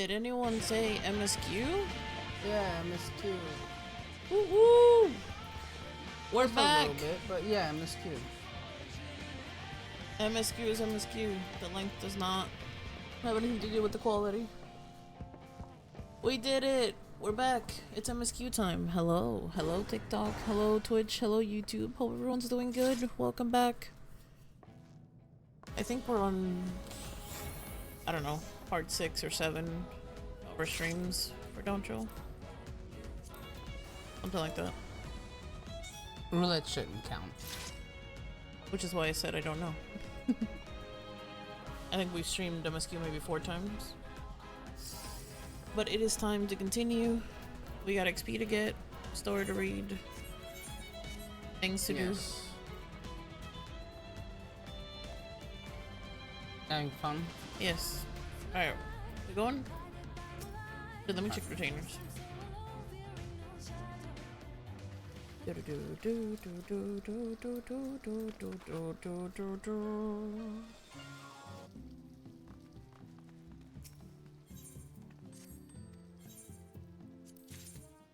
Did anyone say MSQ? Yeah, MSQ. Woo-hoo! We're Just back! a little bit, but yeah, MSQ. MSQ is MSQ. The length does not have anything to do with the quality. We did it! We're back. It's MSQ time. Hello. Hello TikTok. Hello Twitch. Hello YouTube. Hope everyone's doing good. Welcome back. I think we're on, I don't know, part 6 or 7 of our streams for Don't Chill. Something like that. Roulette shouldn't count. Which is why I said I don't know. I think we've streamed MSQ maybe 4 times. But it is time to continue. We got XP to get, story to read, things to do. Having fun? Yes. Alright, we going? Let me check retainers.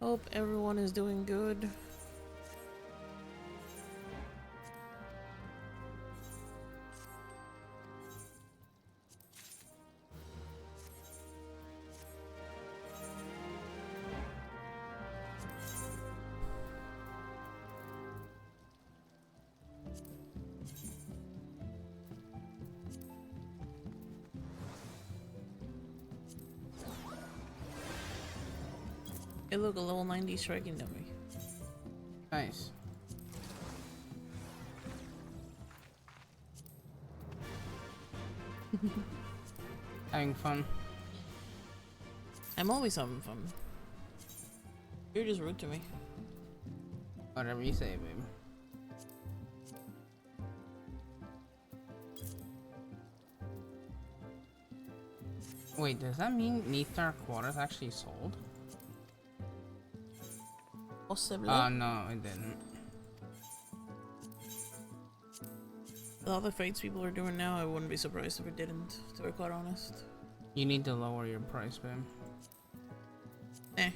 Hope everyone is doing good. Hey look, a level 90 striking dummy. Nice. Having fun? I'm always having fun. You're just rude to me. Whatever you say, baby. Wait, does that mean Neathar Quarters actually sold? Possibly. No, it didn't. With all the fights people are doing now, I wouldn't be surprised if it didn't, to be quite honest. You need to lower your price, babe. Eh.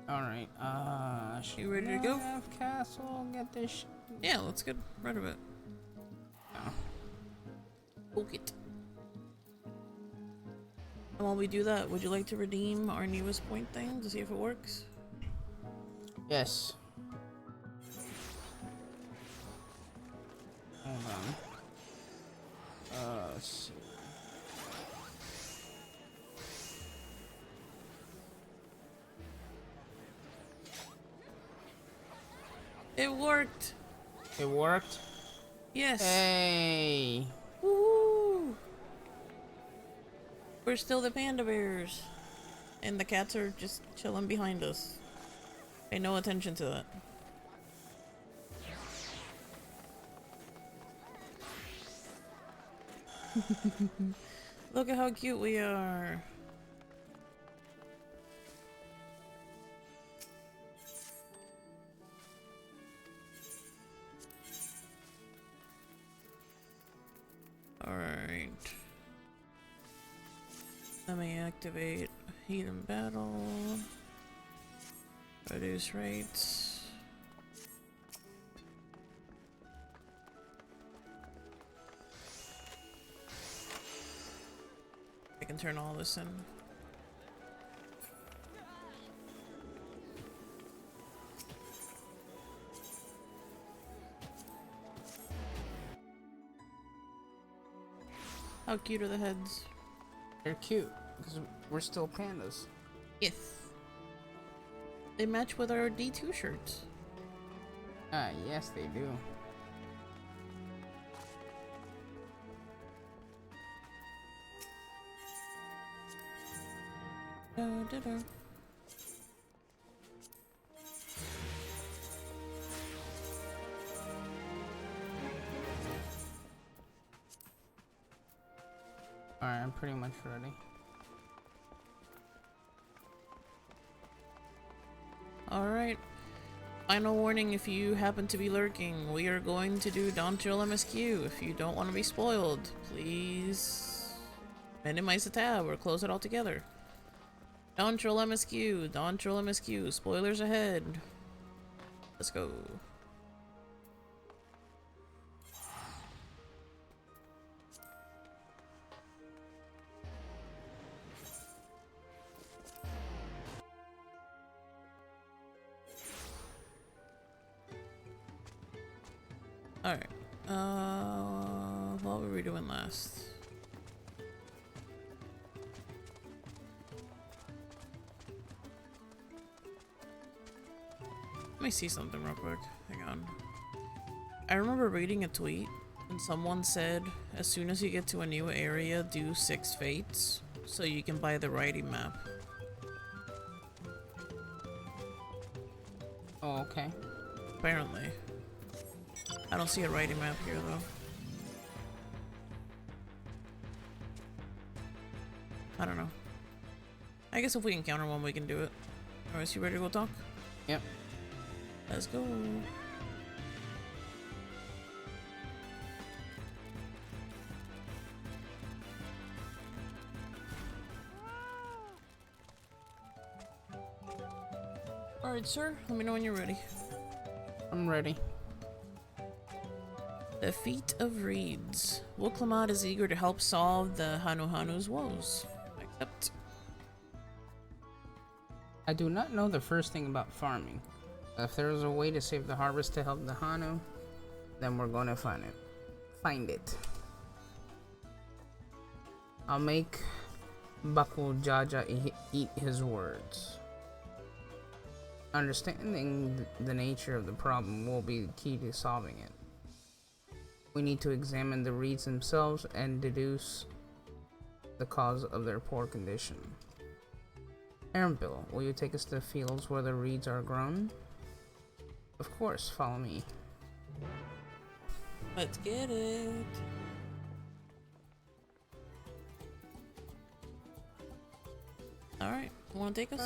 Alright, You ready to go? Castle, get this sh— Yeah, let's get rid of it. Book it. And while we do that, would you like to redeem our newest point thing to see if it works? Yes. Hold on. Let's see. It worked! It worked? Yes! Hey! Woohoo! We're still the panda bears. And the cats are just chilling behind us. Pay no attention to that. Look at how cute we are. Alright. Let me activate Heathen Battle. Reduce rates. I can turn all this in. How cute are the heads? They're cute, because we're still pandas. Yes. They match with our D2 shirts. Ah, yes they do. Da, da, da. Alright, I'm pretty much ready. Alright. Final warning, if you happen to be lurking, we are going to do Don't Chill MSQ. If you don't want to be spoiled, please minimize the tab or close it altogether. Don't Chill MSQ, Don't Chill MSQ, spoilers ahead. Let's go. Alright. What were we doing last? Let me see something real quick. Hang on. I remember reading a tweet and someone said as soon as you get to a new area, do 6 fates so you can buy the righty map. Oh, okay. Apparently. I don't see a righty map here though. I don't know. I guess if we encounter one, we can do it. Alright, you ready to go talk? Yep. Let's go. Alright, sir. Let me know when you're ready. I'm ready. The Feat of Reeds. Wuklamad is eager to help solve the Hanu's woes. Except... I do not know the first thing about farming. If there is a way to save the harvest to help the Hanu, then we're gonna find it. I'll make Bakul Jaja eat his words. Understanding the nature of the problem will be the key to solving it. We need to examine the reeds themselves and deduce the cause of their poor condition. Bill, will you take us to the fields where the reeds are grown? Of course, follow me. Let's get it. Alright, wanna take us?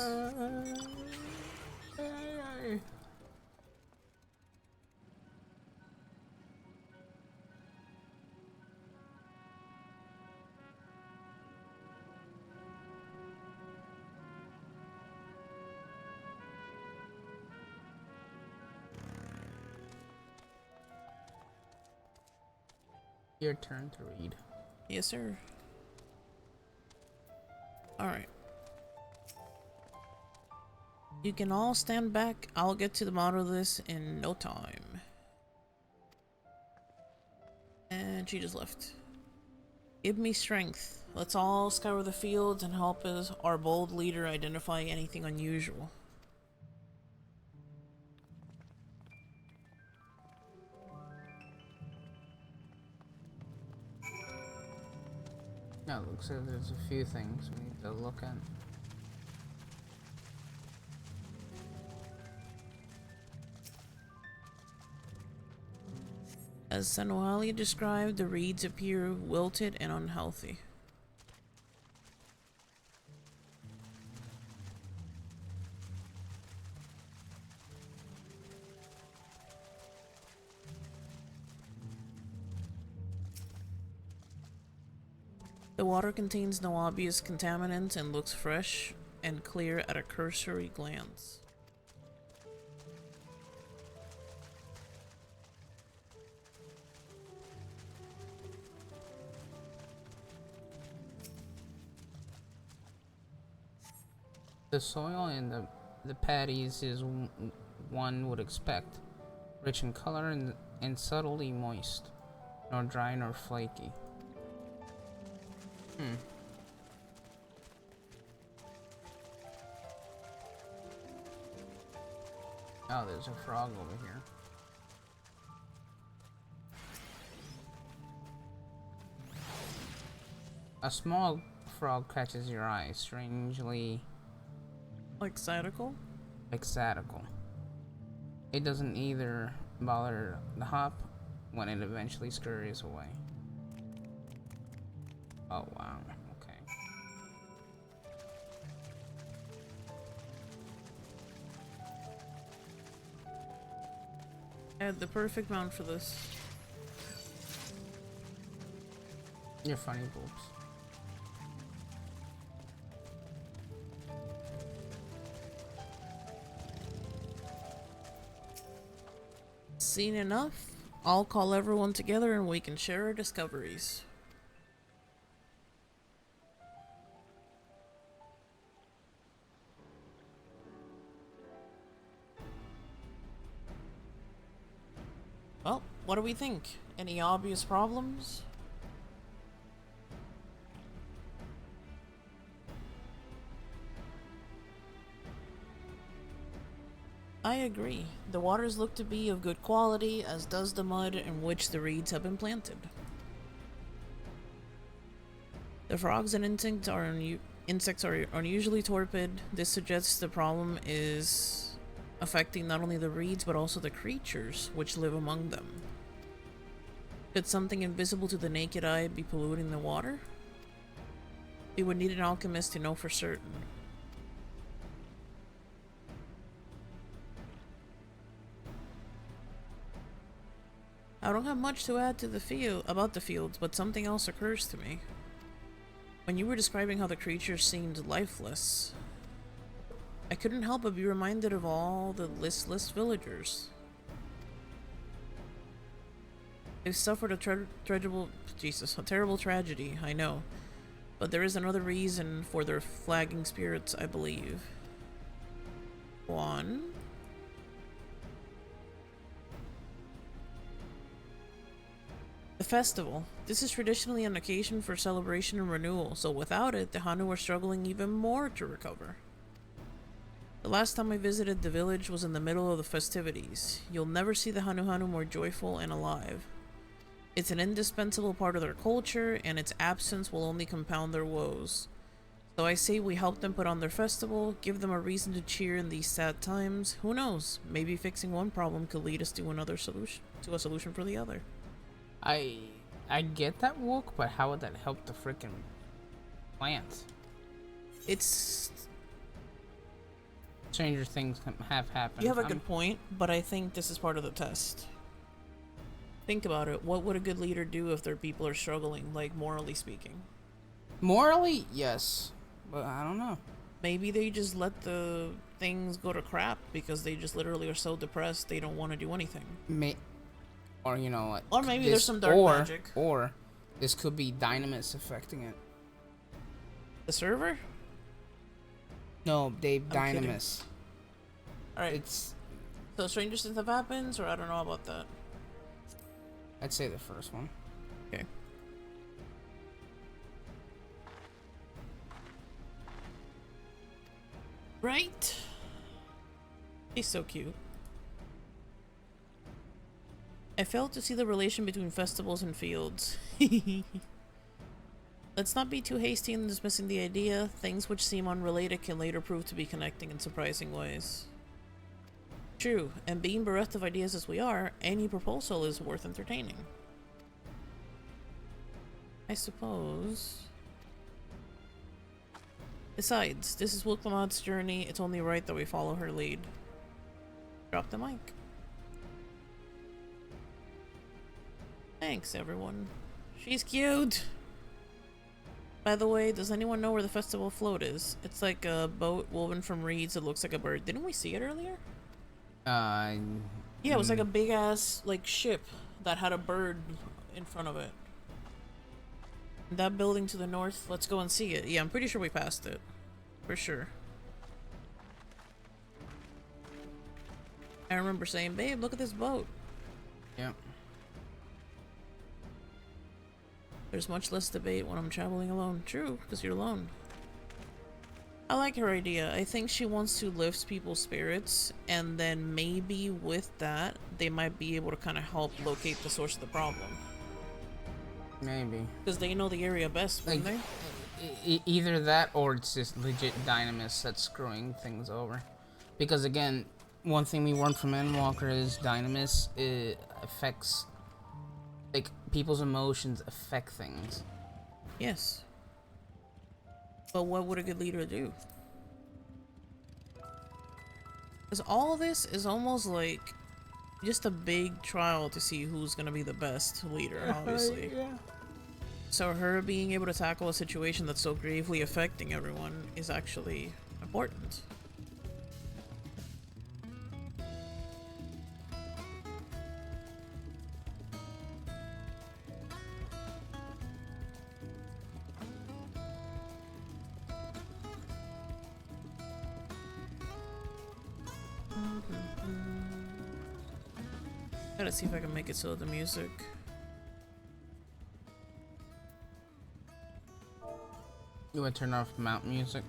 Your turn to read. Yes, sir. Alright. You can all stand back. I'll get to the bottom of this in no time. And she just left. Give me strength. Let's all scour the fields and help our bold leader identify anything unusual. No, it looks like there's a few things we need to look at. As Sanoali described, the reeds appear wilted and unhealthy. The water contains no obvious contaminants and looks fresh and clear at a cursory glance. The soil in the paddies is one would expect, rich in color and subtly moist, nor dry nor flaky. Oh, there's a frog over here. A small frog catches your eye, strangely Like Cytical? exotical. It doesn't either bother the hop when it eventually scurries away. Oh wow, okay. I had the perfect mount for this. You're funny, boobs. Seen enough? I'll call everyone together and we can share our discoveries. Well, what do we think? Any obvious problems? I agree. The waters look to be of good quality, as does the mud in which the reeds have been planted. The frogs and insects are unusually torpid. This suggests the problem is affecting not only the reeds but also the creatures which live among them. Could something invisible to the naked eye be polluting the water? We would need an alchemist to know for certain. I don't have much to add to about the fields, but something else occurs to me. When you were describing how the creatures seemed lifeless, I couldn't help but be reminded of all the listless villagers. They've suffered a terrible tragedy, I know, but there is another reason for their flagging spirits, I believe. One. The festival. This is traditionally an occasion for celebration and renewal, so without it, the Hanu are struggling even more to recover. The last time I visited the village was in the middle of the festivities. You'll never see the Hanu more joyful and alive. It's an indispensable part of their culture, and its absence will only compound their woes. So I say we help them put on their festival, give them a reason to cheer in these sad times. Who knows? Maybe fixing one problem could lead us to a solution for the other. I get that, Wook, but how would that help the frickin' plants? It's... Stranger things have happened. You have a good point, but I think this is part of the test. Think about it. What would a good leader do if their people are struggling, like, morally speaking? Morally, yes. But I don't know. Maybe they just let the things go to crap because they just literally are so depressed they don't want to do anything. Or you know what? Or maybe there's some dark magic. Or this could be Dynamis affecting it. The server? No, Dave Dynamis. Alright. It's... So Stranger Things have happens, or I don't know about that. I'd say the first one. Okay. Right? He's so cute. I failed to see the relation between festivals and fields. Let's not be too hasty in dismissing the idea. Things which seem unrelated can later prove to be connecting in surprising ways. True, and being bereft of ideas as we are, any proposal is worth entertaining. I suppose. Besides, this is Wilklamot's journey. It's only right that we follow her lead. Drop the mic. Thanks, everyone. She's cute! By the way, does anyone know where the festival float is? It's like a boat woven from reeds that looks like a bird. Didn't we see it earlier? Yeah, it was like a big ass like ship that had a bird in front of it. That building to the north, let's go and see it. Yeah, I'm pretty sure we passed it. For sure. I remember saying, babe, look at this boat. Yeah. There's much less debate when I'm traveling alone. True, because you're alone. I like her idea. I think she wants to lift people's spirits, and then maybe with that, they might be able to kind of help locate the source of the problem. Maybe. Because they know the area best, wouldn't Like, they? Either that, or it's just legit Dynamis that's screwing things over. Because again, one thing we learned from Endwalker is Dynamis affects... Like, people's emotions affect things. Yes. But what would a good leader do? Because all of this is almost like just a big trial to see who's gonna be the best leader, obviously. Yeah. So her being able to tackle a situation that's so gravely affecting everyone is actually important. Gotta see if I can make it so the music. You want to turn off mount music?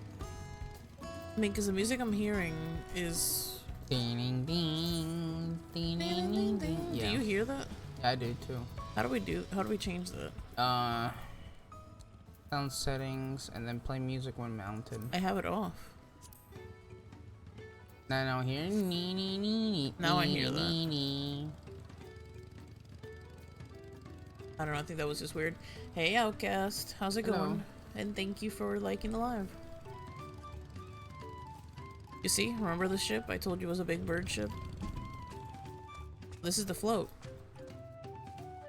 I mean, because the music I'm hearing is. Ding ding ding ding ding ding. Do Yeah, you hear that? I do too. How do we change that? Sound settings and then play music when mounted. I have it off. Now here. Now I hear that. I don't know, I think that was just weird. Hey Outcast, how's it Hello. going? And thank you for liking the live. You see, remember the ship I told you was a big bird ship? This is the float.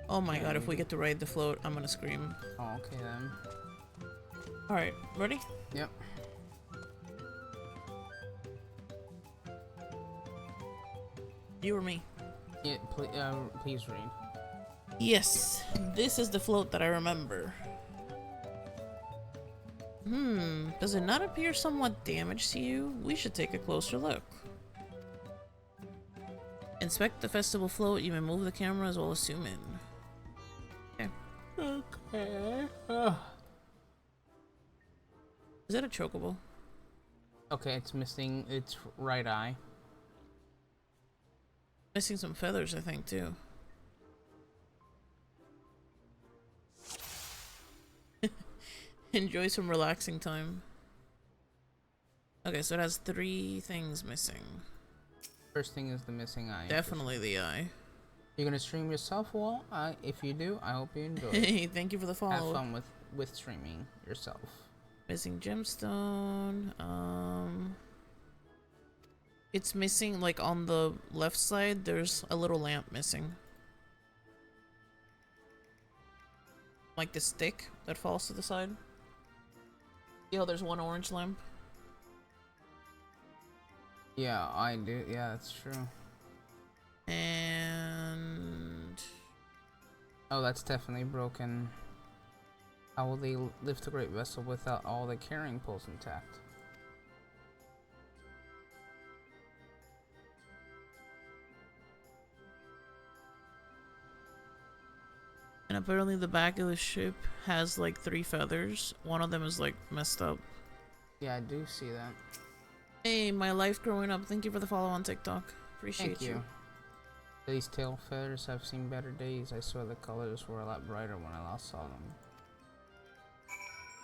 Oh my god, if we get to ride the float, I'm gonna scream. Oh, okay then. Alright, ready? Yep. You or me? Yeah, please read. Yes, this is the float that I remember. Does it not appear somewhat damaged to you? We should take a closer look. Inspect the festival float. You may move the camera as well as zoom in. Okay. Okay. Is that a chocobo? Okay, it's missing its right eye. Missing some feathers, I think, too. Enjoy some relaxing time. Okay, so it has 3 things missing. First thing is the missing eye. Definitely the eye. You're gonna stream yourself, Walt? If you do, I hope you enjoy. Hey, thank you for the follow. Have fun with streaming yourself. Missing gemstone. It's missing, like, on the left side, there's a little lamp missing. Like the stick that falls to the side. You know, there's one orange lamp. Yeah, I do. Yeah, that's true. And... Oh, that's definitely broken. How will they lift a great vessel without all the carrying poles intact? And apparently the back of the ship has like 3 feathers. One of them is like messed up. Yeah, I do see that. Hey, my life growing up. Thank you for the follow on TikTok. Appreciate Thank you. These tail feathers have seen better days. I saw the colors were a lot brighter when I last saw them.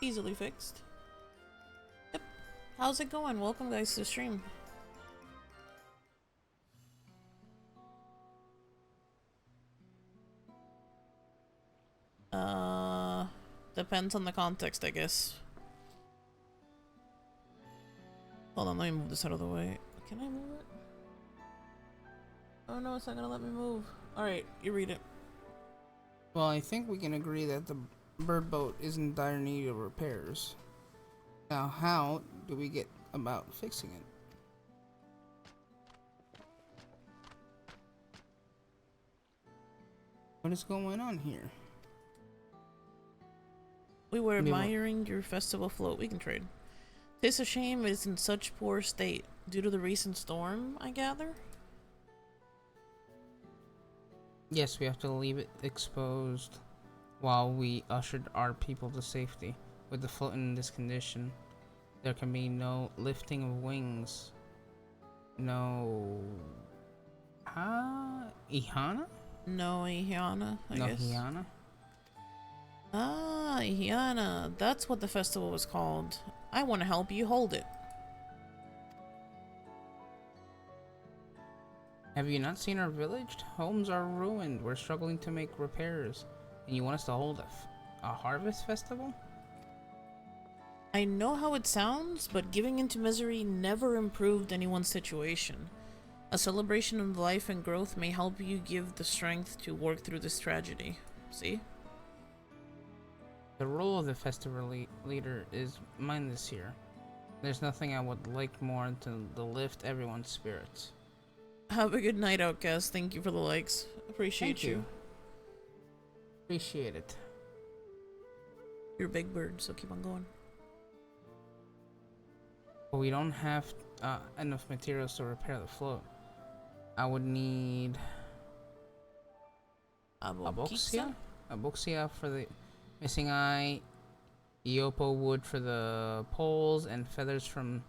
Easily fixed. Yep. How's it going? Welcome guys to the stream. Depends on the context, I guess. Hold on, let me move this out of the way. Can I move it? Oh no, it's not gonna let me move. Alright, you read it. Well, I think we can agree that the bird boat is in dire need of repairs. Now, how do we get about fixing it? What is going on here? We were Maybe admiring your festival float. We can trade. Tis a shame it is in such poor state due to the recent storm, I gather? Yes, we have to leave it exposed while we ushered our people to safety. With the float in this condition, there can be no lifting of wings. No... Ihana? No, Ihiana, I No guess. Hiana? Ah, Ihiana. That's what the festival was called. I want to help you hold it. Have you not seen our village? Homes are ruined. We're struggling to make repairs. And you want us to hold a harvest festival? I know how it sounds, but giving into misery never improved anyone's situation. A celebration of life and growth may help you give the strength to work through this tragedy. See? The role of the festival leader is mine this year. There's nothing I would like more than to lift everyone's spirits. Have a good night, Outcast. Thank you for the likes. Appreciate Thank you. Appreciate it. You're a big bird, so keep on going. But we don't have enough materials to repair the float. I would need aboxia for the missing eye, Iopo wood for the poles, and feathers from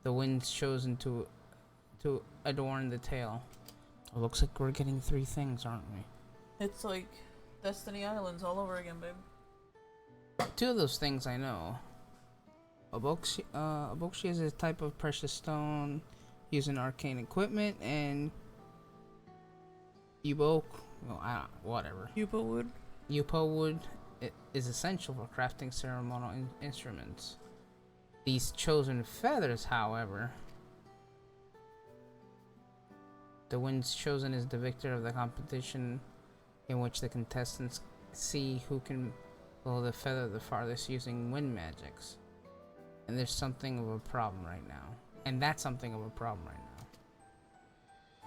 the winds chosen to adorn the tail. It looks like we're getting 3 things, aren't we? It's like Destiny Islands all over again, babe. 2 of those things I know. Aboxia is a type of precious stone using arcane equipment, and Ubok, whatever. Yupa wood? Yupa wood is essential for crafting ceremonial instruments. These chosen feathers, however, the winds chosen is the victor of the competition, in which the contestants see who can blow the feather the farthest using wind magics. And there's something of a problem right now. And that's something of a problem right now.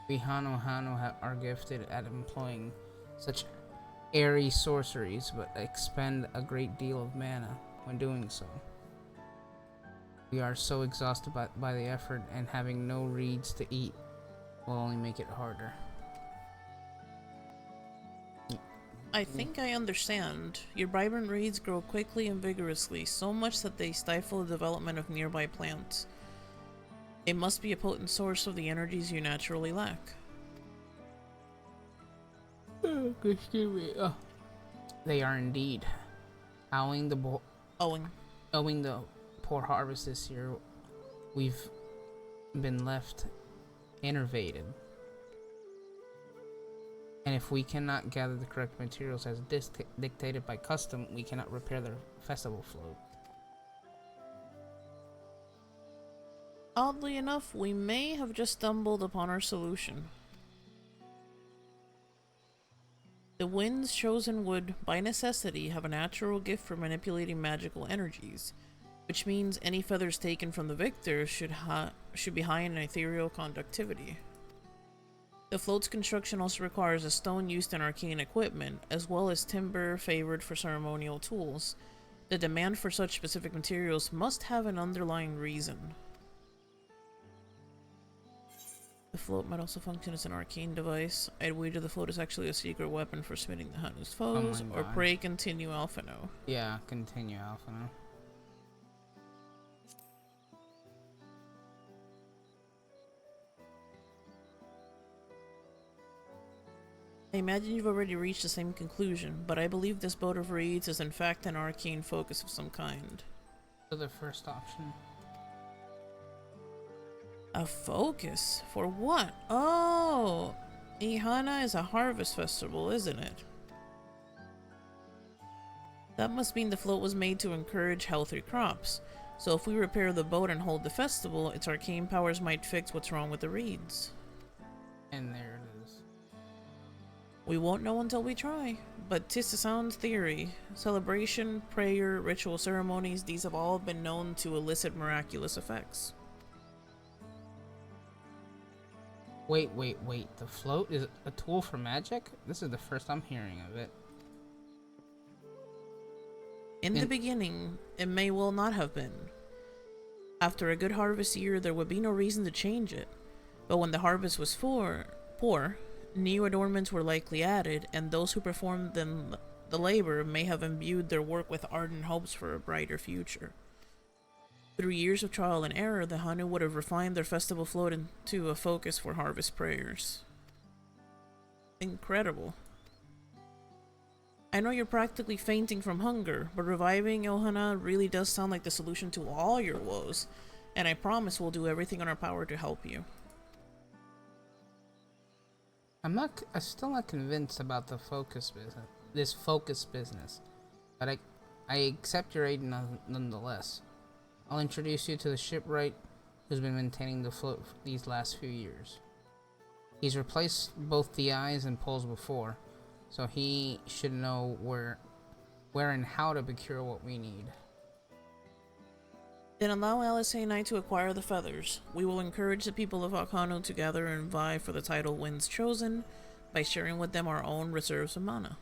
We Hano are gifted at employing such airy sorceries, but expend a great deal of mana when doing so. We are so exhausted by the effort, and having no reeds to eat will only make it harder. I think I understand. Your vibrant reeds grow quickly and vigorously, so much that they stifle the development of nearby plants. It must be a potent source of the energies you naturally lack. Excuse me. They are indeed. Owing the poor harvest this year, we've been left innervated. And if we cannot gather the correct materials as dictated by custom, we cannot repair the festival float. Oddly enough, we may have just stumbled upon our solution. The winds chosen would, by necessity, have a natural gift for manipulating magical energies, which means any feathers taken from the victor should be high in ethereal conductivity. The float's construction also requires a stone used in arcane equipment, as well as timber favored for ceremonial tools. The demand for such specific materials must have an underlying reason. The float might also function as an arcane device. I'd wager the float is actually a secret weapon for smiting the Hanu's foes, or pray continue Alphino. Yeah, continue Alphino. I imagine you've already reached the same conclusion, but I believe this boat of reeds is in fact an arcane focus of some kind. So the first option. A focus? For what? Oh! Ihana is a harvest festival, isn't it? That must mean the float was made to encourage healthy crops. So if we repair the boat and hold the festival, its arcane powers might fix what's wrong with the reeds. And there it is. We won't know until we try. But 'tis a sound theory. Celebration, prayer, ritual ceremonies, these have all been known to elicit miraculous effects. Wait. The float is a tool for magic? This is the first I'm hearing of it. In the beginning, it may well not have been. After a good harvest year, there would be no reason to change it. But when the harvest was poor, new adornments were likely added, and those who performed the labor may have imbued their work with ardent hopes for a brighter future. Through years of trial and error, the Hanu would have refined their festival float into a focus for harvest prayers. Incredible. I know you're practically fainting from hunger, but reviving Ohana really does sound like the solution to all your woes, and I promise we'll do everything in our power to help you. I'm still not convinced about the focus business. This focus business, but I accept your aid nonetheless. I'll introduce you to the shipwright who's been maintaining the float for these last few years. He's replaced both the eyes and poles before, so he should know where and how to procure what we need. Then allow Alice and I to acquire the feathers. We will encourage the people of Akano to gather and vie for the title Winds Chosen by sharing with them our own reserves of mana.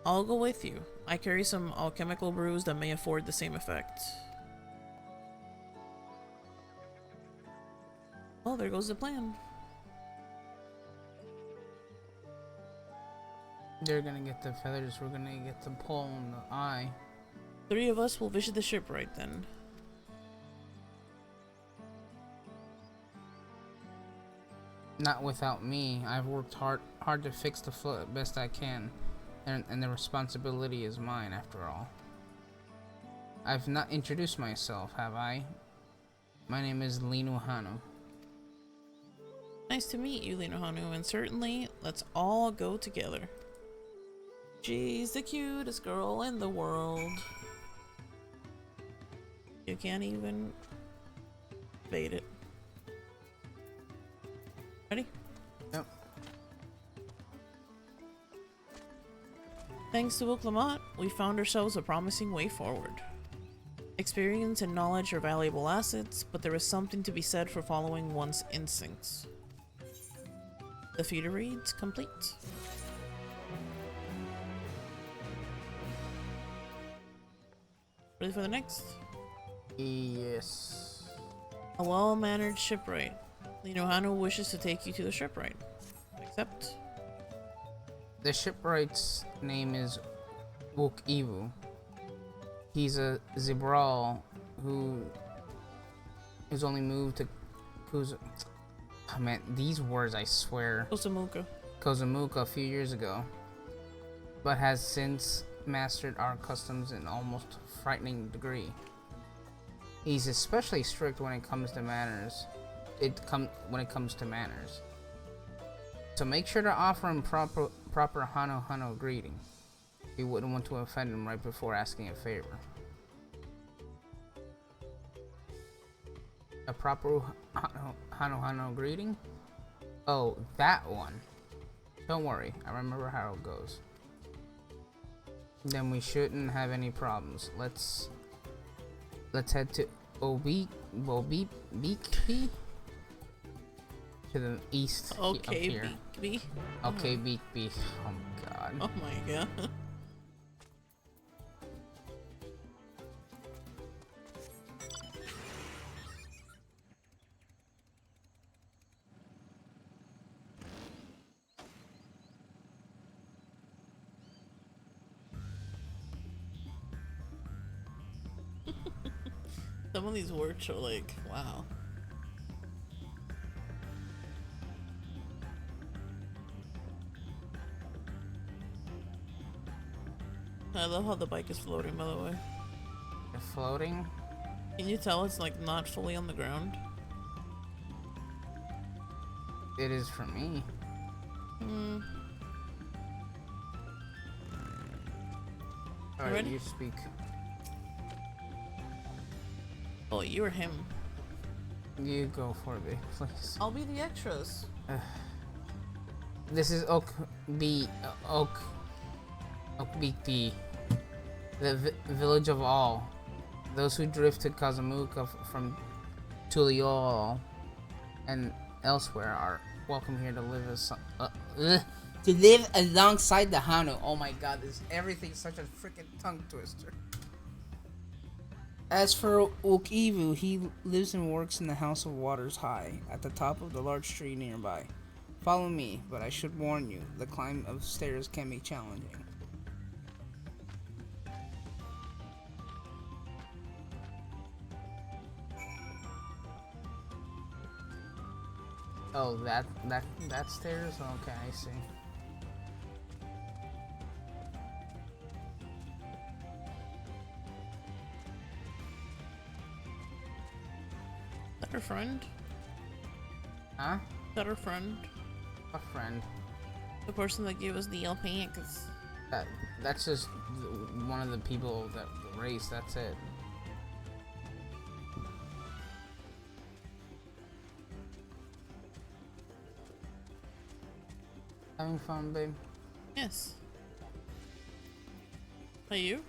I'll go with you. I carry some alchemical brews that may afford the same effect. Well, there goes the plan. They're gonna get the feathers, we're gonna get the pole and the eye. 3 of us will visit the shipwright then. Not without me. I've worked hard to fix the float best I can, and the responsibility is mine after all. I've not introduced myself, have I? My name is Linu Hano. Nice to meet you, Linohanu, and certainly, let's all go together. She's the cutest girl in the world. You can't even bait it. Ready? Yep. Thanks to Uklamot, we found ourselves a promising way forward. Experience and knowledge are valuable assets, but there is something to be said for following one's instincts. The feeder reads complete. Ready for the next? Yes. A well-mannered shipwright. Linohanu wishes to take you to the shipwright. Accept. The shipwright's name is Wook Ivu. He's a Zibral who is only moved to Kuza. Oh man, these words, I swear. Kozamuka a few years ago, but has since mastered our customs in almost frightening degree. He's especially strict when it comes to manners. So make sure to offer him proper Hano greeting. You wouldn't want to offend him right before asking a favor. A proper Hano greeting? Oh, that one. Don't worry, I remember how it goes. Then we shouldn't have any problems. Let's head to Beekby to the east. Okay, up here. Beekby. Okay, Beekby. Oh my god. Oh my god. Some of these words are like, wow. I love how the bike is floating, by the way. They're floating? Can you tell it's like not fully on the ground? It is for me. Hmm. Alright, Ready? you speak. Oh, you're him. You go for it, please. I'll be the extras. This is Oakbeekby, the village of all. Those who drift to Kazamuka from Tuliol and elsewhere are welcome here to live alongside the Hano. Oh my god, everything's such a freaking tongue twister. As for Wook-Ivu, he lives and works in the House of Waters High, at the top of the large tree nearby. Follow me, but I should warn you, the climb of stairs can be challenging. Oh, that stairs? Okay, I see. Is that her friend? Huh? Is that her friend? A friend. The person that gave us the alpacas. That's just one of the people of that race, that's it. Having fun, babe. Yes. Are you?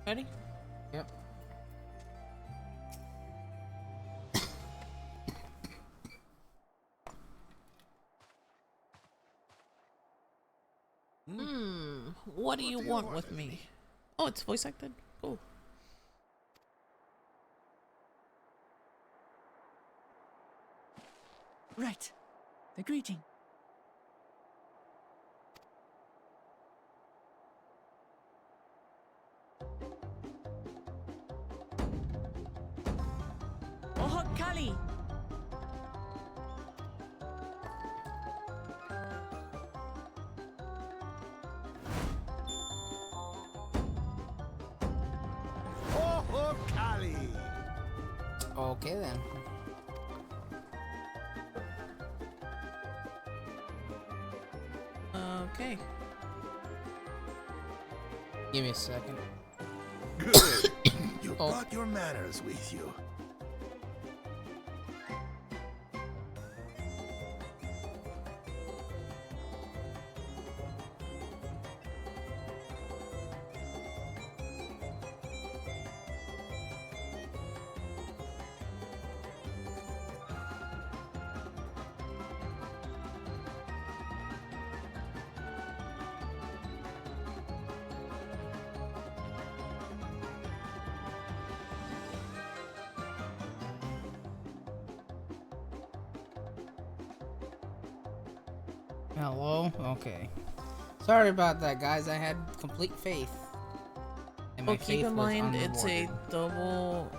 Ready? Yep. What do you want with me? Oh, it's voice acted? Cool. Right. The greeting. Ohok Kali! Oh, Kali! Okay then. Okay. Give me a second. Good. You Oh. brought your manners with you. Hello? Okay. Sorry about that, guys. I had complete faith. And my Well, keep faith in was mind it's a unrewarded. double.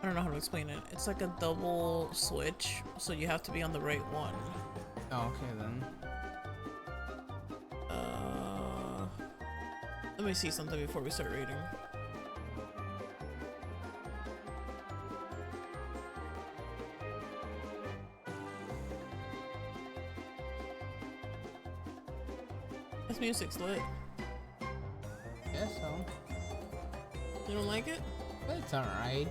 I don't know how to explain it. It's like a double switch, so you have to be on the right one. Oh, okay then. Let me see something before we start reading. This music's lit. Guess so. You don't like it? But it's alright.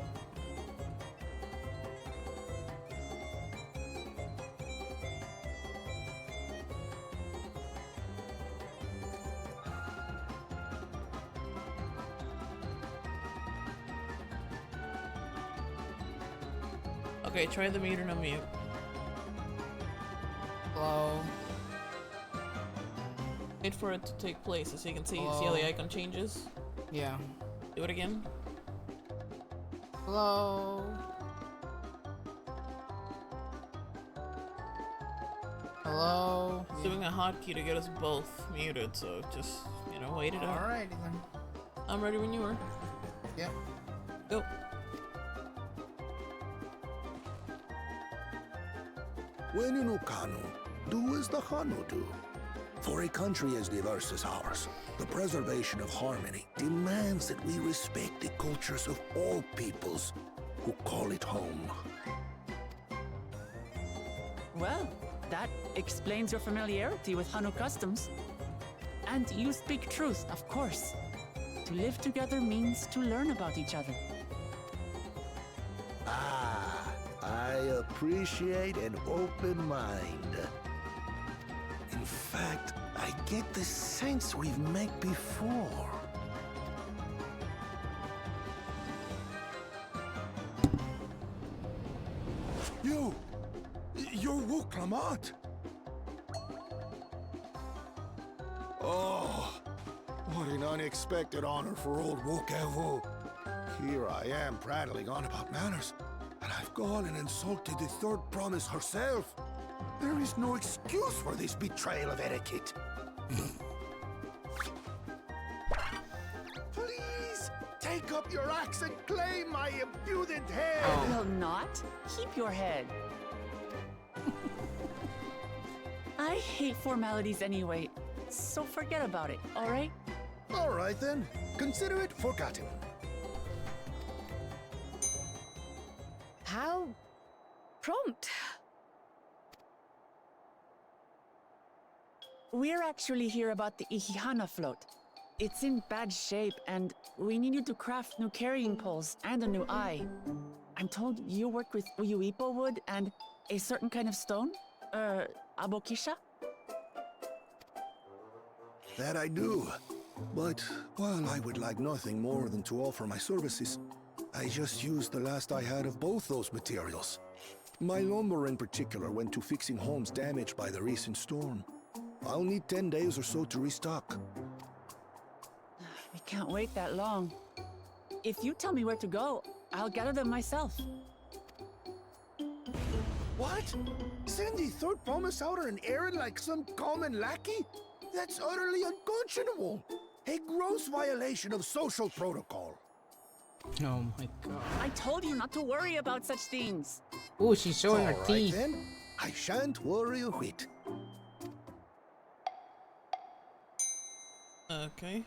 Okay, try the mute and unmute. Hello? Wait for it to take place so you can see how Hello? the icon changes. Yeah. Do it again. Hello? Hello? It's doing a hotkey to get us both muted, so just, you know, wait it out. Alrighty then. I'm ready when you are. Yep. Go. When you know Kanu, do as the Hanu do. For a country as diverse as ours, the preservation of harmony demands that we respect the cultures of all peoples who call it home. Well, that explains your familiarity with Hanu customs. And you speak truth, of course. To live together means to learn about each other. Ah, I appreciate an open mind. In fact, I get the sense we've met before. You're Wuklamat. Oh, what an unexpected honor for old Wukevu. Here I am prattling on about manners, and I've gone and insulted the third promise herself. There is no excuse for this betrayal of etiquette. Please, take up your axe and claim my impudent head. Will not? Keep your head. I hate formalities anyway, so forget about it, alright? All right then, consider it forgotten. How prompt. We're actually here about the Ihihana float. It's in bad shape, and we need you to craft new carrying poles and a new eye. I'm told you work with Uyuipo wood and a certain kind of stone? Abokisha? That I do. But while I would like nothing more than to offer my services, I just used the last I had of both those materials. My lumber in particular went to fixing homes damaged by the recent storm. I'll need 10 days or so to restock. We can't wait that long. If you tell me where to go, I'll gather them myself. What? Send the third promise out on an errand like some common lackey? That's utterly unconscionable. A gross violation of social protocol. Oh my god. I told you not to worry about such things. Ooh, she's showing her All right, teeth. then. I shan't worry a whit. Okay.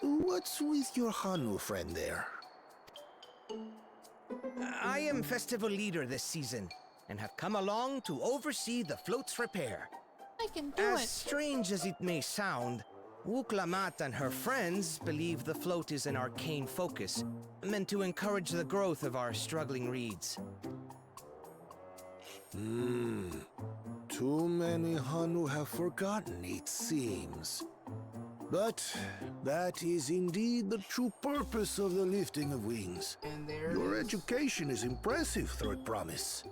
What's with your Hanu friend there? I am festival leader this season, and have come along to oversee the float's repair. I can do As it. strange as it may sound, Wuklamat and her friends believe the float is an arcane focus, meant to encourage the growth of our struggling reeds. Too many Hanu have forgotten, it seems. But that is indeed the true purpose of the lifting of wings. And there Your it is. education is impressive, Third Promise.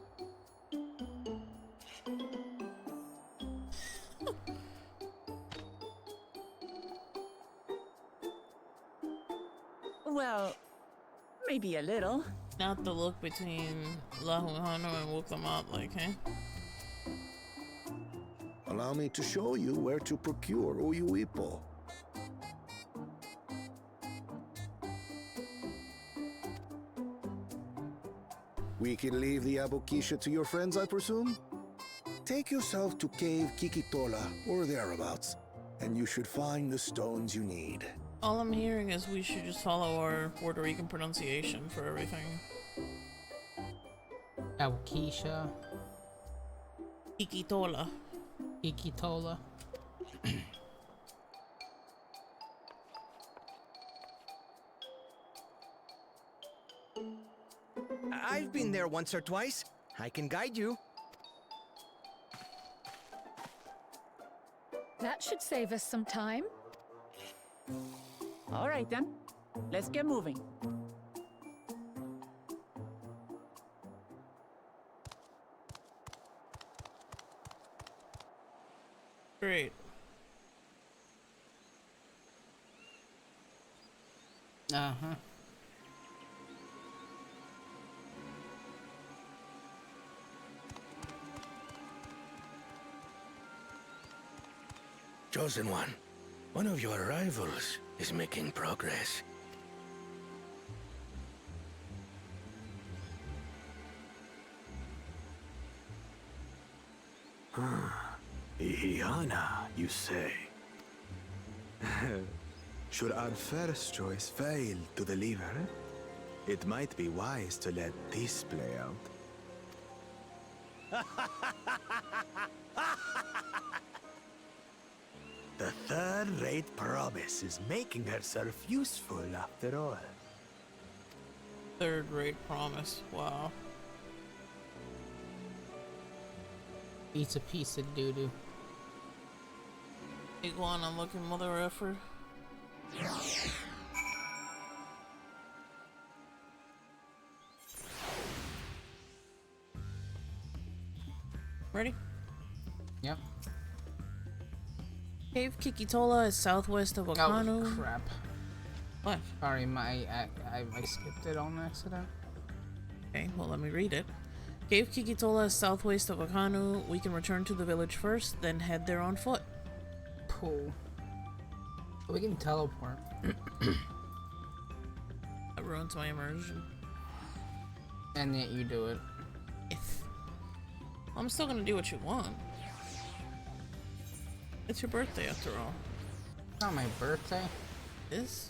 Well, maybe a little. Not the look between Lahuhano and Wuklamat, like, eh? Allow me to show you where to procure Uyuipo. We can leave the Abokisha to your friends, I presume? Take yourself to Cave Kikitola, or thereabouts, and you should find the stones you need. All I'm hearing is we should just follow our Puerto Rican pronunciation for everything. Aukisha, Ikitola. Ikitola. I've been there once or twice. I can guide you. That should save us some time. All right then, let's get moving. Great. Uh-huh. Chosen one of your rivals is making progress. Ihihana, you say? Should our first choice fail to deliver, it might be wise to let this play out. The third-rate promise is making herself useful after all. Third rate promise. Wow. Eats a piece of doo-doo. Iguana looking mother effer. Ready? Yep. Cave Kikitola is southwest of Wakanu. Oh, crap. What? Sorry, I skipped it on accident. Okay, well, let me read it. Cave Kikitola is southwest of Wakanu. We can return to the village first, then head there on foot. Cool. We can teleport. That ruins my immersion. And yet you do it. If. I'm still gonna do what you want. It's your birthday after all. It's not my birthday. Is?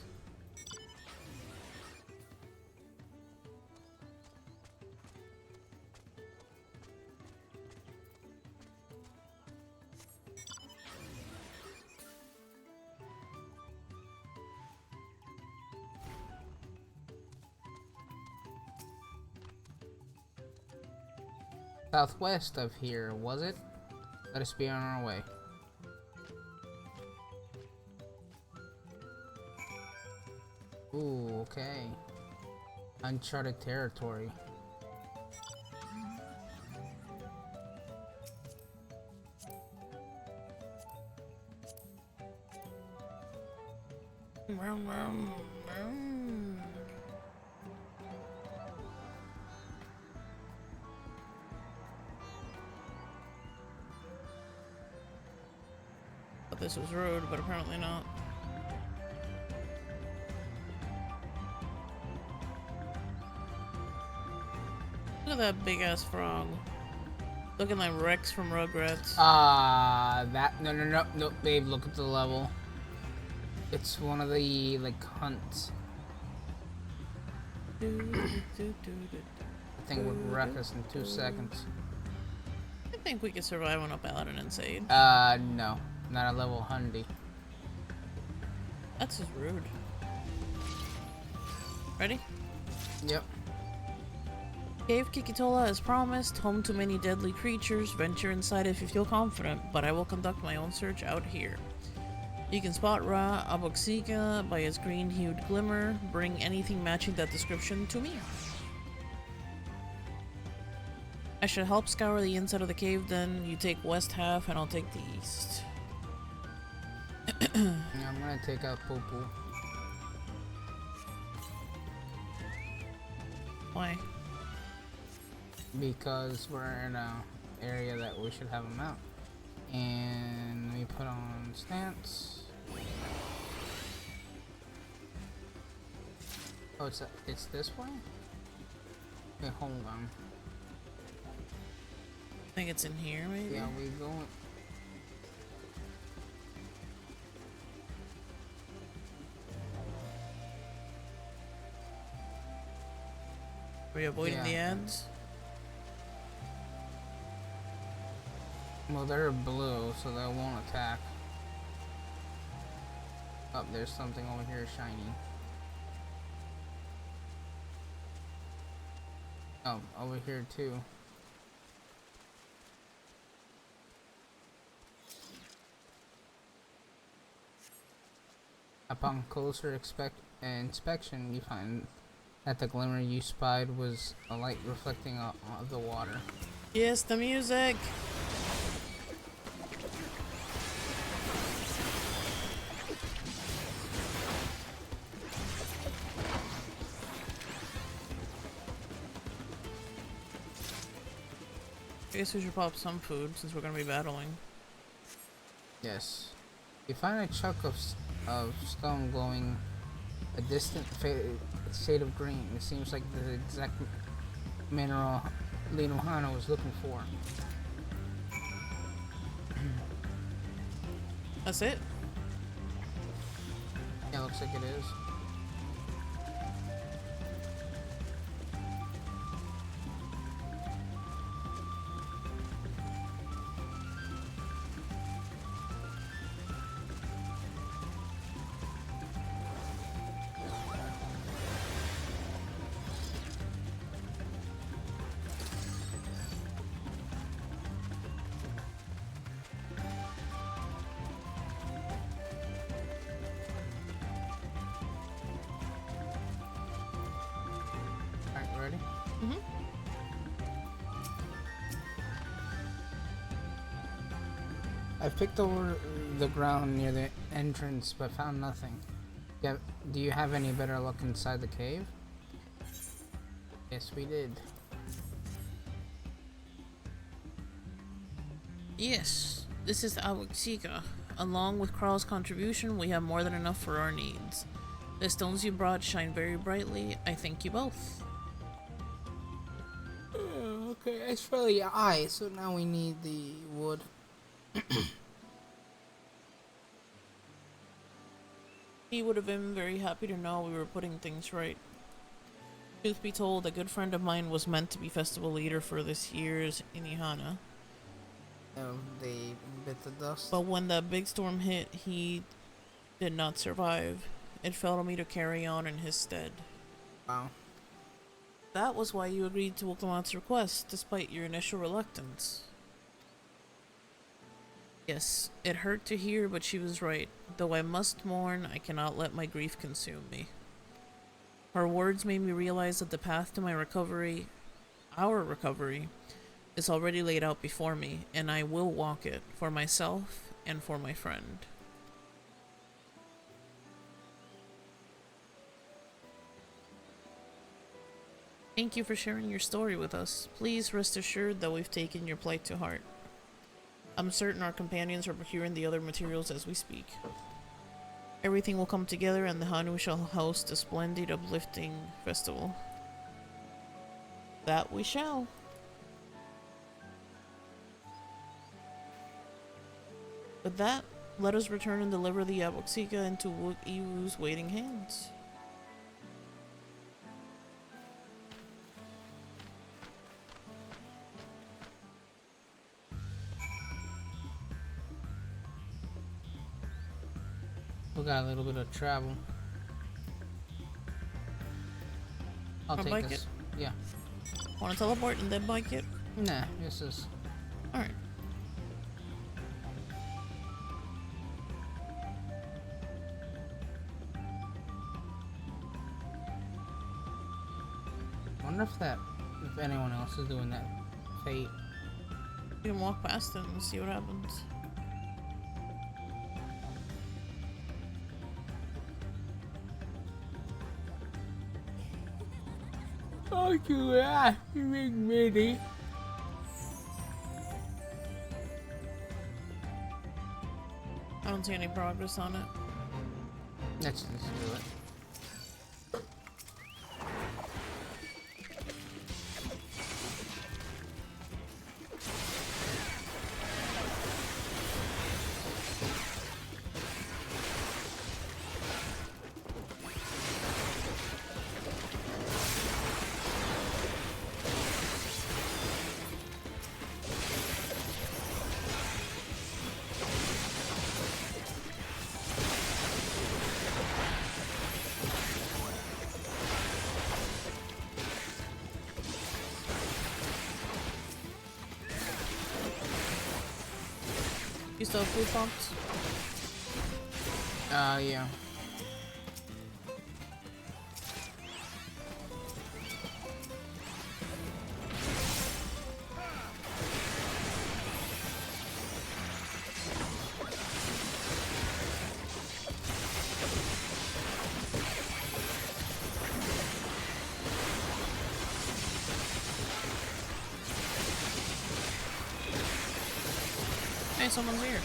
southwest of here, was it? Let us be on our way. Ooh, okay. Uncharted territory. Vroom, vroom, vroom. Thought this was rude, but apparently not. Look at that big ass frog. Looking like Rex from Rugrats. No, babe, look at the level. It's one of the, like, hunts. Thing would wreck us in 2 seconds. I think we could survive on a Paladin and Sage. No. Not a level 100. That's just rude. Ready? Yep. Cave Kikitola as promised, home to many deadly creatures. Venture inside if you feel confident, but I will conduct my own search out here. You can spot Ra Aboxica by its green-hued glimmer. Bring anything matching that description to me. I should help scour the inside of the cave, then you take west half and I'll take the east. Yeah, I'm gonna take out Poopoo. Why? Because we're in a area that we should have him out. And we put on stance. Oh, it's this way? Okay, hold on. I think it's in here, maybe? Yeah, we go. Are we avoiding the ads? Well, they're blue, so they won't attack. Oh, there's something over here shiny. Oh, over here too. Upon closer inspection, you find that the glimmer you spied was a light reflecting off the water. Yes, the music! I guess we should pop some food since we're gonna be battling. Yes. You find a chunk of stone glowing a distant shade of green. It seems like the exact mineral Linuhana was looking for. That's it? Yeah, looks like it is. Alright, ready? Mm-hmm. I picked over the ground near the entrance, but found nothing. Yeah, do you have any better luck inside the cave? Yes, we did. Yes, this is Awaxika. Along with Kral's contribution, we have more than enough for our needs. The stones you brought shine very brightly. I thank you both. Okay, it's for the eye, so now we need the wood. He would have been very happy to know we were putting things right. Truth be told, a good friend of mine was meant to be festival leader for this year's Inihana. They bit the dust. But when that big storm hit, he did not survive. It fell to me to carry on in his stead. Wow. That was why you agreed to Wuklamot's request, despite your initial reluctance. Yes, it hurt to hear, but she was right. Though I must mourn, I cannot let my grief consume me. Her words made me realize that the path to my recovery, our recovery, is already laid out before me, and I will walk it, for myself and for my friend. Thank you for sharing your story with us. Please rest assured that we've taken your plight to heart. I'm certain our companions are procuring the other materials as we speak. Everything will come together and the Hanu shall host a splendid, uplifting festival. That we shall. With that, let us return and deliver the Yaboxika into Wook Iwu's waiting hands. We got a little bit of travel. I'll Wanna take bike this. it? Yeah. Wanna teleport and then bike it? Nah, this is. Alright. Wonder if anyone else is doing that fate. You can walk past it and see what happens. Oh, yeah, you make mini. I don't see any progress on it. Let's do it. You still have food pumped? Yeah. Hey, someone's here.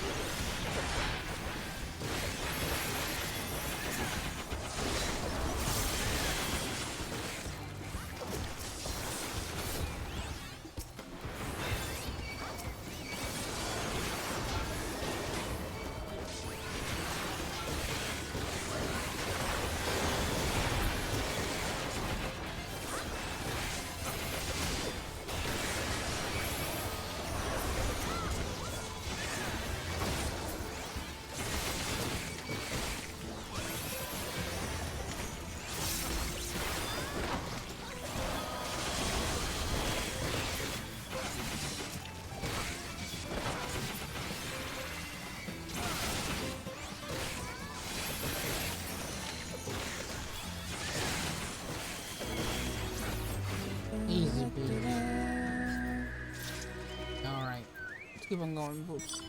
Easy, baby. Alright. Let's keep on going, boots.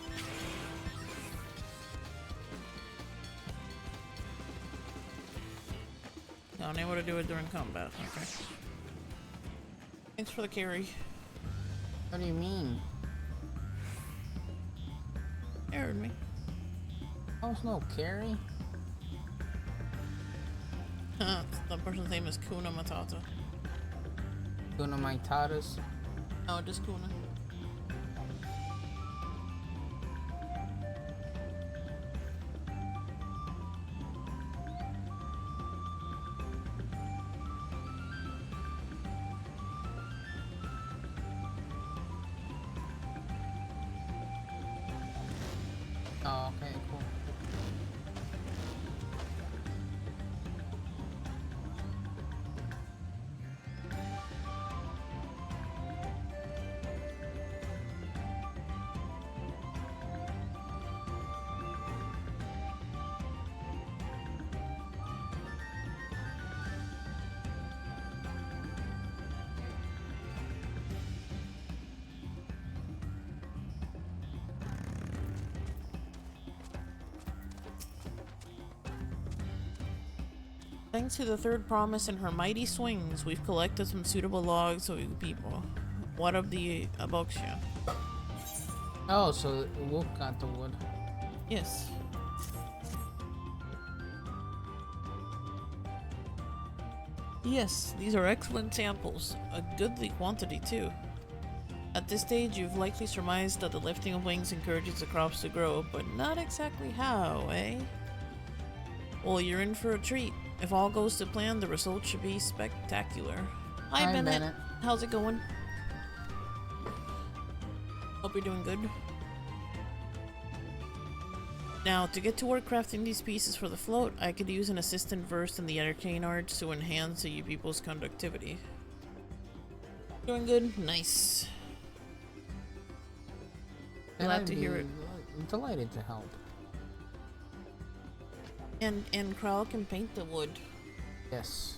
No, unable to do it during combat. Okay. Thanks for the carry. What do you mean? You heard me. Oh, it's no carry? The person's name is Kuna Matata. Guna my tatas. No, just Kuna. Oh, okay, cool. Thanks to the third promise and her mighty swings, we've collected some suitable logs for you people. What of the Aboxia? Oh, so Wolf got the wood. Yes. Yes, these are excellent samples. A goodly quantity, too. At this stage, you've likely surmised that the lifting of wings encourages the crops to grow, but not exactly how, eh? Well, you're in for a treat. If all goes to plan, the result should be spectacular. Hi, Bennett. How's it going? Hope you're doing good. Now, to get to work crafting these pieces for the float, I could use an assistant versed in the arcane arts to enhance you people's conductivity. Doing good? Nice. Glad to hear it. Delighted to help. And Krell can paint the wood. Yes.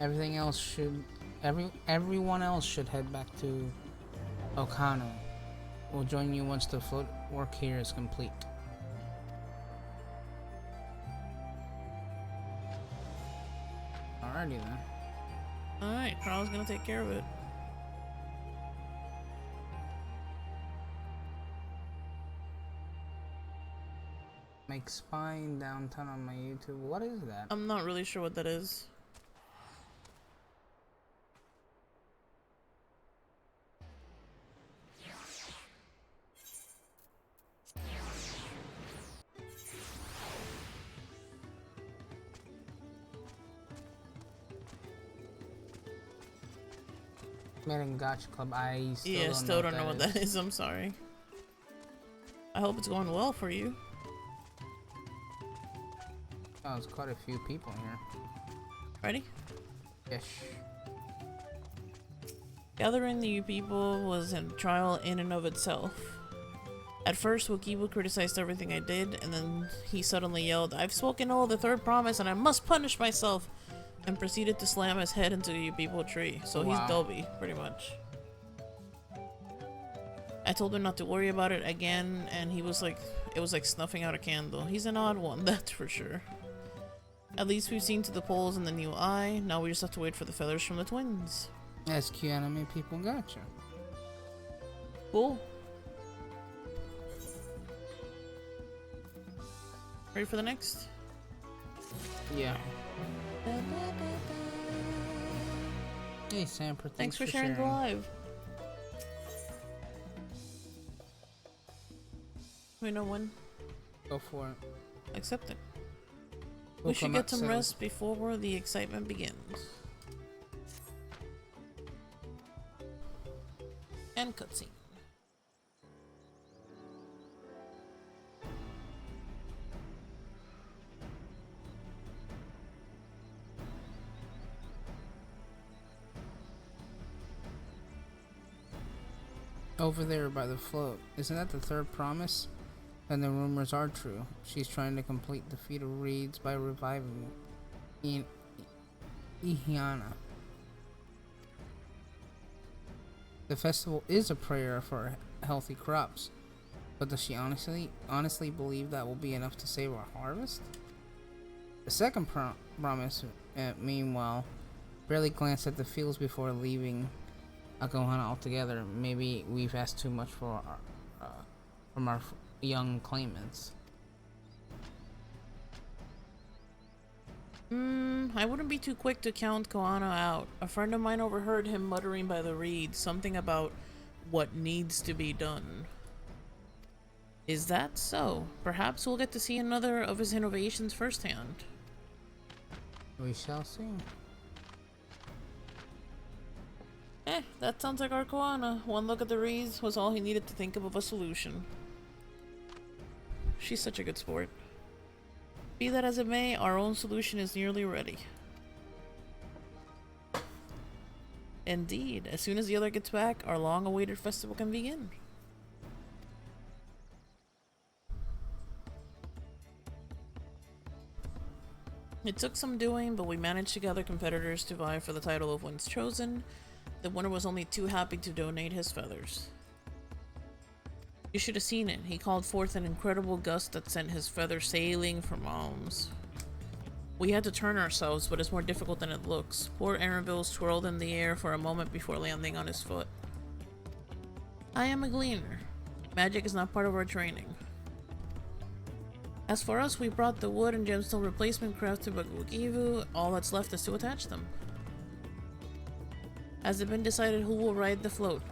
Everything else should... Everyone else should head back to Okano. We'll join you once the float work here is complete. Alrighty then. Alright, Krell's gonna take care of it. Make spine downtown on my YouTube. What is that? I'm not really sure what that is. Made in Gotcha Club. I Still don't know what that is. I'm sorry. I hope it's going well for you. Oh, there's quite a few people here. Ready? Yes. Gathering the people was a trial in and of itself. At first, Wakibu criticized everything I did, and then he suddenly yelled, "I've spoken all the third promise and I must punish myself!" and proceeded to slam his head into the Yubibo tree. So he's Dolby, pretty much. I told him not to worry about it again, and he was like, it was like snuffing out a candle. He's an odd one, that's for sure. At least we've seen to the poles in the new eye. Now we just have to wait for the feathers from the twins. SQ anime people gotcha. Cool. Ready for the next? Yeah. Hey Samper, thanks for sharing the live. We know when. Go for it. Accept it. We should get some rest before the excitement begins. And cutscene. Over there by the float. Isn't that the third promise? And the rumors are true. She's trying to complete the feat of reeds by reviving Ihiana. The festival is a prayer for healthy crops, but does she honestly believe that will be enough to save our harvest? The second promise, meanwhile, barely glanced at the fields before leaving Akohana altogether. Maybe we've asked too much for from our young claimants. I wouldn't be too quick to count Koana out. A friend of mine overheard him muttering by the reeds something about what needs to be done. Is that so? Perhaps we'll get to see another of his innovations firsthand. We shall see. That sounds like our Koana. One look at the reeds was all he needed to think of a solution. She's such a good sport. Be that as it may, our own solution is nearly ready. Indeed, as soon as the other gets back, our long-awaited festival can begin. It took some doing, but we managed to gather competitors to vie for the title of One's Chosen. The winner was only too happy to donate his feathers. You should have seen it. He called forth an incredible gust that sent his feathers sailing from arms. We had to turn ourselves, but it's more difficult than it looks. Poor Aranville twirled in the air for a moment before landing on his foot. I am a gleaner. Magic is not part of our training. As for us, we brought the wood and gemstone replacement crafted by Gugivu. All that's left is to attach them. Has it been decided who will ride the float?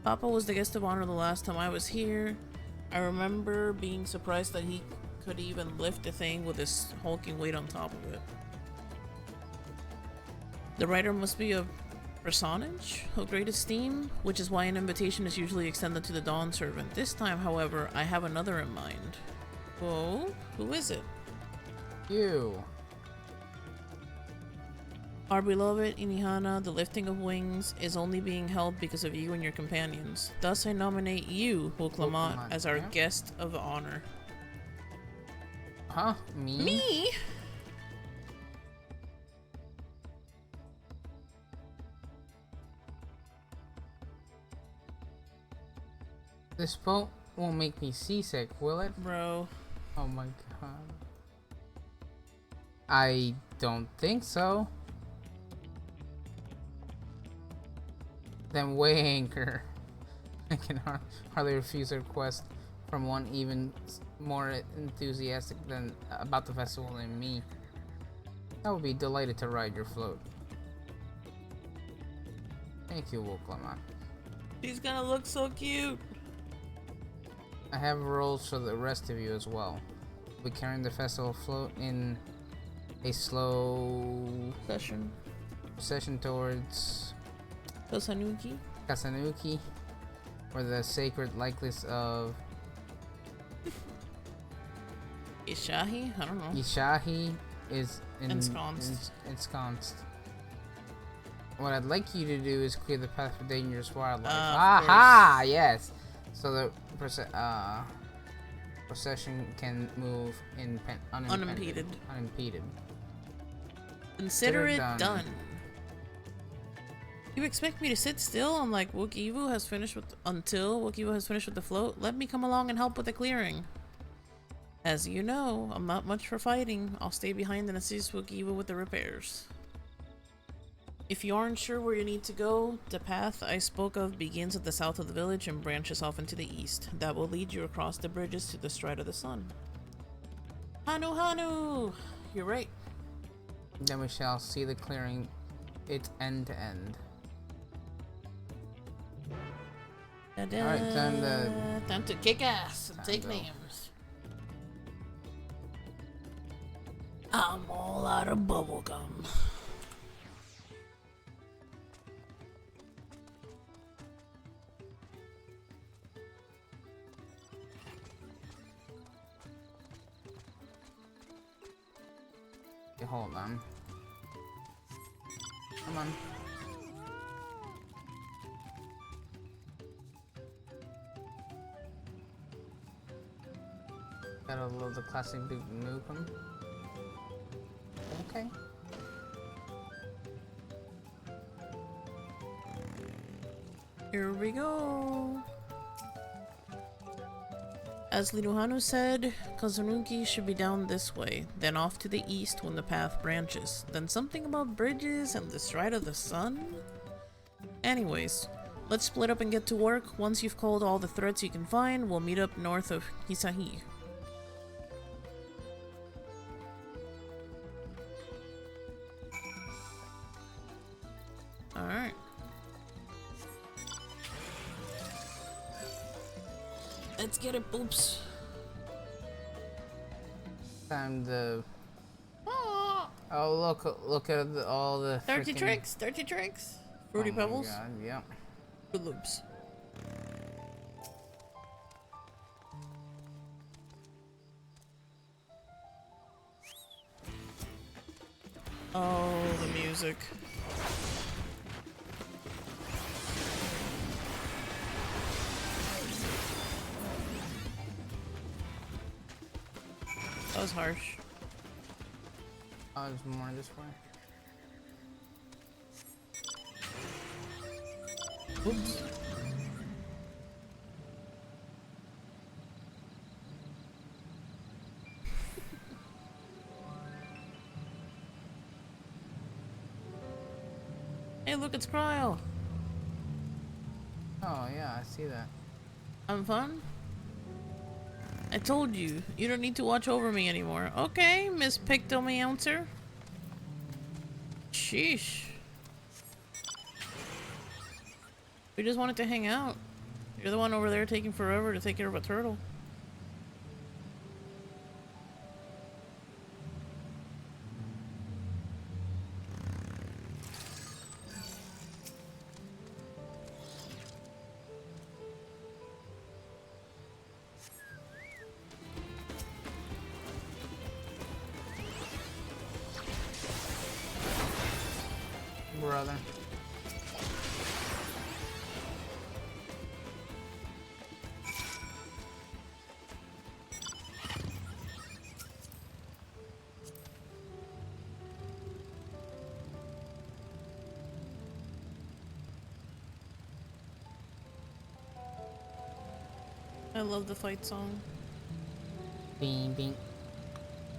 Papa was the guest of honor the last time I was here. I remember being surprised that he could even lift the thing with his hulking weight on top of it. The rider must be a personage of great esteem, which is why an invitation is usually extended to the Dawn Servant. This time, however, I have another in mind. Oh, who is it? You. Our beloved Inihana, the lifting of wings, is only being held because of you and your companions. Thus, I nominate you, Wooklamat, as our yeah. guest of honor. Huh? Me? Me? This boat won't make me seasick, will it? Bro. Oh my god. I don't think so. Then weigh anchor. I can hardly refuse a request from one even more enthusiastic than about the festival than me. I would be delighted to ride your float. Thank you, Wooklamat. She's gonna look so cute. I have roles for the rest of you as well. We'll be carrying the festival float in a slow procession towards Kosanuki? Kasanuki, where the sacred likeness of Ishahi? I don't know. Ishahi is ensconced. What I'd like you to do is clear the path for dangerous wildlife. Aha! Yes. So the procession can move unimpeded. Unimpeded. Consider it done. You expect me to sit still until Wookivu has finished with the float? Let me come along and help with the clearing. As you know, I'm not much for fighting. I'll stay behind and assist Wookivu with the repairs. If you aren't sure where you need to go, the path I spoke of begins at the south of the village and branches off into the east. That will lead you across the bridges to the Stride of the Sun. Hanu Hanu! You're right. Then we shall see the clearing, it end to end. Alright, time to kick ass and take names. I'm all out of bubblegum. Hold on. Come on. Gotta love the classic Duke Nukem. Okay. Here we go. As Linuhanu said, Kazunuki should be down this way, then off to the east when the path branches. Then something about bridges and the Stride of the Sun? Anyways, let's split up and get to work. Once you've called all the threats you can find, we'll meet up north of Hisahi. Alright. Let's get it, boops. Time to. Oh, look at all the. 30 freaking... tricks, 30 tricks. Fruity Pebbles. Oh my God, yeah. Good loops. Oh, the music. That was harsh. Oh, there's more this way. Oops. Hey, look, it's Cryo. Oh yeah, I see that. Having fun? I told you, you don't need to watch over me anymore. Okay, Miss Pictomeouncer. Sheesh. We just wanted to hang out. You're the one over there taking forever to take care of a turtle. Brother. I love the fight song. Ding ding.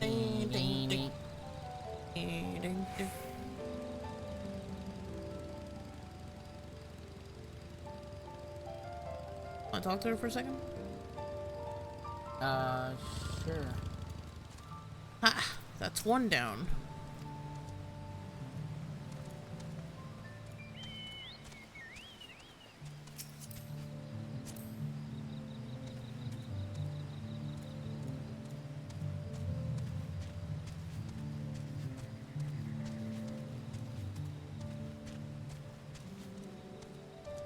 Ding, ding, ding. Ding, ding, ding. Wanna talk to her for a second? Sure. Ha! That's one down.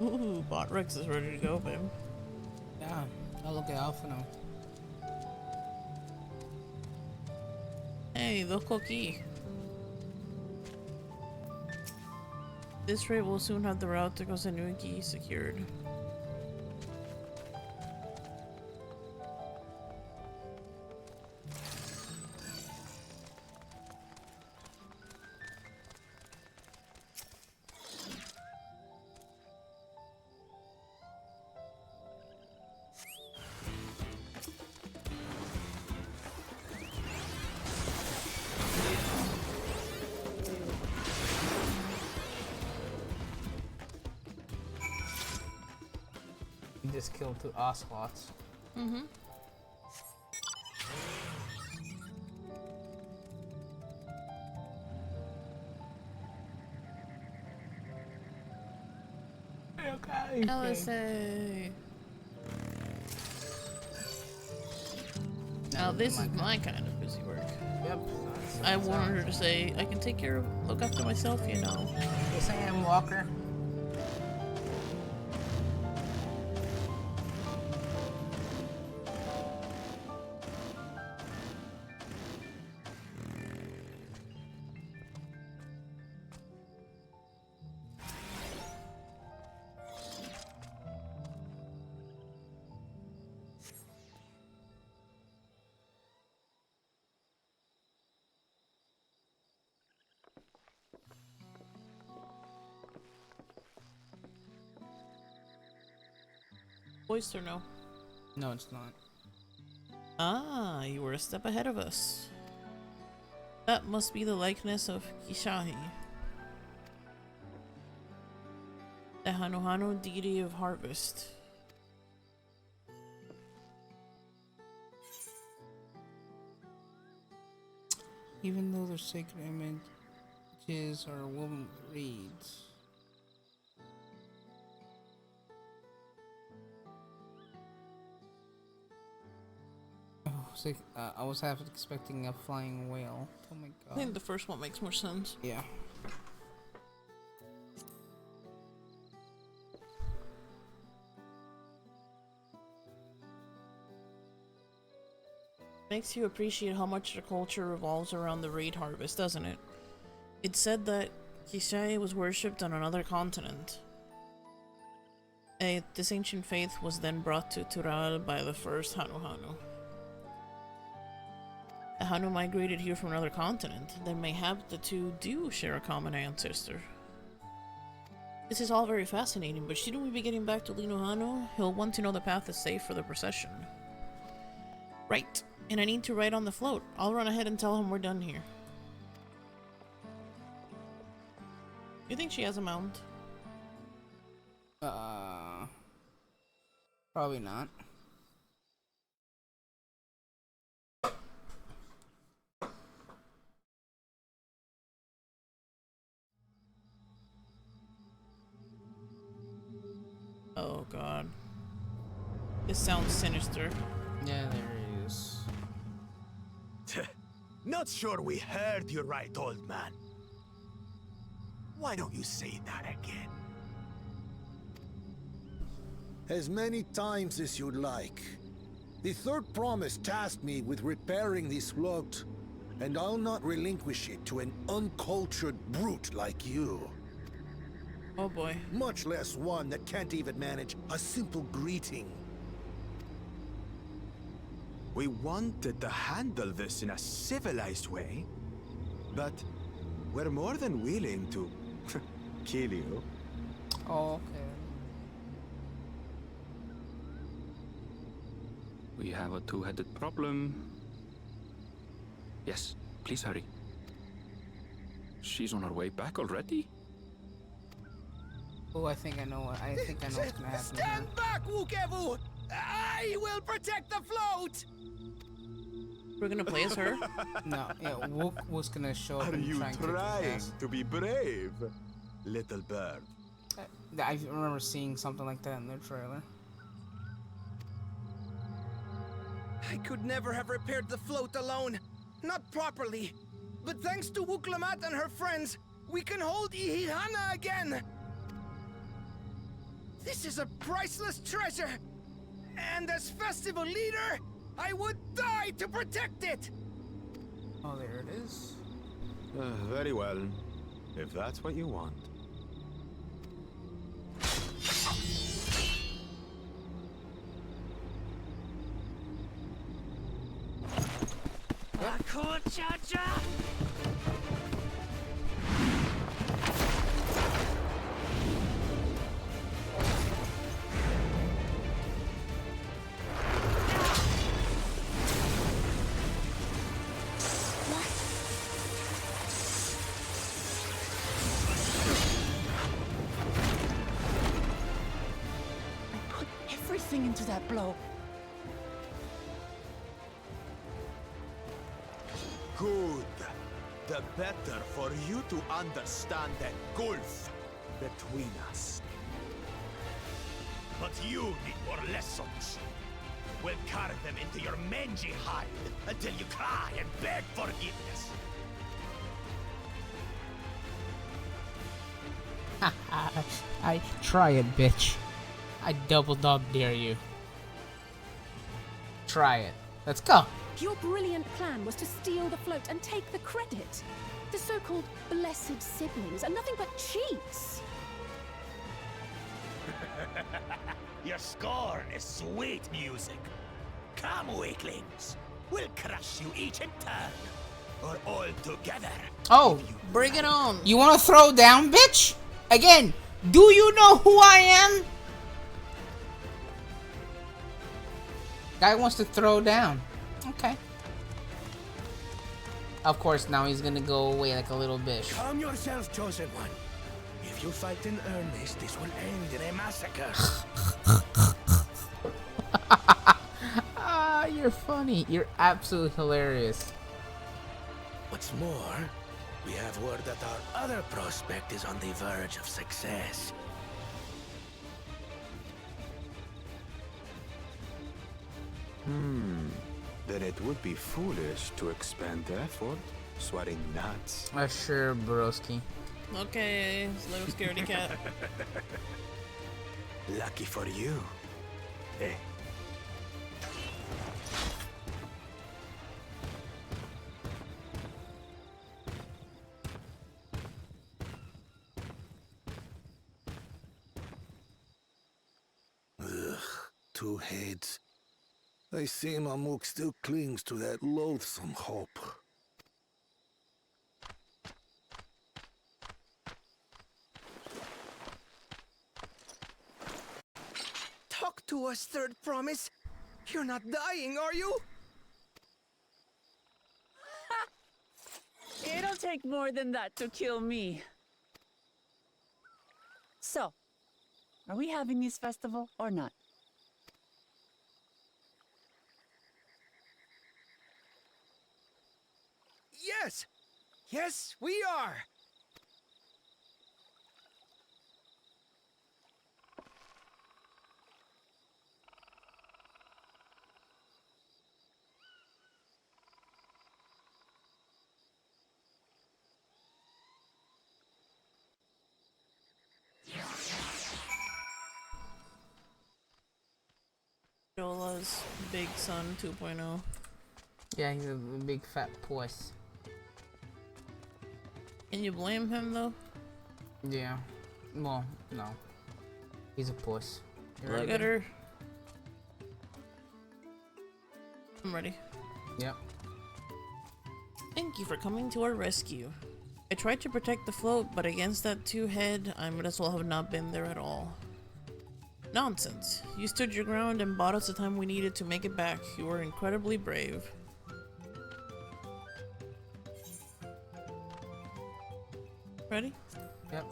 Ooh, Bot Rex is ready to go, babe. Yeah, I'll look at Alpha now. Hey, the cookie. This raid will soon have the route to Kosanuki secured. You just killed 2 ocelots. Mm-hmm. Okay. LSA. Now this is my kind of busy work. Yep. I wanted her to say, I can take care of, look after myself, you know. Yes, I am, Walker. Voice or no? No, it's not. Ah, you were a step ahead of us. That must be the likeness of Kishahi, the Hanuhanu deity of harvest. Even though their sacred images are woven with reeds. I was half expecting a flying whale. Oh my I think god. the first one makes more sense. Yeah. Makes you appreciate how much the culture revolves around the raid harvest, doesn't it? It's said that Kishahi was worshipped on another continent. This ancient faith was then brought to Tural by the first Hanuhanu. The Hanu migrated here from another continent, then mayhap the two do share a common ancestor. This is all very fascinating, but shouldn't we be getting back to Linuhanu? He'll want to know the path is safe for the procession. Right, and I need to ride on the float. I'll run ahead and tell him we're done here. You think she has a mount? Probably not. Oh god. This sounds sinister. Yeah, there is. Not sure we heard you right, old man. Why don't you say that again? As many times as you'd like. The third promise tasked me with repairing this float, and I'll not relinquish it to an uncultured brute like you. Oh boy. Much less one that can't even manage a simple greeting. We wanted to handle this in a civilized way, but we're more than willing to kill you. Oh, okay. We have a two-headed problem. Yes, please hurry. She's on her way back already? Oh, I think I know what. I think I know what's gonna happen. Stand back, Wukevu! I will protect the float! We're gonna play as her? No, yeah, Wook was gonna show up Are and you try and kick his trying ass. to be brave, little bird? I remember seeing something like that in the trailer. I could never have repaired the float alone. Not properly. But thanks to Wuklamat and her friends, we can hold Ihihana again! This is a priceless treasure! And as festival leader, I would die to protect it! Oh, there it is. Very well, if that's what you want. Cha-cha! Put everything into that blow. Good. The better for you to understand the gulf between us. But you need more lessons. We'll carve them into your mangy hide until you cry and beg forgiveness. I try it, bitch. I double dog dare you. Try it. Let's go. Your brilliant plan was to steal the float and take the credit. The so-called blessed siblings are nothing but cheats. Your scorn is sweet music. Come, weaklings. We'll crush you each in turn. Or all together. Oh, Bring it on! you want to throw down, bitch? Again, do you know who I am? Guy wants to throw down. Okay. Of course, now he's gonna go away like a little bitch. Calm yourself, chosen one. If you fight in earnest, this will end in a massacre. Ah, you're funny. You're absolutely hilarious. What's more, we have word that our other prospect is on the verge of success. Then it would be foolish to expend effort sweating nuts. Sure, broski. Okay, little scaredy cat. Lucky for you. Eh? Ugh, two heads. I see Mamuk still clings to that loathsome hope. Talk to us, third promise. You're not dying, are you? It'll take more than that to kill me. So, are we having this festival or not? Yes! Yes, we are! Jola's big son 2.0. Yeah, he's a big fat puss. Can you blame him though? Yeah. Well, no. He's a puss. You Look ready? at her. I'm ready. Yep. Thank you for coming to our rescue. I tried to protect the float, but against that two-head, I might as well have not been there at all. Nonsense. You stood your ground and bought us the time we needed to make it back. You were incredibly brave. Ready? Yep.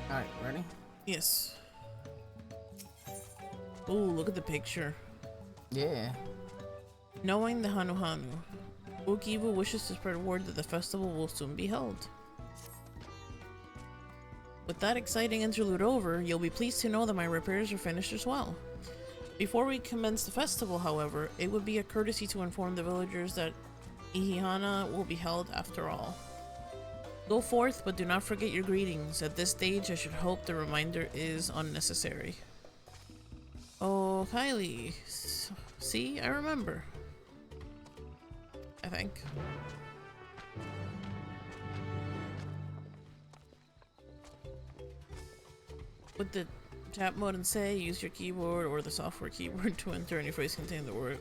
Alright, ready? Yes. Ooh, look at the picture. Yeah. Knowing the Hanu Hanu, Ukivu wishes to spread word that the festival will soon be held. With that exciting interlude over, you'll be pleased to know that my repairs are finished as well. Before we commence the festival, however, it would be a courtesy to inform the villagers that Ihihana will be held after all. Go forth, but do not forget your greetings. At this stage, I should hope the reminder is unnecessary. Oh, Kylie. See, I remember. I think. With the chat mode and say, use your keyboard or the software keyboard to enter any phrase containing the word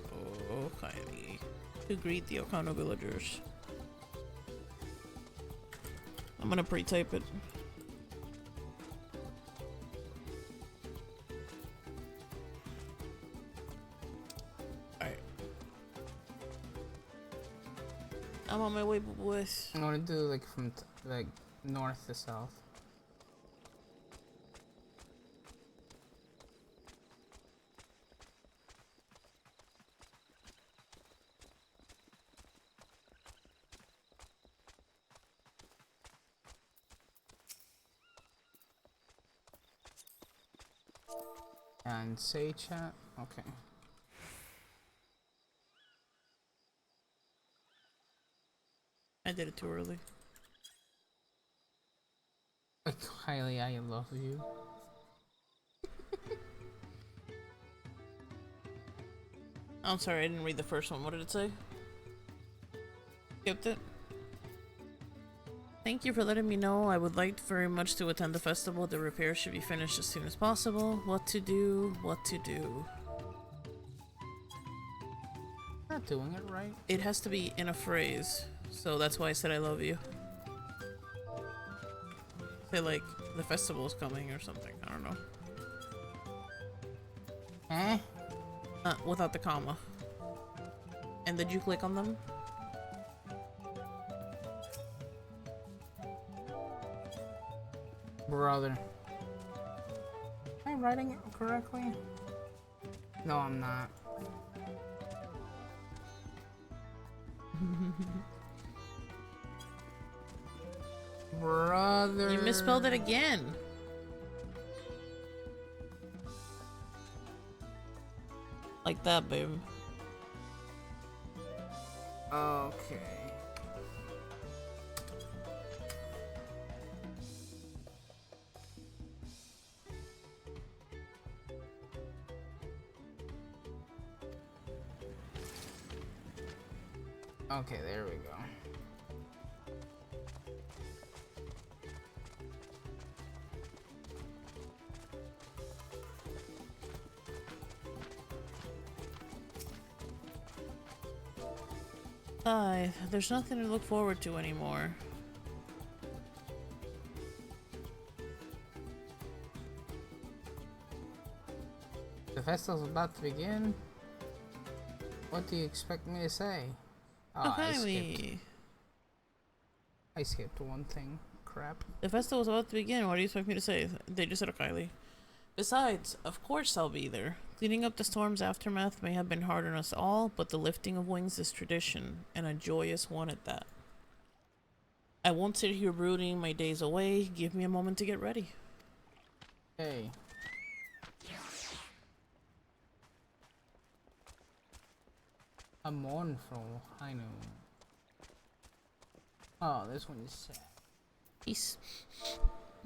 "Oh, Kylie" to greet the Okano villagers. I'm gonna pre-type it. Alright. I'm on my way, boys. I'm gonna do like from like north to south. And say chat. Okay. I did it too early. Kylie, I love you. I'm sorry, I didn't read the first one. What did it say? Skipped it. Thank you for letting me know. I would like very much to attend the festival. The repairs should be finished as soon as possible. What to do? What to do? Not doing it right. It has to be in a phrase, so that's why I said I love you. Say like, the festival's coming or something. I don't know. Eh? Without the comma. And did you click on them? Brother. Am I writing it correctly? No, I'm not. Brother. You misspelled it again. Like that, babe. Okay. Okay, there we go. There's nothing to look forward to anymore. The festival's about to begin. What do you expect me to say? Oh, Okay, I skipped. I skipped one thing. Crap. The festival's about to begin. What do you expect me to say? They just said Kylie. Besides, of course I'll be there. Cleaning up the storm's aftermath may have been hard on us all, but the lifting of wings is tradition, and a joyous one at that. I won't sit here brooding my days away. Give me a moment to get ready. Hey. A mournful Hainu. Oh, this one is sad. Peace.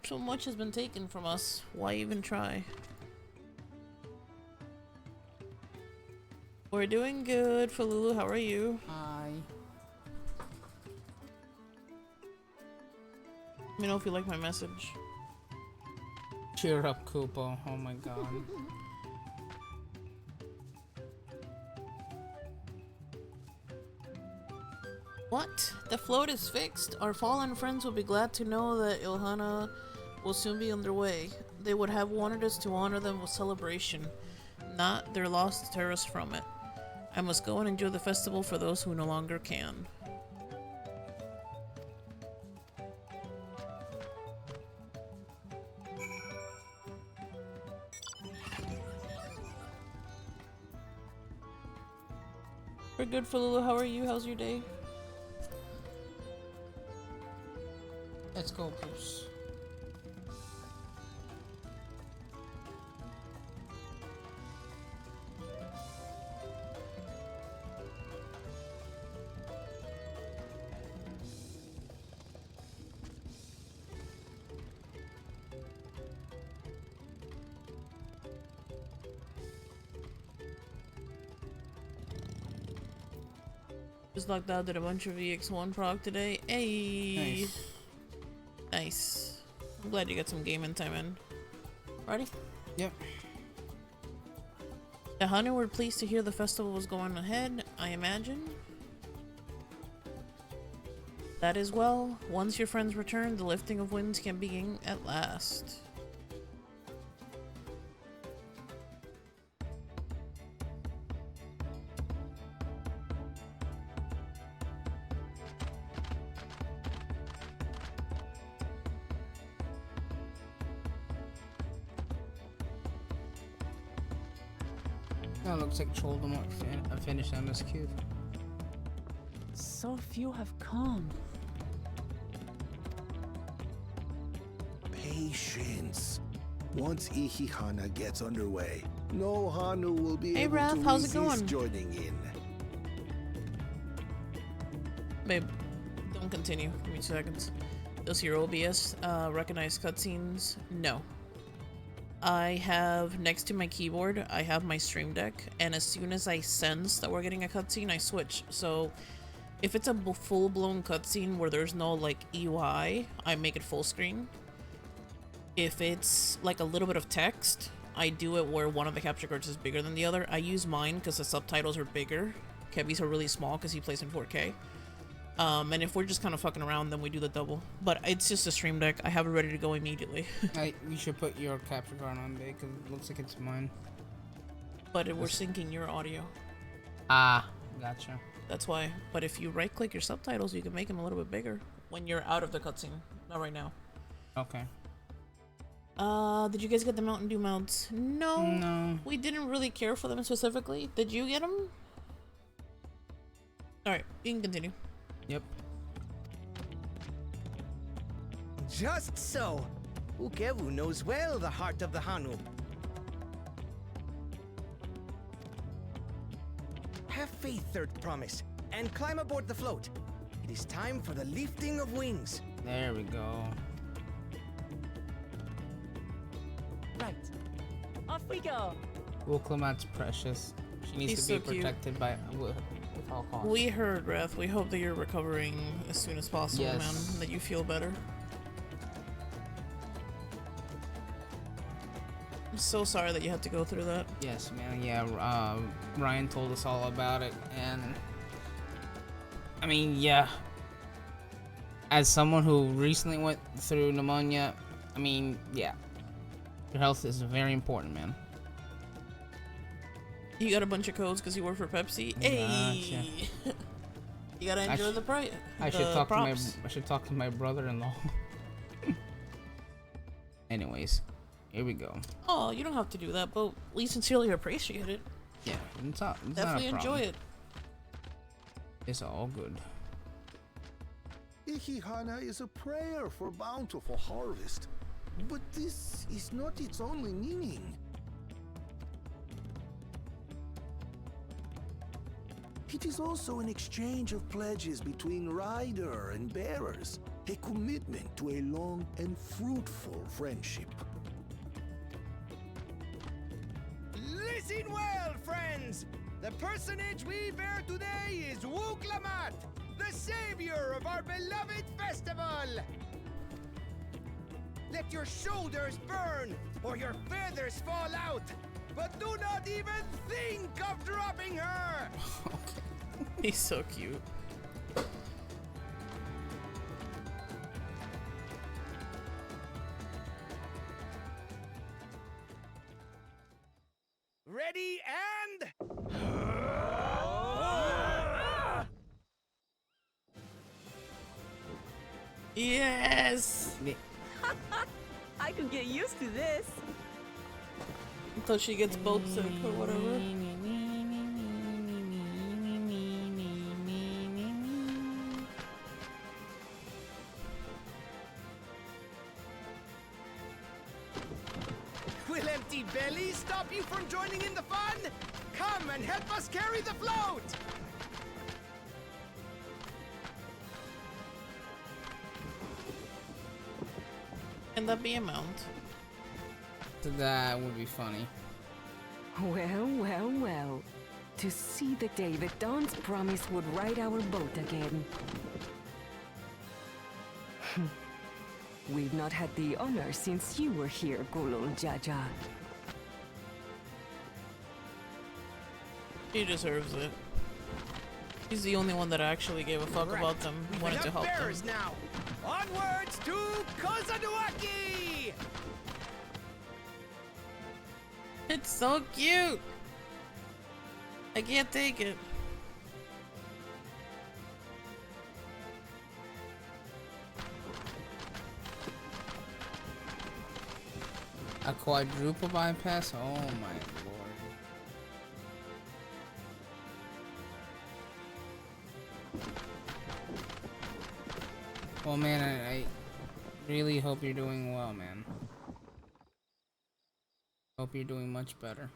So much has been taken from us. Why even try? We're doing good, Falulu. How are you? Hi. Let me know if you like my message. Cheer up, Koopa. Oh my god. What? The float is fixed? Our fallen friends will be glad to know that Ilhana will soon be underway. They would have wanted us to honor them with celebration, not their loss to tear us from it. I must go and enjoy the festival for those who no longer can. We're good, Falulu. How are you? How's your day? Let's go, Bruce. Just locked out, did a bunch of EX1 prog today. Hey! Nice. Nice. I'm glad you got some gaming time in. Ready? Yep. The Hanu were pleased to hear the festival was going ahead, I imagine. That is well. Once your friends return, the lifting of winds can begin at last. That looks like Choldemort finished MSQ. So few have come. Patience. Once Ihihana gets underway, no Hanu will be Hey, able Raph, to how's it resist going? joining in. Babe, don't continue. Give me 2 seconds. Does your OBS recognize cutscenes? No. I have, next to my keyboard, I have my Stream Deck, and as soon as I sense that we're getting a cutscene, I switch. So, if it's a full-blown cutscene where there's no, like, UI, I make it full screen. If it's, like, a little bit of text, I do it where one of the capture cards is bigger than the other. I use mine because the subtitles are bigger. Kevy's are really small because he plays in 4K. And if we're just kind of fucking around, then we do the double. But it's just a Stream Deck. I have it ready to go immediately. You should put your capture card on, babe, because it looks like it's mine. But we're syncing your audio. Ah, gotcha. That's why. But if you right-click your subtitles, you can make them a little bit bigger when you're out of the cutscene. Not right now. Okay. Did you guys get the Mountain Dew mounts? No. No. We didn't really care for them specifically. Did you get them? Alright, you can continue. Yep. Just so. Ukevu knows well the heart of the Hanu. Have faith, Third Promise, and climb aboard the float. It is time for the lifting of wings. There we go. Right. Off we go. Wuklamats precious. She needs He's to be so cute. protected by with all costs. We heard, Wrath. We hope that you're recovering as soon as possible, Yes. man. That you feel better. I'm so sorry that you had to go through that. Yes, man. Yeah, Ryan told us all about it, and I mean, yeah. As someone who recently went through pneumonia, I mean, yeah, your health is very important, man. You got a bunch of codes because you work for Pepsi. Hey, You gotta enjoy the price. I should talk to my brother-in-law. Anyways, here we go. Oh, you don't have to do that, but we sincerely appreciate it. Yeah, it's Definitely not a enjoy problem. it. It's all good. Ihihana is a prayer for bountiful harvest, but this is not its only meaning. It is also an exchange of pledges between rider and bearers, a commitment to a long and fruitful friendship. Listen well, friends! The personage we bear today is Wuklamat, the savior of our beloved festival! Let your shoulders burn, or your feathers fall out, but do not even think of dropping her! He's so cute. Ready and... Yes! I could get used to this. Until she gets boat sick or whatever. Will empty bellies stop you from joining in the fun? Come and help us carry the float! Can that be a mount? That would be funny. Well, well, well. To see the day that Dawn's promise would ride our boat again. We've not had the honor since you were here, Gulul Jaja. He deserves it. He's the only one that actually gave a fuck about them, wanted to help them. Bearers now. Onwards to Kozanuaki! It's so cute! I can't take it. A quadruple bypass? Oh my lord. Well, man, I really hope you're doing well, man. Hope you're doing much better.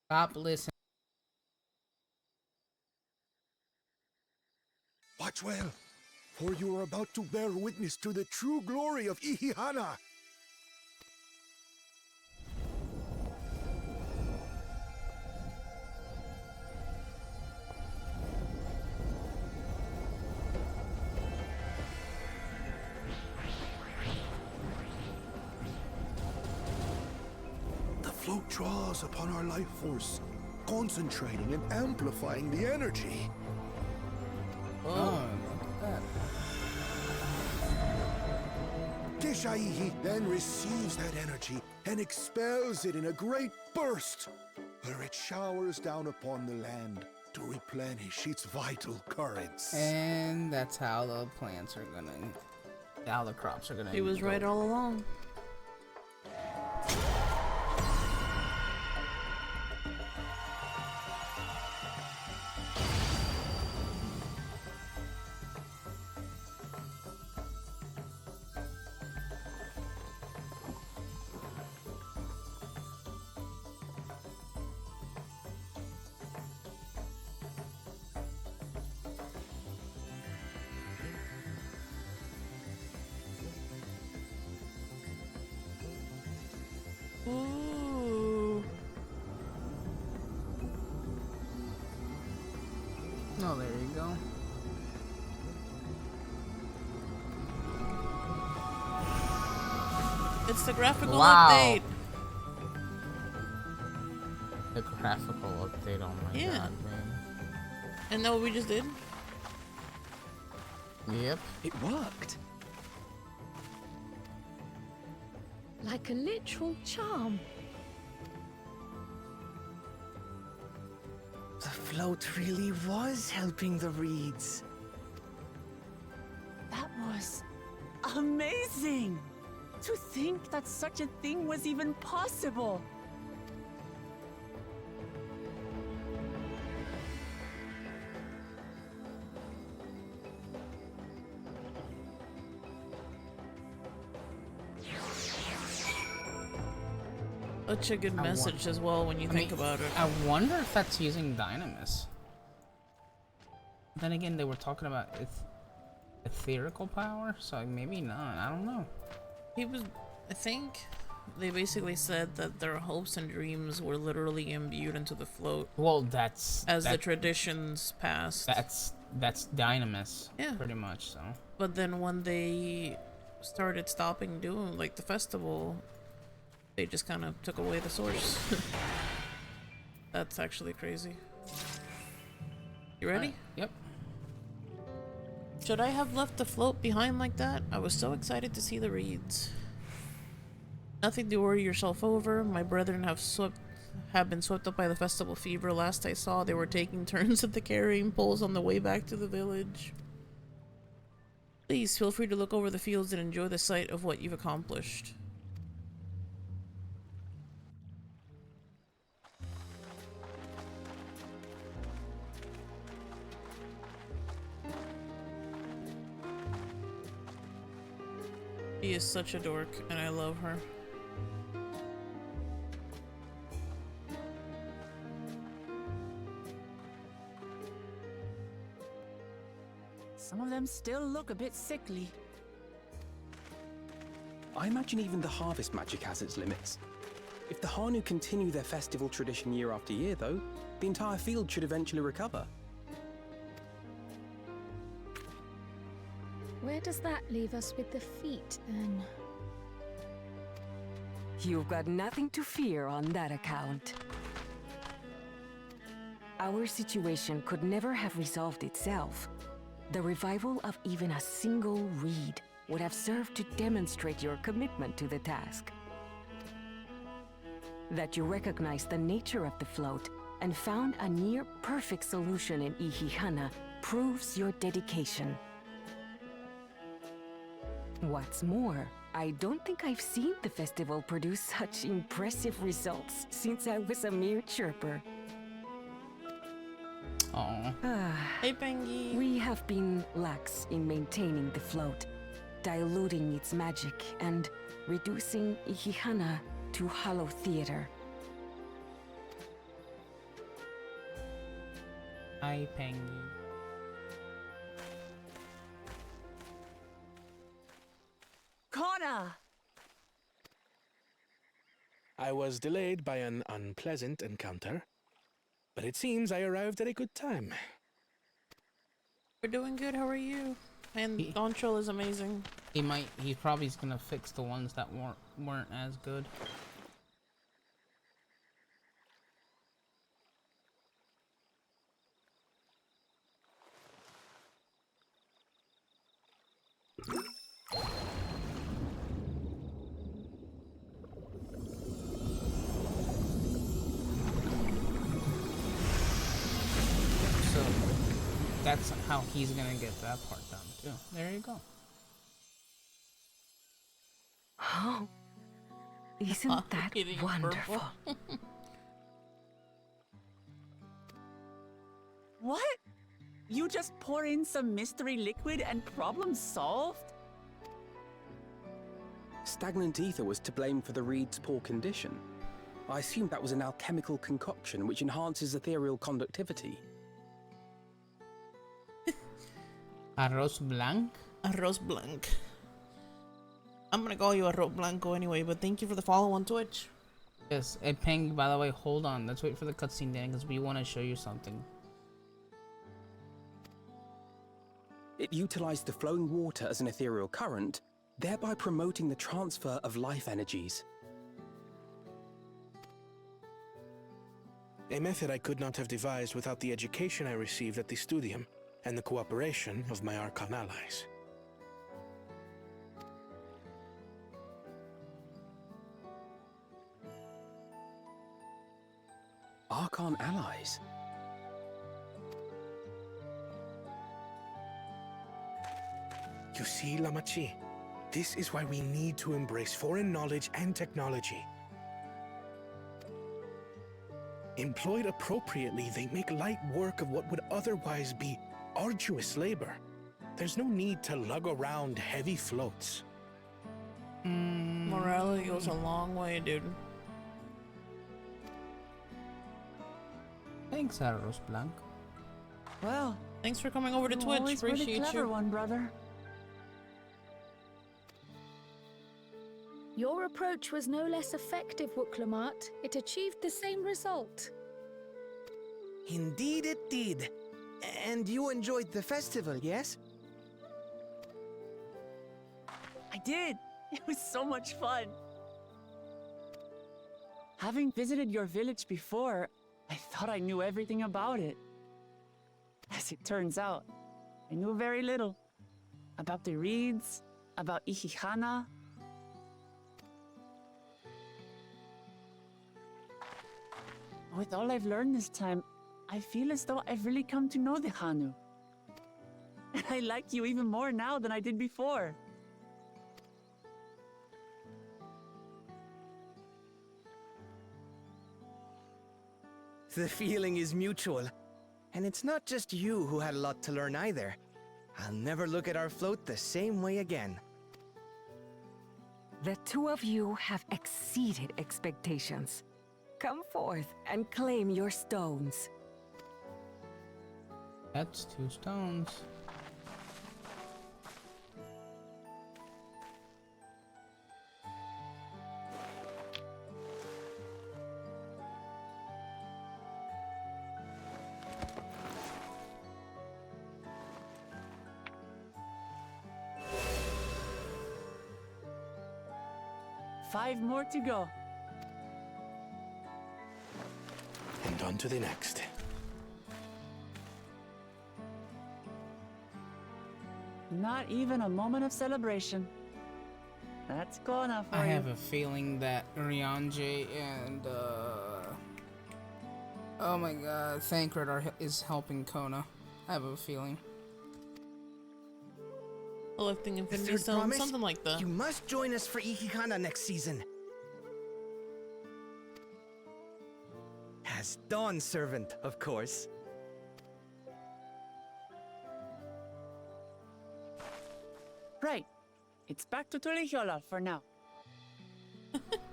Stop listening. Watch well, for you are about to bear witness to the true glory of Ihihana. The float draws upon our life force, concentrating and amplifying the energy. Oh, look at that. Keshaihi then receives that energy and expels it in a great burst, where it showers down upon the land to replenish its vital currents. And that's how the plants are gonna, how the crops are gonna. He was right all along. Ooh. Oh, there you go. It's the graphical Wow. update. The graphical update. Oh my Yeah. god, man. And that what we just did? Yep. It worked. Like a literal charm. The float really was helping the reeds. That was amazing! To think that such a thing was even possible! Such a good message as well when you think about it. I wonder if that's using Dynamis. Then again, they were talking about etherical power, so maybe not. I don't know. I think they basically said that their hopes and dreams were literally imbued into the float. Well, that's as the traditions passed. That's Dynamis, yeah, pretty much. So. But then when they started stopping doing like the festival, they just kind of took away the source. That's actually crazy. You ready? Yep. Should I have left the float behind like that? I was so excited to see the reeds. Nothing to worry yourself over. My brethren have been swept up by the festival fever. Last I saw, they were taking turns at the carrying poles on the way back to the village. Please feel free to look over the fields and enjoy the sight of what you've accomplished. She is such a dork, and I love her. Some of them still look a bit sickly. I imagine even the harvest magic has its limits. If the Hanu continue their festival tradition year after year, though, the entire field should eventually recover. Where does that leave us with the feet, then? You've got nothing to fear on that account. Our situation could never have resolved itself. The revival of even a single reed would have served to demonstrate your commitment to the task. That you recognize the nature of the float and found a near-perfect solution in Ihihana proves your dedication. What's more, I don't think I've seen the festival produce such impressive results since I was a mere chirper. Oh. Hey, Pengy. We have been lax in maintaining the float, diluting its magic and reducing Ihihana to hollow theater. Hi, Pengy. Connor! I was delayed by an unpleasant encounter, but it seems I arrived at a good time. We're doing good, how are you? And Dontrell is amazing. He's probably gonna fix the ones that weren't as good. So that's how he's gonna get that part done too. There you go. Oh, isn't that wonderful? What? You just pour in some mystery liquid and problem solved? Stagnant ether was to blame for the reed's poor condition. I assumed that was an alchemical concoction which enhances ethereal conductivity. Arroz blanc? Arroz blanc. I'm gonna call you Arroz Blanco anyway, but thank you for the follow on Twitch. Yes, and Peng, by the way, hold on. Let's wait for the cutscene then, because we want to show you something. It utilized the flowing water as an ethereal current, thereby promoting the transfer of life energies. A method I could not have devised without the education I received at the Studium and the cooperation of my Archon allies. Archon allies? You see, Lamachi, this is why we need to embrace foreign knowledge and technology. Employed appropriately, they make light work of what would otherwise be arduous labor. There's no need to lug around heavy floats. Morality goes a long way, dude. Thanks, Arroz Blanc. Well, thanks for coming over to you're Twitch. always pretty Appreciate clever you. one, brother. Your approach was no less effective, Wooklamat. It achieved the same result. Indeed it did. And you enjoyed the festival, yes? I did. It was so much fun. Having visited your village before, I thought I knew everything about it. As it turns out, I knew very little. About the reeds, about Ihihana. With all I've learned this time, I feel as though I've really come to know the Hanu. And I like you even more now than I did before. The feeling is mutual. And it's not just you who had a lot to learn either. I'll never look at our float the same way again. The two of you have exceeded expectations. Come forth and claim your stones. That's 2 stones. Five more to go. And on to the next. Not even a moment of celebration. That's Kona for I you. have a feeling that Ryanje and oh my god, Thancred is helping Kona. I have a feeling. Collecting The Infinity third Stones, promise? something like that. You must join us for Ihihana next season. As Dawn Servant, of course. Right. It's back to Tulihiola for now.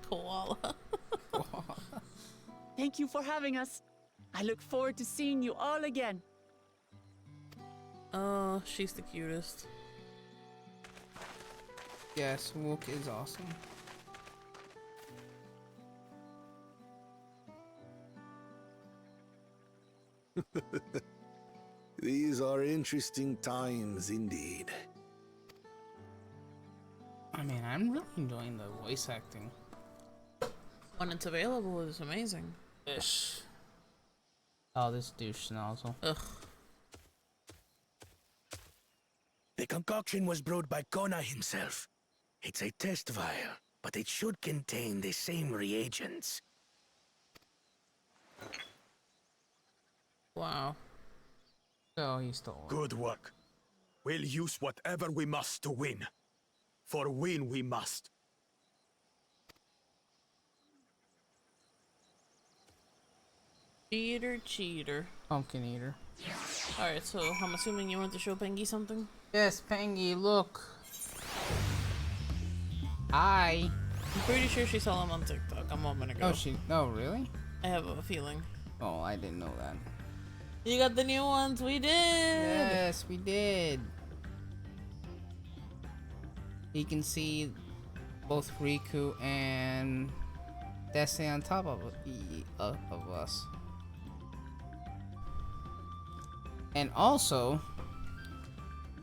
Koala. Thank you for having us. I look forward to seeing you all again. Oh, she's the cutest. Yes, Wook is awesome. These are interesting times indeed. I mean, I'm really enjoying the voice acting. When it's available, it's amazing. Ish. Oh, this douche nozzle. Ugh. The concoction was brewed by Kona himself. It's a test vial, but it should contain the same reagents. Wow. So he stole it. Good work. We'll use whatever we must to win. For win we must. Cheater, cheater. Pumpkin eater. Alright, so I'm assuming you want to show Pengy something? Yes, Pengy, look. Hi. I'm pretty sure she saw him on TikTok a moment ago. Oh, she. Oh, really? I have a feeling. Oh, I didn't know that. You got the new ones? We did! Yes, we did. You can see both Riku and Destiny on top of us. And also,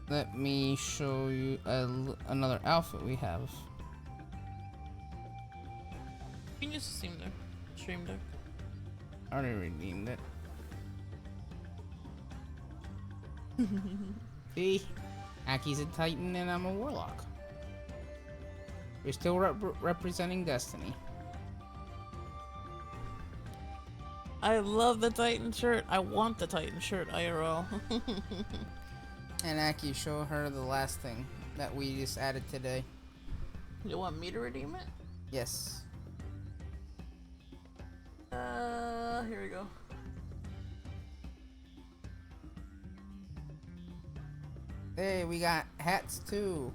let me show you another outfit we have. You can use the Steam Deck. Stream Deck. I already redeemed it. See? Aki's a Titan and I'm a Warlock. We're still representing Destiny. I love the Titan shirt. I want the Titan shirt, IRL. And Aki, show her the last thing. that we just added today. You want me to redeem it? Yes. Here we go. Hey, we got hats too.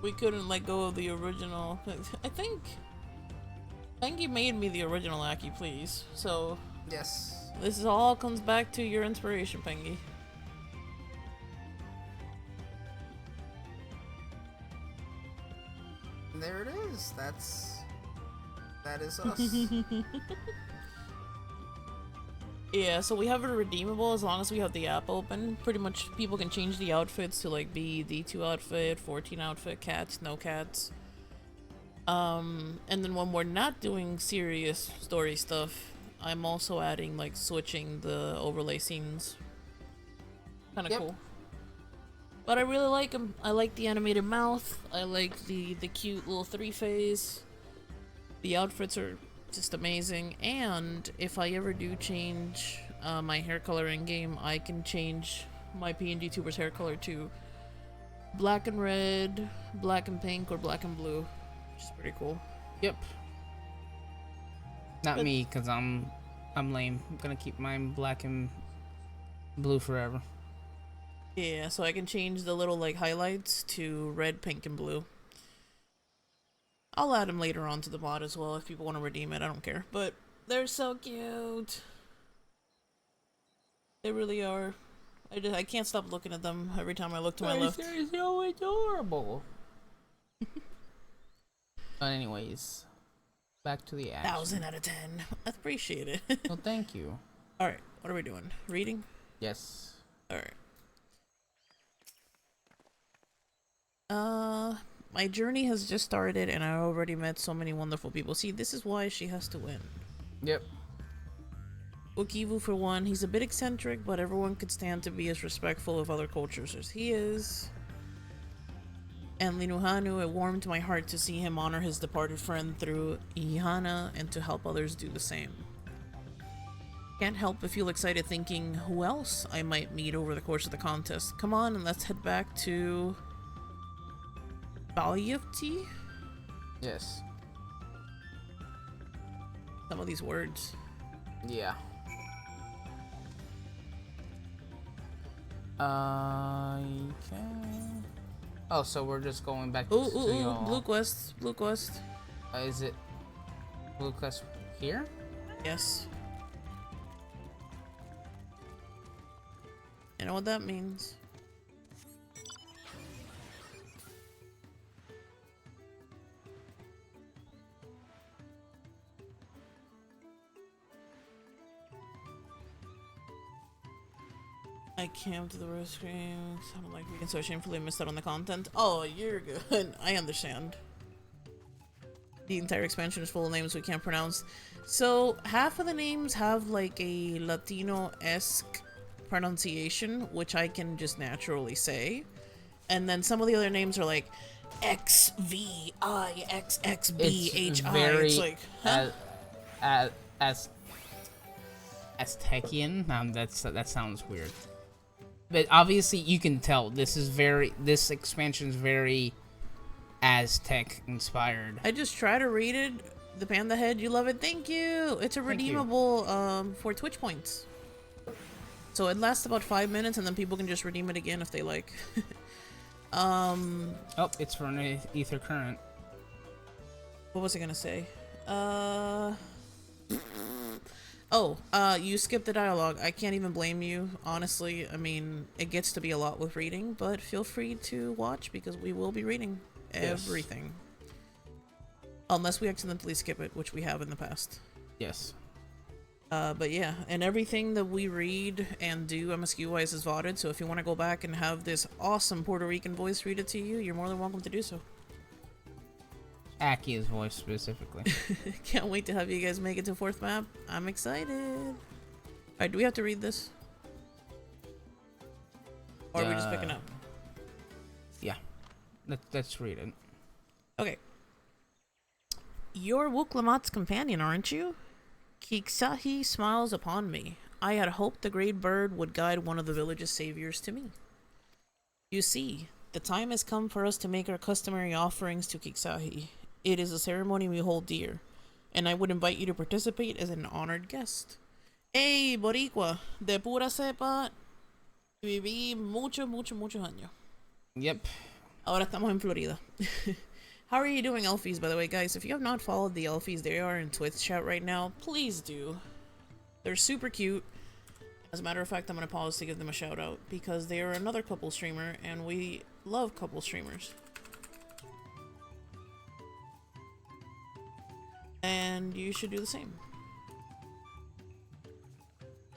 We couldn't let go of the original. I think Pengy made me the original Aki, please. So Yes. this is all comes back to your inspiration, Pengy. There it is. That is us. Yeah, so we have it redeemable as long as we have the app open. Pretty much people can change the outfits to like be D2 outfit, 14 outfit, cats, no cats. And then when we're not doing serious story stuff, I'm also adding like switching the overlay scenes. Kinda cool. But I really like them. I like the animated mouth. I like the cute little 3-phase. The outfits are just amazing. And if I ever do change my hair color in game, I can change my PNG tuber's hair color to black and red, black and pink, or black and blue, which is pretty cool. Yep. Not me, cause I'm lame. I'm gonna keep mine black and blue forever. Yeah, so I can change the little like highlights to red, pink, and blue. I'll add them later on to the mod as well if people want to redeem it. I don't care, but they're so cute. They really are. I can't stop looking at them every time I look to my left. They're so adorable. But anyways, back to the action. 1,000 out of 10. I appreciate it. Well, thank you. All right, what are we doing? Reading? Yes. All right. My journey has just started and I already met so many wonderful people. See, this is why she has to win. Yep. Ukivu, for one, he's a bit eccentric, but everyone could stand to be as respectful of other cultures as he is. And Linuhanu, it warmed my heart to see him honor his departed friend through Ihana and to help others do the same. Can't help but feel excited thinking who else I might meet over the course of the contest. Come on and let's head back to Balyevti? Yes. Some of these words. Yeah. Okay. Oh, so we're just going back to y'all. Blue Quest. Blue Quest. Is it Blue Quest here? Yes. You know what that means? I came to the rest screen. Sounded like we can so shamefully missed out on the content. Oh, you're good. I understand. The entire expansion is full of names we can't pronounce. So half of the names have like a Latino-esque pronunciation, which I can just naturally say. And then some of the other names are like XVIXXBHI. Very It's like, huh? Aztecian. That sounds weird. But obviously you can tell this expansion is very Aztec inspired. I just try to read it. The Panda Head, you love it. Thank you. It's a redeemable for Twitch points. So it lasts about 5 minutes and then people can just redeem it again if they like. Oh, it's for an Ether Current. What was I gonna say? You skipped the dialogue. I can't even blame you, honestly. I mean, it gets to be a lot with reading, but feel free to watch because we will be reading everything. Unless we accidentally skip it, which we have in the past. Yes. But yeah, and everything that we read and do MSQ-wise is VODed, so if you want to go back and have this awesome Puerto Rican voice read it to you, you're more than welcome to do so. Aki's voice specifically. Can't wait to have you guys make it to 4th map. I'm excited. Alright, do we have to read this? Or are we just picking up? Yeah. Let's read it. Okay. You're Wuklamat's companion, aren't you? Kiksahi smiles upon me. I had hoped the great bird would guide one of the village's saviors to me. You see, the time has come for us to make our customary offerings to Kiksahi. It is a ceremony we hold dear, and I would invite you to participate as an honored guest. Hey, Boricua, de pura cepa, viví muchos años. Yep. Ahora estamos en Florida. How are you doing, Elfies, by the way, guys? If you have not followed the Elfies, they are in Twitch chat right now. Please do. They're super cute. As a matter of fact, I'm going to pause to give them a shout out because they are another couple streamer and we love couple streamers. And you should do the same.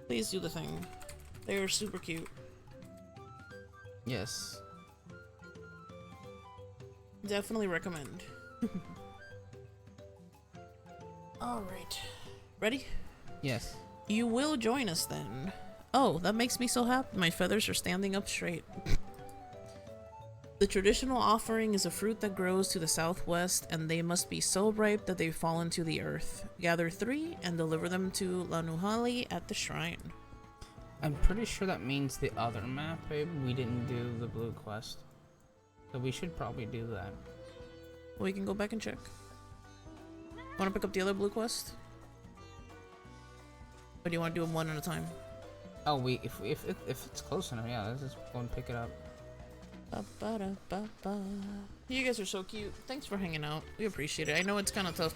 Please do the thing. They are super cute. Yes. Definitely recommend. Alright. Ready? Yes. You will join us then. Oh, that makes me so happy. My feathers are standing up straight. The traditional offering is a fruit that grows to the southwest, and they must be so ripe that they fall into the earth. Gather 3 and deliver them to Lanuhali at the shrine. I'm pretty sure that means the other map, babe. We didn't do the blue quest. So we should probably do that. We can go back and check. Want to pick up the other blue quest? Or do you want to do them one at a time? Oh, if it's close enough, yeah, let's just go and pick it up. Ba-ba-da-ba-ba. You guys are so cute. Thanks for hanging out. We appreciate it. I know it's kind of tough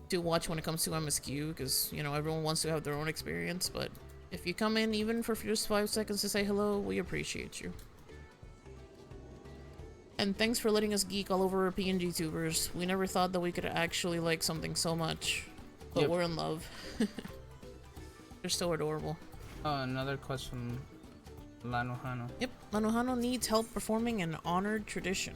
to watch when it comes to MSQ because, you know, everyone wants to have their own experience, but if you come in even for just 5 seconds to say hello, we appreciate you. And thanks for letting us geek all over our PNG tubers. We never thought that we could actually like something so much, but Yep. we're in love. They're so adorable. Oh, another quest from Lanuhano. Yep, Lanuhano needs help performing an honored tradition.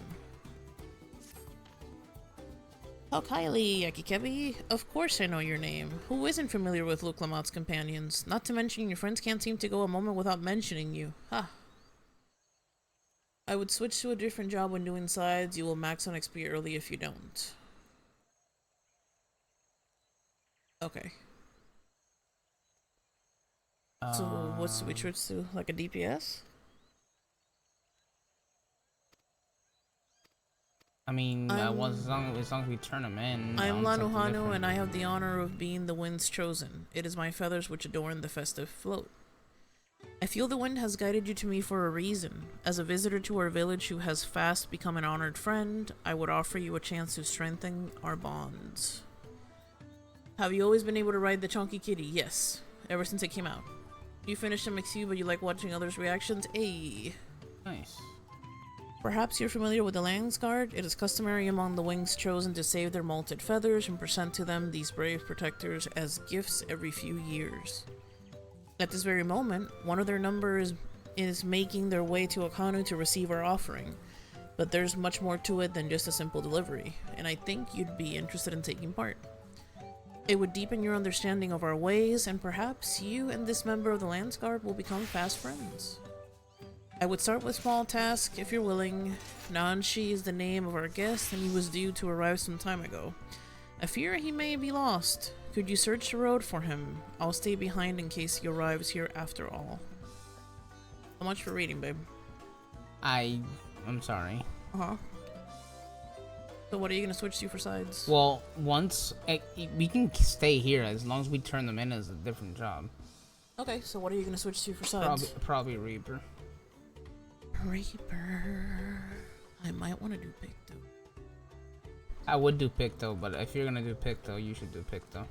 Oh, Kylie, Akikebi, of course I know your name. Who isn't familiar with Luke Lamott's companions? Not to mention your friends can't seem to go a moment without mentioning you. Ha! I would switch to a different job when doing sides. You will max on XP early if you don't. Okay. So what's we switch to? Like a DPS? I mean, as long as we turn them in. I am on something Lanuhano, different. and I have the honor of being the wind's chosen. It is my feathers which adorn the festive float. I feel the wind has guided you to me for a reason. As a visitor to our village who has fast become an honored friend, I would offer you a chance to strengthen our bonds. Have you always been able to ride the Chunky Kitty? Yes, ever since it came out. You finished MXU, but you like watching others' reactions? Ayy. Nice. Perhaps you're familiar with the Landsguard. It is customary among the wings chosen to save their molted feathers and present to them these brave protectors as gifts every few years. At this very moment, one of their numbers is making their way to Akanu to receive our offering. But there's much more to it than just a simple delivery, and I think you'd be interested in taking part. It would deepen your understanding of our ways, and perhaps you and this member of the Landsguard will become fast friends. I would start with small tasks if you're willing. Nanshi is the name of our guest, and he was due to arrive some time ago. I fear he may be lost. Could you search the road for him? I'll stay behind in case he arrives here after all. How much for reading, babe? I'm sorry. Uh-huh. So what are you gonna switch to for sides? Well, once we can stay here as long as we turn them in as a different job. Okay, so what are you gonna switch to for sides? Probably Reaper. Reaper. I might want to do Picto. I would do Picto, but if you're gonna do Picto, you should do Picto.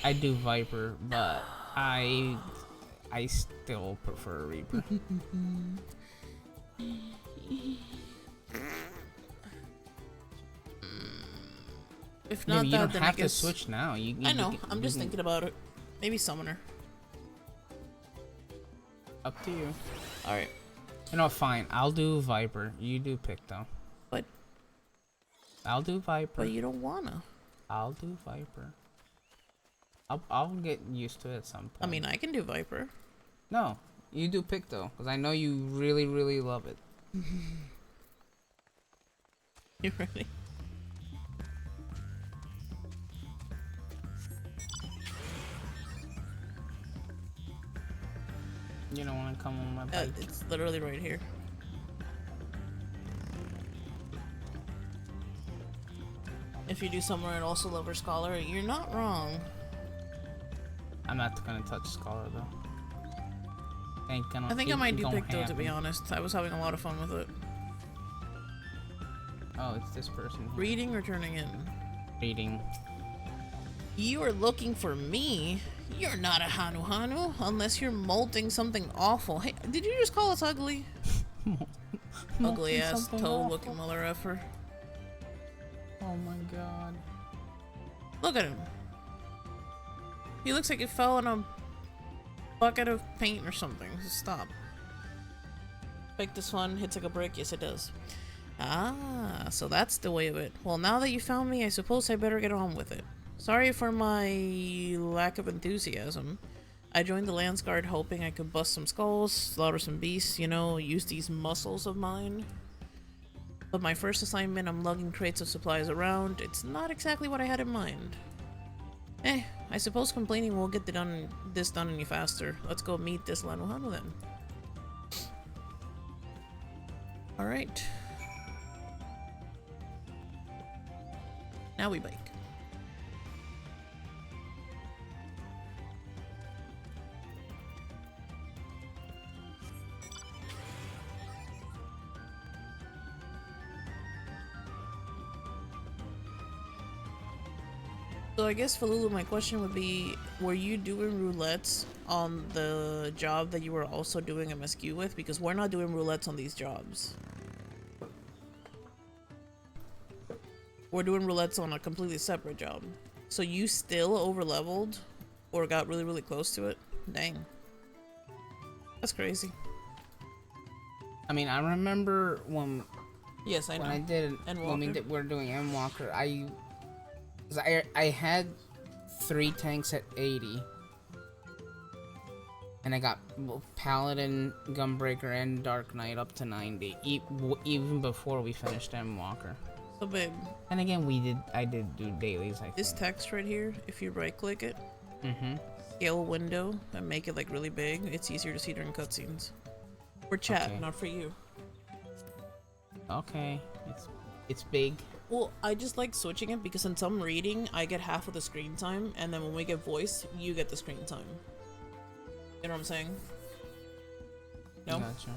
I do Viper, but I still prefer Reaper. If not you that, don't then have I guess... to switch now. I know. I'm just thinking about it. Maybe Summoner. Up to you. Alright. You know, fine. I'll do Viper. You do Picto. But... I'll do Viper. But you don't wanna. I'll do Viper. I'll get used to it at some point. I mean, I can do Viper. No, you do Picto, because I know you really, really love it. You ready? You don't want to come on my bike. It's literally right here. If you do somewhere and also Lover Scholar, you're not wrong. I'm not gonna touch Scholar though. I think I might do Pick though, to be honest. I was having a lot of fun with it. Oh, it's this person. Here. Reading or turning in? Reading. You are looking for me? You're not a Hanu Hanu unless you're molting something awful. Hey, did you just call us ugly? Ugly ass toe looking mother effer. Oh my god. Look at him. He looks like he fell in a bucket of paint or something. Just stop. Pick this one. Hits like a brick. Yes, it does. Ah, so that's the way of it. Well, now that you found me, I suppose I better get on with it. Sorry for my lack of enthusiasm. I joined the Lance Guard hoping I could bust some skulls, slaughter some beasts, you know, use these muscles of mine. But my first assignment, I'm lugging crates of supplies around. It's not exactly what I had in mind. I suppose complaining won't get this done any faster. Let's go meet this Lanuhanu then. Alright. Now we bike. So I guess for Lulu, my question would be, were you doing roulettes on the job that you were also doing MSQ with? Because we're not doing roulettes on these jobs. We're doing roulettes on a completely separate job. So you still overleveled or got really, really close to it? Dang. That's crazy. I mean, I remember when... Yes, I know. When I did... When we were doing Endwalker, I had 3 tanks at 80. And I got Paladin, Gunbreaker, and Dark Knight up to 90. Even before we finished Endwalker. So babe. And again, I did do dailies, I think. This text right here, if you right click it, scale window and make it like really big, it's easier to see during cutscenes. For chat, Okay. not for you. Okay. It's big. Well, I just like switching it because since I'm reading, I get half of the screen time, and then when we get voice, you get the screen time. You know what I'm saying? No? Gotcha.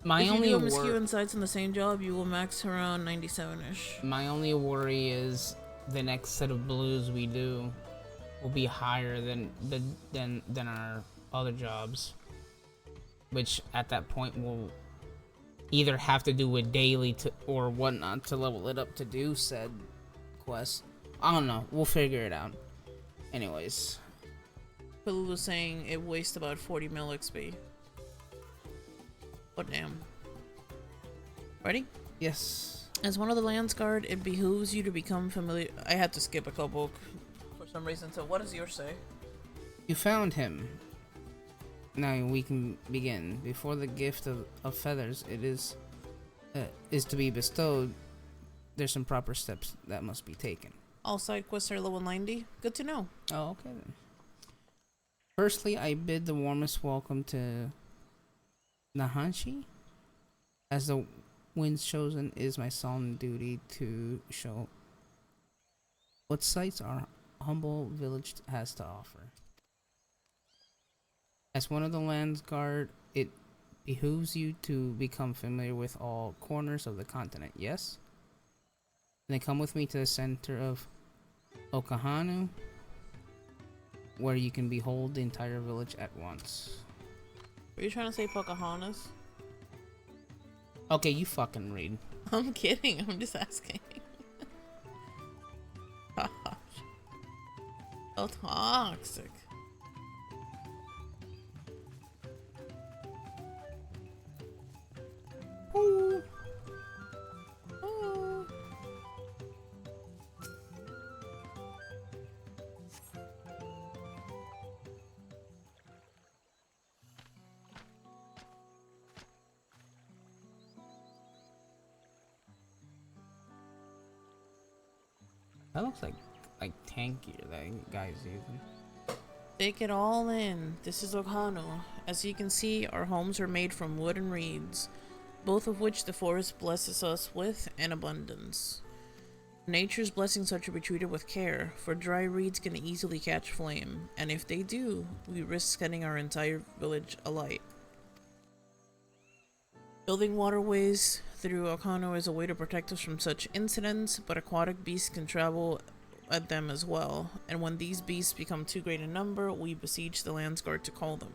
If you do MSQ and sites in the same job, you will max around 97-ish. My only worry is the next set of blues we do will be higher than our other jobs, which at that point will either have to do with daily or whatnot to level it up to do said quest. I don't know. We'll figure it out. Anyways. Phil was saying it wastes about 40 mil XP. Oh damn. Ready? Yes. As one of the Lance Guard, it behooves you to become familiar. I had to skip a couple for some reason. So what does yours say? You found him. Now we can begin. Before the gift of feathers is to be bestowed, there's some proper steps that must be taken. All side quests are level 90. Good to know. Oh, okay then. Firstly, I bid the warmest welcome to Nahanshi. As the wind's chosen, it is my solemn duty to show what sights our humble village has to offer. As one of the Lance Guard, it behooves you to become familiar with all corners of the continent, yes? Then come with me to the center of Okahanu, where you can behold the entire village at once. Were you trying to say Pocahontas? Okay, you fucking read. I'm kidding. I'm just asking. Gosh. So toxic. Ooh. Ooh. That looks like tank gear that guy's using. Take it all in. This is Okhanu. As you can see, our homes are made from wood and reeds, both of which the forest blesses us with in abundance. Nature's blessings are to be treated with care, for dry reeds can easily catch flame, and if they do, we risk setting our entire village alight. Building waterways through Okhanu is a way to protect us from such incidents, but aquatic beasts can travel at them as well, and when these beasts become too great in number, we besiege the Landsguard to call them.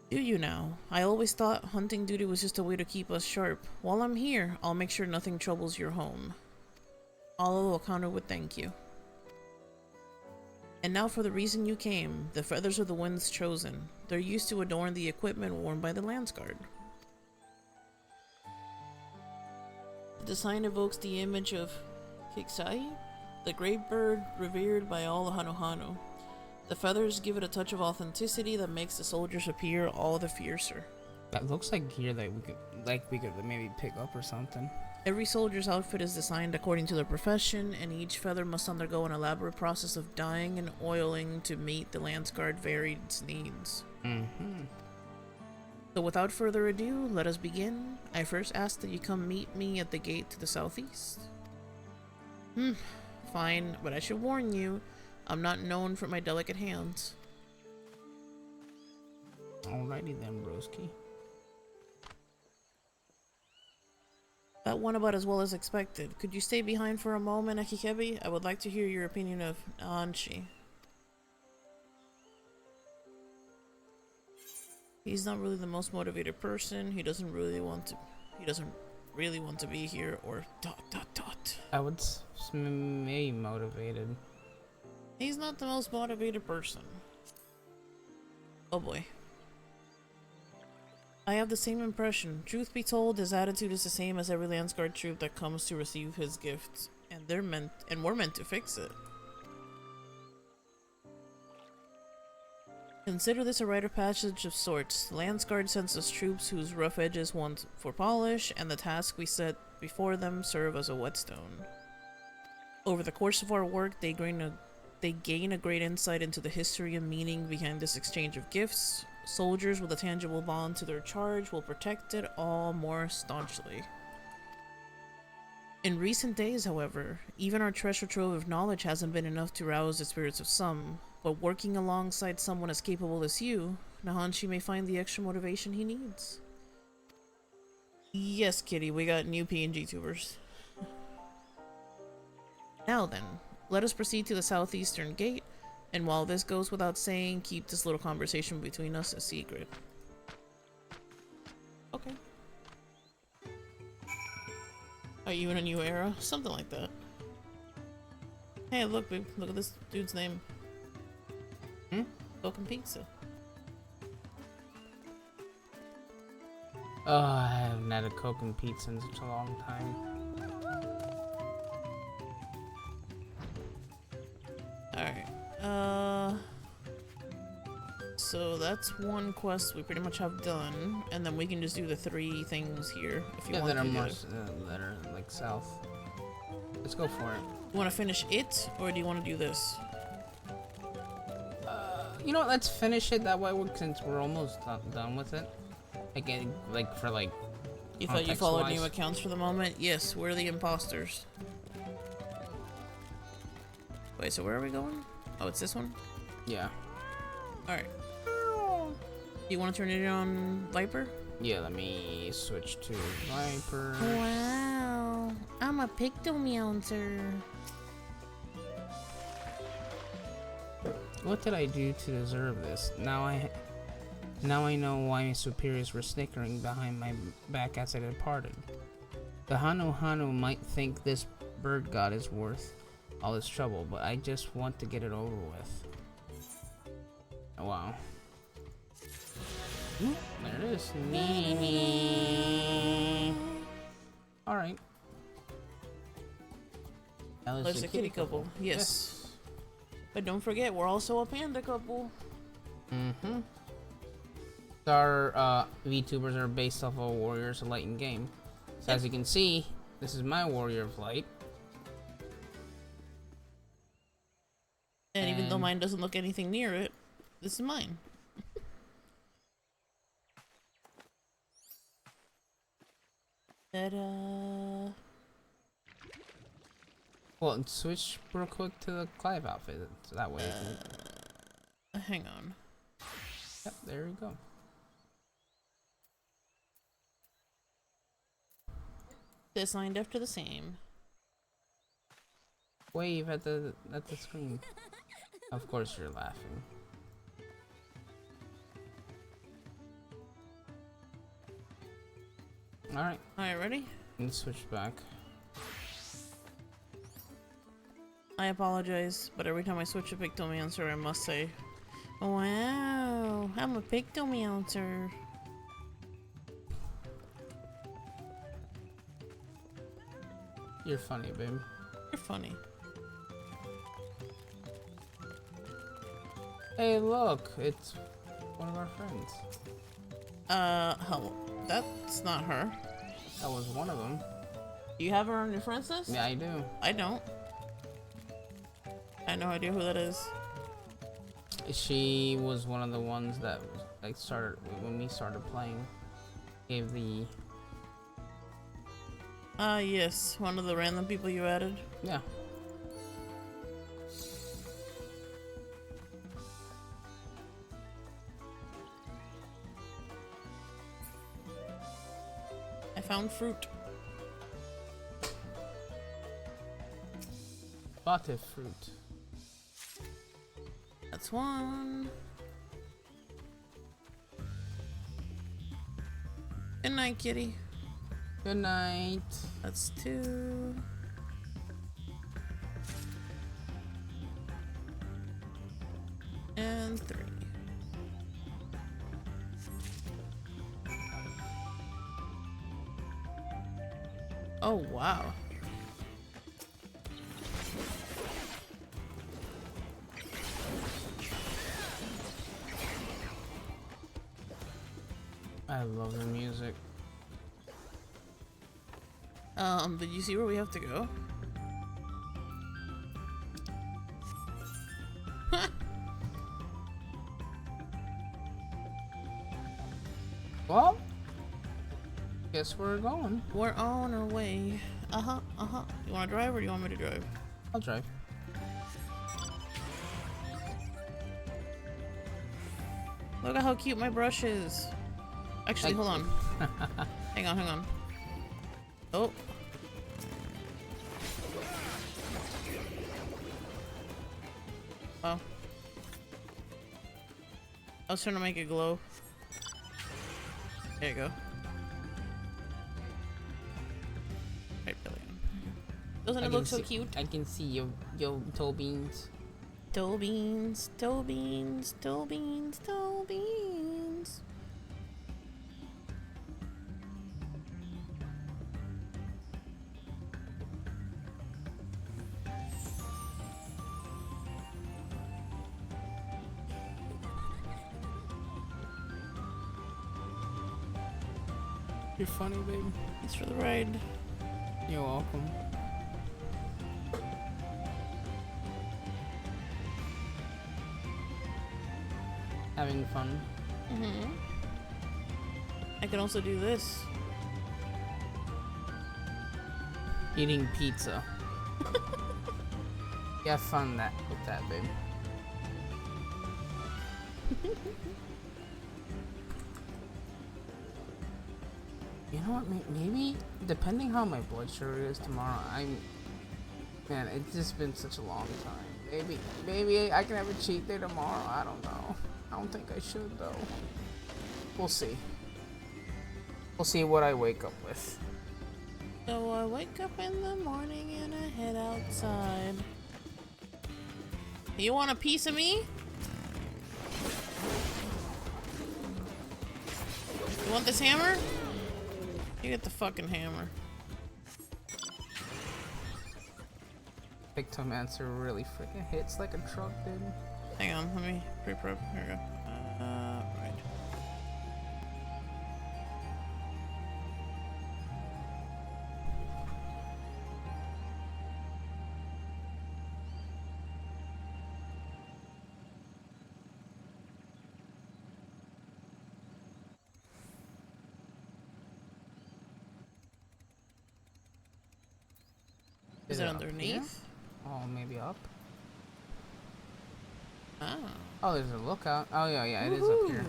Do you now? I always thought hunting duty was just a way to keep us sharp. While I'm here, I'll make sure nothing troubles your home. All of Okhanu would thank you. And now for the reason you came, the feathers of the winds chosen. They're used to adorn the equipment worn by the Landsguard. The design evokes the image of Kiksai, the great bird revered by all the Hanuhanu. The feathers give it a touch of authenticity that makes the soldiers appear all the fiercer. That looks like gear that we could maybe pick up or something. Every soldier's outfit is designed according to their profession, and each feather must undergo an elaborate process of dyeing and oiling to meet the Landsguard varied needs. So without further ado, let us begin. I first ask that you come meet me at the gate to the southeast. Fine, but I should warn you, I'm not known for my delicate hands. Alrighty then, broski. That went about as well as expected. Could you stay behind for a moment, Akikebi? I would like to hear your opinion of Anshi. He's not really the most motivated person. He doesn't really want to be here, or ... I would maybe motivated. He's not the most motivated person. Oh boy. I have the same impression. Truth be told, his attitude is the same as every Landsguard troop that comes to receive his gifts, and we're meant to fix it. Consider this a rite of passage of sorts. The Landsguard sends us troops whose rough edges want for polish, and the task we set before them serve as a whetstone. Over the course of our work, they gain a great insight into the history and meaning behind this exchange of gifts. Soldiers with a tangible bond to their charge will protect it all more staunchly. In recent days, however, even our treasure trove of knowledge hasn't been enough to rouse the spirits of some, but working alongside someone as capable as you, Nahonshi may find the extra motivation he needs. Yes, kitty, we got new PNG tubers. Now then, let us proceed to the southeastern gate, and while this goes without saying, keep this little conversation between us a secret. Okay. Are you in a new era? Something like that. Hey, look, babe. Look at this dude's name. Welcome Pizza. Oh, I haven't had a Coke and pizza in such a long time. Alright. So that's one quest we pretty much have done, and then we can just do the 3 things here if you want that to. That are like south. Let's go for it. You want to finish it, or do you want to do this? You know what? Let's finish it that way, since we're almost done with it. Again, You thought you followed new accounts for the moment? Yes, we're the imposters. Wait, so where are we going? Oh, it's this one? Yeah. Alright. You want to turn it on Viper? Yeah, let me switch to Viper. Wow, I'm a pictomeouncer. What did I do to deserve this? Now I know why my superiors were snickering behind my back as I departed. The Hanu might think this bird god is worth all this trouble, but I just want to get it over with. Wow. Ooh, there it is. Alright. There's a kitty couple. Yes. But don't forget, we're also a panda couple. Our VTubers are based off of Warriors of Light in game. So as you can see, this is my Warrior of Light. And even though mine doesn't look anything near it. This is mine. Ta-da. Well, and switch real quick to the Clive outfit, so that way. Hang on. Yep, there we go. Designed after the same. Wave at the screen. Of course, you're laughing. All right. All right, ready? Let's switch back. I apologize, but every time I switch a Pictomancer, I must say, wow, I'm a Pictomancer. You're funny, babe. You're funny. Hey, look, it's one of our friends. Hello. That's not her. That was one of them. Do you have her on your friends list? Yeah, I do. I don't. I have no idea who that is. She was one of the ones that like started when we started playing. Gave the yes, one of the random people you added. yeah. I found fruit. Bate fruit. That's one. Good night, kitty. Good night. That's two. And three. Oh, wow. I love the music. Did you see where we have to go? Well, guess we're going. We're on our way. Uh-huh. You wanna drive or do you want me to drive? I'll drive. Look at how cute my brush is. Actually, hold on. Hang on. Oh. Oh. I was trying to make it glow. There you go. Right, Billion. Doesn't it look so cute? I can see your toe beans. Toe beans, toe beans, toe beans, toe beans. You're funny, baby. Thanks for the ride. You're welcome. Having fun. Mm-hmm. I can also do this. Eating pizza. You have fun with that, babe. You know what? Maybe depending how my blood sugar is tomorrow, man, it's just been such a long time. Maybe I can have a cheat day tomorrow. I don't know. I don't think I should though. We'll see. We'll see what I wake up with. So I wake up in the morning and I head outside. You want a piece of me? You want this hammer? You get the fucking hammer. Pictomancer really freaking hits like a truck, dude. Hang on, let me pre-prep. Here we go. Right. Is it up here? underneath? Oh, maybe up. Ah. Oh, there's a lookout. Oh yeah, yeah, it is up here.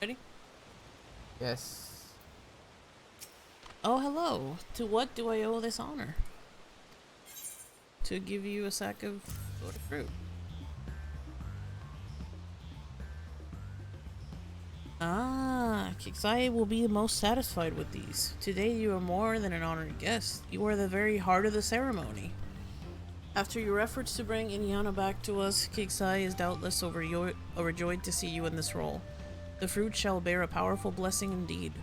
Ready? Yes. Oh, hello. To what do I owe this honor? To give you a sack of loaded fruit. Ah, Kixai will be the most satisfied with these. Today you are more than an honored guest. You are the very heart of the ceremony. After your efforts to bring Inyana back to us, Kixai is doubtless overjoyed to see you in this role. The fruit shall bear a powerful blessing indeed.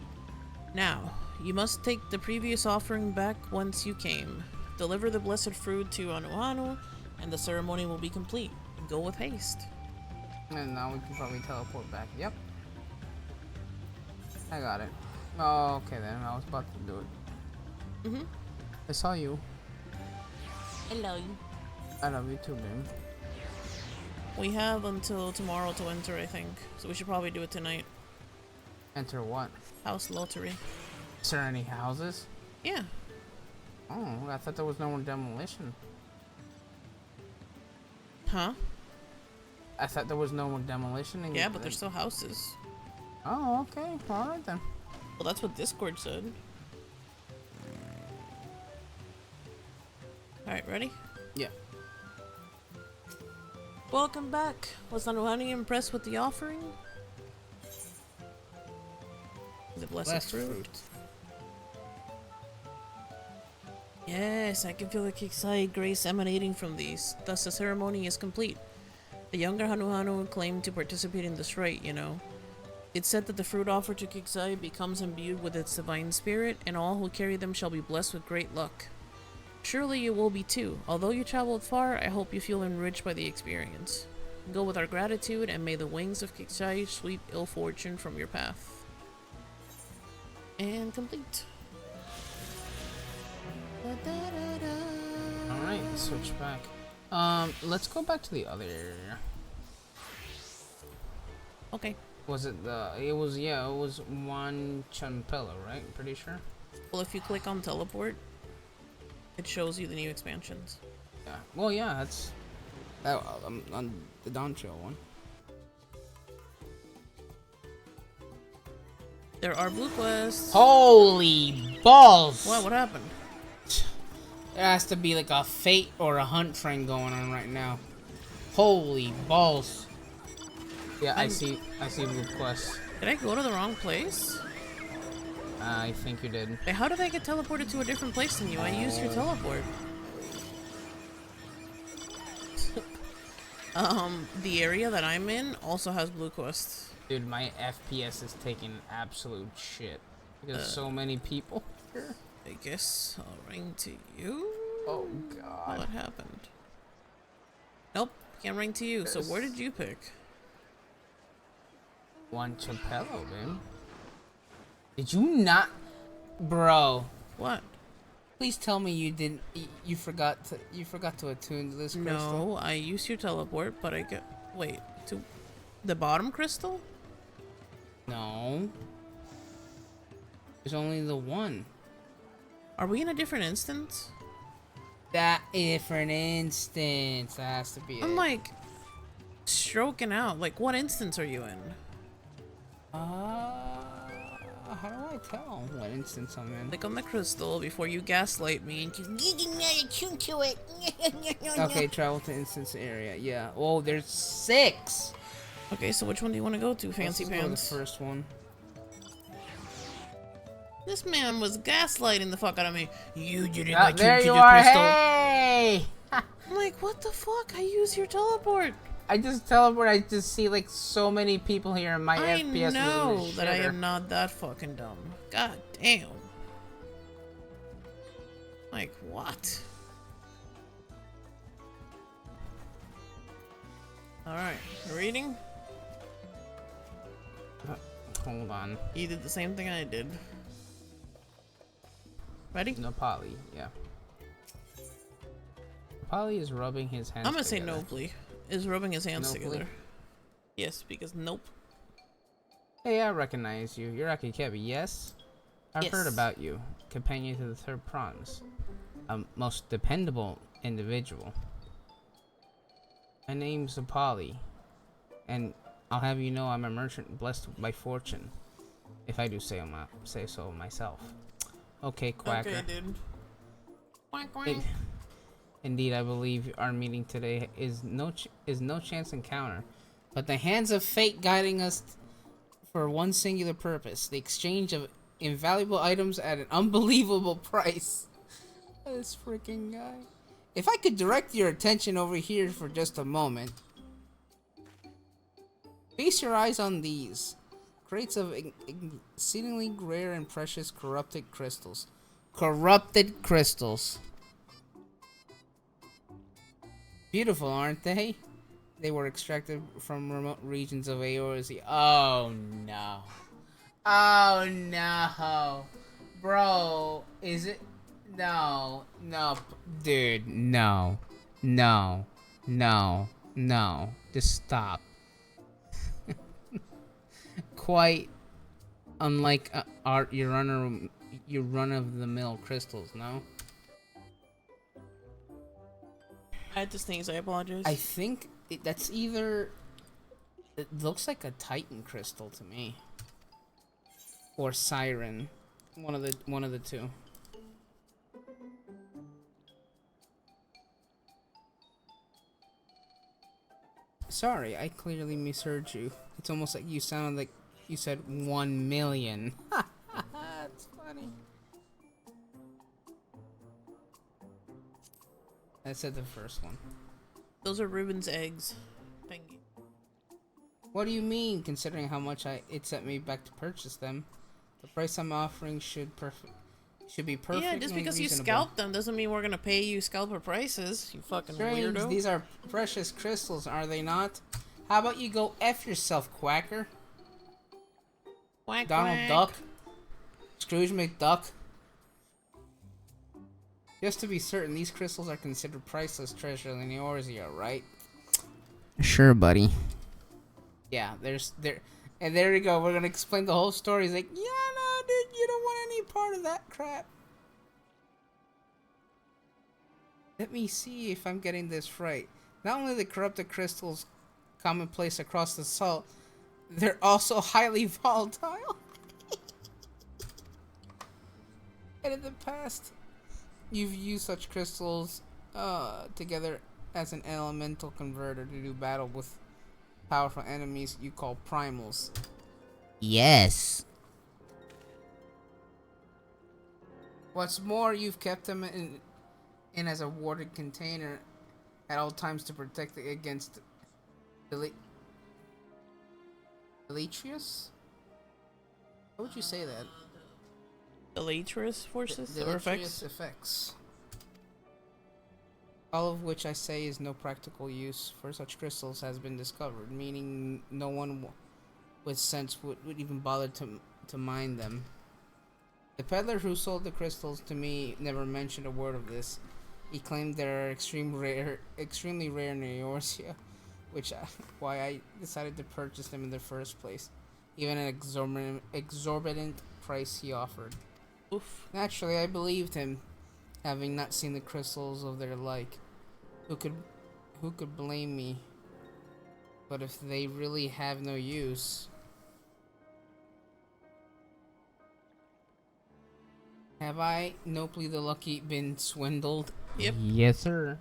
Now, you must take the previous offering back whence you came. Deliver the blessed fruit to Anuanu, and the ceremony will be complete. Go with haste. And now we can probably teleport back. Yep. I got it. Oh, okay then. I was about to do it. Mm-hmm. I saw you. Hello. I love you too, babe. We have until tomorrow to enter, I think. So we should probably do it tonight. Enter what? House lottery. Is there any houses? Yeah. Oh, I thought there was no more demolition. Huh? I thought there was no more demolition. Yeah, but there's still houses. Oh, okay. Alright then. Well, that's what Discord said. Alright, ready? Yeah. Welcome back. Was Nanuhani impressed with the offering? The blessed fruit. Yes, I can feel the Kixai grace emanating from these. Thus, the ceremony is complete. The younger Hanuhanu claimed to participate in this rite, you know. It's said that the fruit offered to Kixai becomes imbued with its divine spirit, and all who carry them shall be blessed with great luck. Surely you will be too. Although you traveled far, I hope you feel enriched by the experience. Go with our gratitude, and may the wings of Kixai sweep ill fortune from your path. And complete. Alright, switch back. Let's go back to the other area. Okay. Was it the... It was, yeah, it was Juan Champella, right? I'm pretty sure. Well, if you click on teleport, it shows you the new expansions. Yeah. Well, yeah, that's... on the Doncho one. There are blue quests. Holy balls! What happened? There has to be like a fate or a hunt train going on right now. Holy balls! Yeah, I see blue quests. Did I go to the wrong place? I think you did. Hey, how did I get teleported to a different place than you? I used your teleport. The area that I'm in also has blue quests. Dude, my FPS is taking absolute shit. Because so many people here. I guess I'll ring to you. Oh god. What happened? Nope, can't ring to you. So where did you pick? Juan Champello, man. Did you not, bro? What? Please tell me you didn't. You forgot to attune this crystal. No, I used your teleport, but I get. Wait, to the bottom crystal? No. There's only the one. Are we in a different instance? That different instance. That has to be I'm it. like stroking out. Like, what instance are you in? How do I tell what instance I'm in? Click on the crystal before you gaslight me and tune to it. Okay, travel to instance area. Yeah. Oh, there's 6. Okay, so which one do you want to go to, Fancy Let's go to Pants? the first one. This man was gaslighting the fuck out of me. You didn't Ah, attune there to you the are. crystal. Hey! I'm like, what the fuck? I use your teleport. I just teleport. I just see like so many people here, and my I FPS know is that I am not that fucking dumb. God damn. Like, what? Alright, reading? Hold on. You did the same thing I did. Ready? Nepali, yeah. Nepali is rubbing his hands I'm gonna say together. Nobly is rubbing his hands Nobly? together. Yes, because nope. Hey, I recognize you. You're Akikebi, yes? I've heard Yes. about you. Companion to the Third Promise. A most dependable individual. My name's Apolly. And I'll have you know I'm a merchant blessed by fortune. If I do say so myself. Okay, Quacker. Okay, dude. Quack, quack. Indeed, I believe our meeting today is no chance encounter, but the hands of fate guiding us for one singular purpose: the exchange of invaluable items at an unbelievable price. This freaking guy. If I could direct your attention over here for just a moment. Feast your eyes on these crates of exceedingly rare and precious corrupted crystals. Corrupted crystals. Beautiful, aren't they? They were extracted from remote regions of Eorzea. Oh no. Oh no. Bro, is it? No. No. Dude, no. No. No. No. Just stop. Quite unlike your run-of-the-mill crystals, no? I had to sneeze. I apologize. I think that's either. It looks like a Titan crystal to me, or Siren, one of the two. Sorry, I clearly misheard you. It's almost like you sounded like you said 1 million. That's funny. I said the first one. Those are Ruben's eggs. Thank you. What do you mean, considering how much it set me back to purchase them? The price I'm offering should be perfect. Yeah, just because you scalped them doesn't mean we're gonna pay you scalper prices. You fucking Strange, weirdo. these are precious crystals, are they not? How about you go F yourself, Quacker? Quack, Donald quack. Duck? Scrooge McDuck? Just to be certain, these crystals are considered priceless treasure in Eorzea, right? Sure, buddy. Yeah, and there we go. We're gonna explain the whole story. He's like, yeah, no, dude, you don't want any part of that crap. Let me see if I'm getting this right. Not only the corrupted crystals commonplace across the salt, they're also highly volatile. And in the past, you've used such crystals together as an elemental converter to do battle with powerful enemies you call primals. Yes. What's more, you've kept them in as a warded container at all times to protect it against Deletrius? How would you say that? Deleterious forces or Deleterious effects? effects. All of which I say is no practical use for such crystals has been discovered, meaning no one with sense would even bother to mine them. The peddler who sold the crystals to me never mentioned a word of this. He claimed they are extremely rare in Eorzea, which why I decided to purchase them in the first place. Even an exorbitant price he offered. Oof. Naturally, I believed him, having not seen the crystals of their like. Who could blame me? But if they really have no use, have I, Nopely the Lucky, been swindled? Yep. Yes, sir.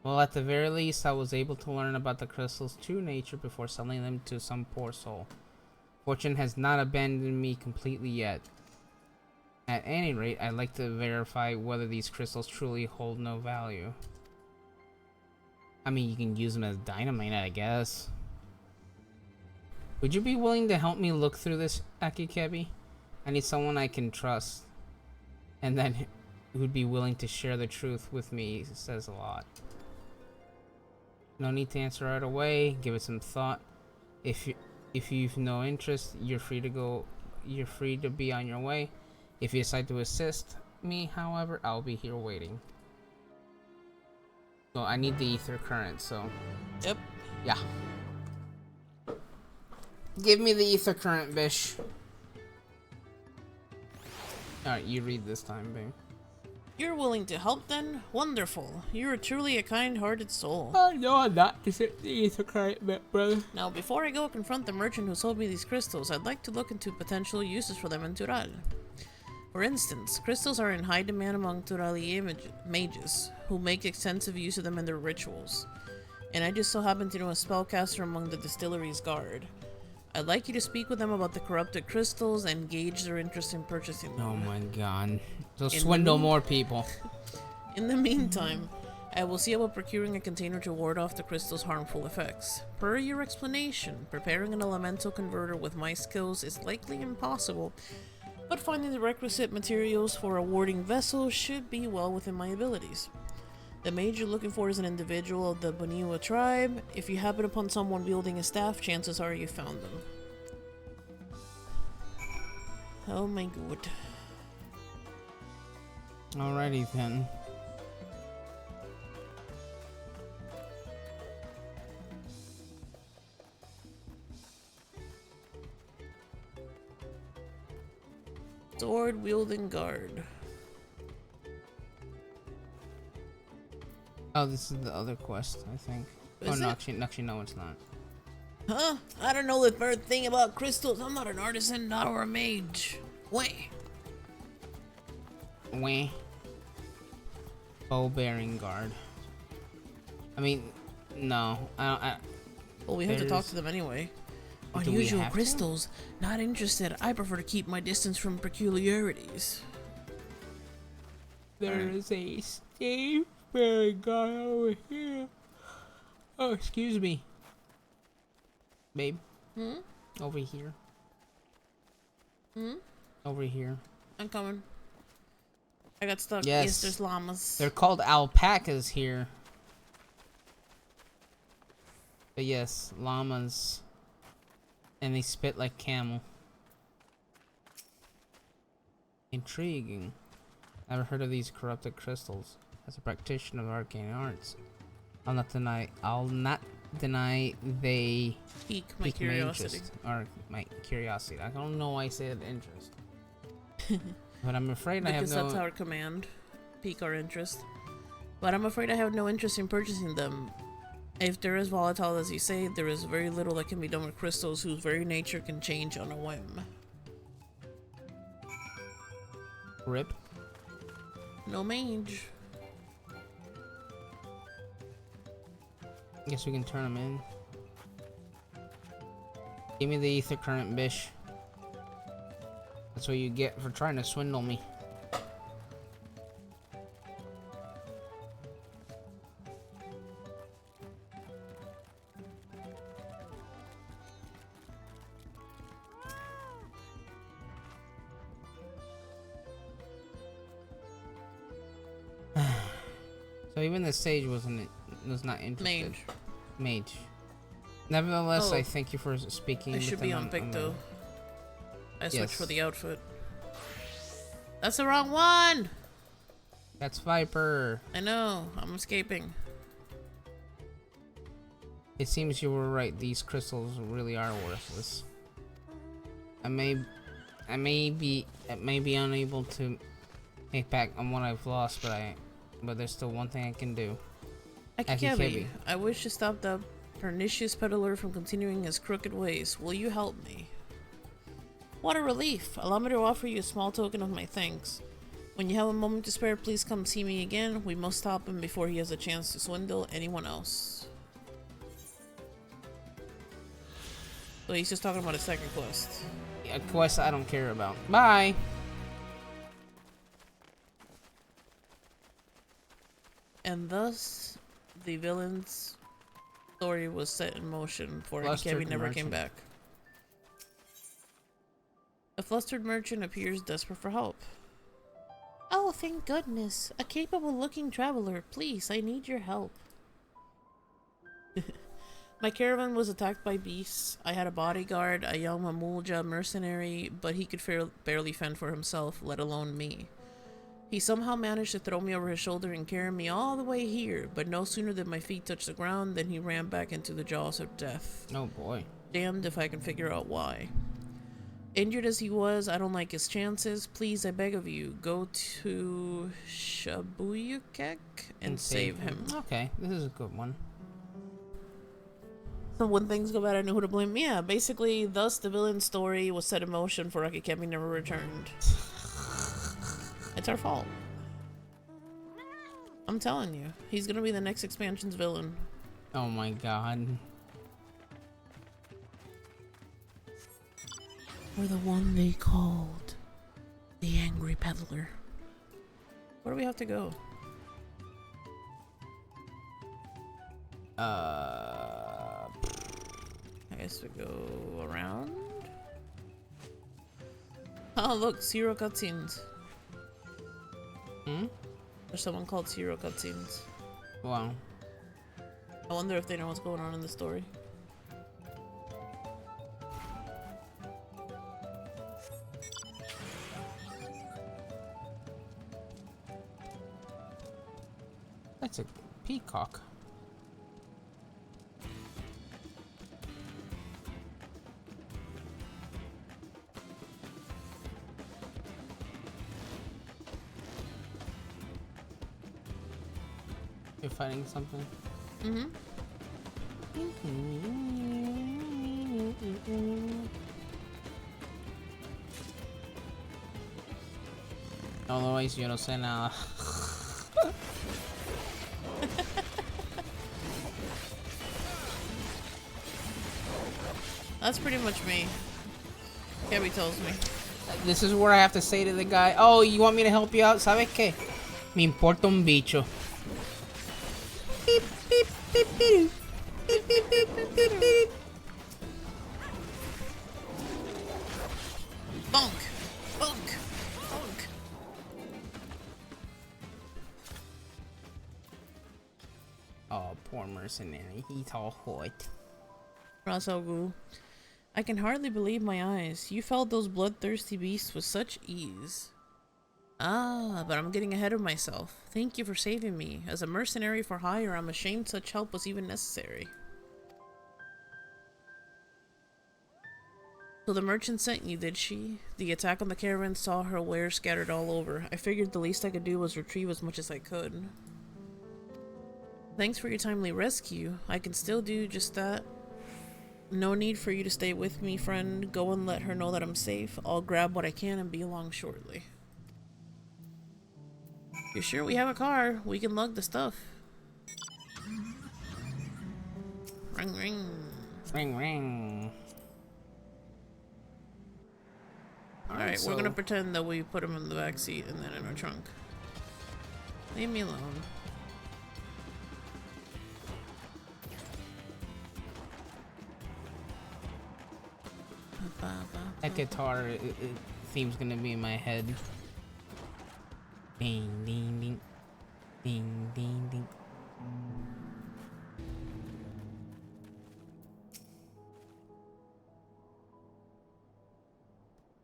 Well, at the very least, I was able to learn about the crystal's true nature before selling them to some poor soul. Fortune has not abandoned me completely yet. At any rate, I'd like to verify whether these crystals truly hold no value. I mean, you can use them as dynamite, I guess. Would you be willing to help me look through this, Akikebi? I need someone I can trust. And then who'd be willing to share the truth with me says a lot. No need to answer right away. Give it some thought. If you've no interest, you're free to be on your way. If you decide to assist me, however, I'll be here waiting. Well, I need the ether current, so. Yep. Yeah. Give me the ether current, bish. Alright, you read this time, babe. You're willing to help then? Wonderful. You're truly a kind-hearted soul. Oh, no, I'm not. Just the ether current, brother. Now, before I go confront the merchant who sold me these crystals, I'd like to look into potential uses for them in Tural. For instance, crystals are in high demand among Turali mages, who make extensive use of them in their rituals. And I just so happen to know a spellcaster among the distillery's guard. I'd like you to speak with them about the corrupted crystals and gauge their interest in purchasing them. Oh my god. They'll swindle more people. In the meantime, I will see about procuring a container to ward off the crystal's harmful effects. Per your explanation, preparing an elemental converter with my skills is likely impossible, but finding the requisite materials for a warding vessel should be well within my abilities. The mage you're looking for is an individual of the Boniwa tribe. If you happen upon someone wielding a staff, chances are you found them. Oh my god. Alrighty then. Sword wielding guard. Oh, this is the other quest, I think. Is no, it? actually, no, it's not. Huh? I don't know the third thing about crystals. I'm not an artisan, not or a mage. Wait. Wah. Bow bearing guard. I mean, no. Well, we have to talk to them anyway. Do we Unusual have to? crystals. Not interested. I prefer to keep my distance from peculiarities. There's a stave bearing guard over here. Oh, excuse me. Babe. Hmm? Over here. Hmm? Over here. I'm coming. I got stuck. Yes. There's llamas. They're called alpacas here. But yes, llamas. And they spit like camel. Intriguing. Never heard of these corrupted crystals. As a practitioner of arcane arts, I'll not deny they pique my pique curiosity. interest, or my curiosity. I don't know why I said interest. But I'm afraid I have Because no. that's our command. Pique our interest. But I'm afraid I have no interest in purchasing them. If they're as volatile as you say, there is very little that can be done with crystals whose very nature can change on a whim. Rip. No mage. Guess we can turn them in. Give me the ether current, bish. That's what you get for trying to swindle me. So even the sage was not interested. Mage. Mage. Nevertheless, Oh. I thank you for speaking. I with should them be on pick though. I switched Yes. for the outfit. That's the wrong one! That's Viper. I know, I'm escaping. It seems you were right. These crystals really are worthless. I may be unable to make back on what I've lost, but there's still one thing I can do. Akikebi, I wish to stop the pernicious peddler from continuing his crooked ways. Will you help me? What a relief! Allow me to offer you a small token of my thanks. When you have a moment to spare, please come see me again. We must stop him before he has a chance to swindle anyone else. So he's just talking about his second quest. A quest I don't care about. Bye. And thus, the villain's story was set in motion for Flustered Akikebi never came merchant. back. A flustered merchant appears desperate for help. Oh, thank goodness. A capable-looking traveler. Please, I need your help. My caravan was attacked by beasts. I had a bodyguard, a young Mamulja mercenary, but he could barely fend for himself, let alone me. He somehow managed to throw me over his shoulder and carry me all the way here, but no sooner did my feet touch the ground than he ran back into the jaws of death. Oh boy. Damned if I can figure out why. Injured as he was, I don't like his chances. Please, I beg of you, go to Shabuyukek and save him. Okay, this is a good one. So when things go bad, I know who to blame. Yeah, basically, thus the villain's story was set in motion for Akikemi never returned. It's our fault. I'm telling you, he's gonna be the next expansion's villain. Oh my god. Or the one they called the Angry Peddler. Where do we have to go? I guess we go around. Oh look, Zero cutscenes. Hmm? There's someone called Zero cutscenes. Wow. I wonder if they know what's going on in the story. That's a peacock. You're fighting something? Mm-hmm. Otherwise, yo no sé nada. That's pretty much me. Gabby tells me. This is where I have to say to the guy, oh, you want me to help you out? ¿Sabes qué? Me importa un bicho. Beep, beep, beep, beep. Beep, beep, beep, beep, beep, beep. Bonk! Bonk! Bonk! Oh, poor mercenary. He's all hot. Rasogu. I can hardly believe my eyes. You felled those bloodthirsty beasts with such ease. Ah, but I'm getting ahead of myself. Thank you for saving me. As a mercenary for hire, I'm ashamed such help was even necessary. So the merchant sent you, did she? The attack on the caravan saw her wares scattered all over. I figured the least I could do was retrieve as much as I could. Thanks for your timely rescue. I can still do just that. No need for you to stay with me, friend. Go and let her know that I'm safe. I'll grab what I can and be along shortly. You sure we have a car? We can lug the stuff. Ring ring. Ring ring. Alright, we're gonna pretend that we put him in the back seat and then in our trunk. Leave me alone. That guitar theme's gonna be in my head. Ding ding ding. Ding ding ding.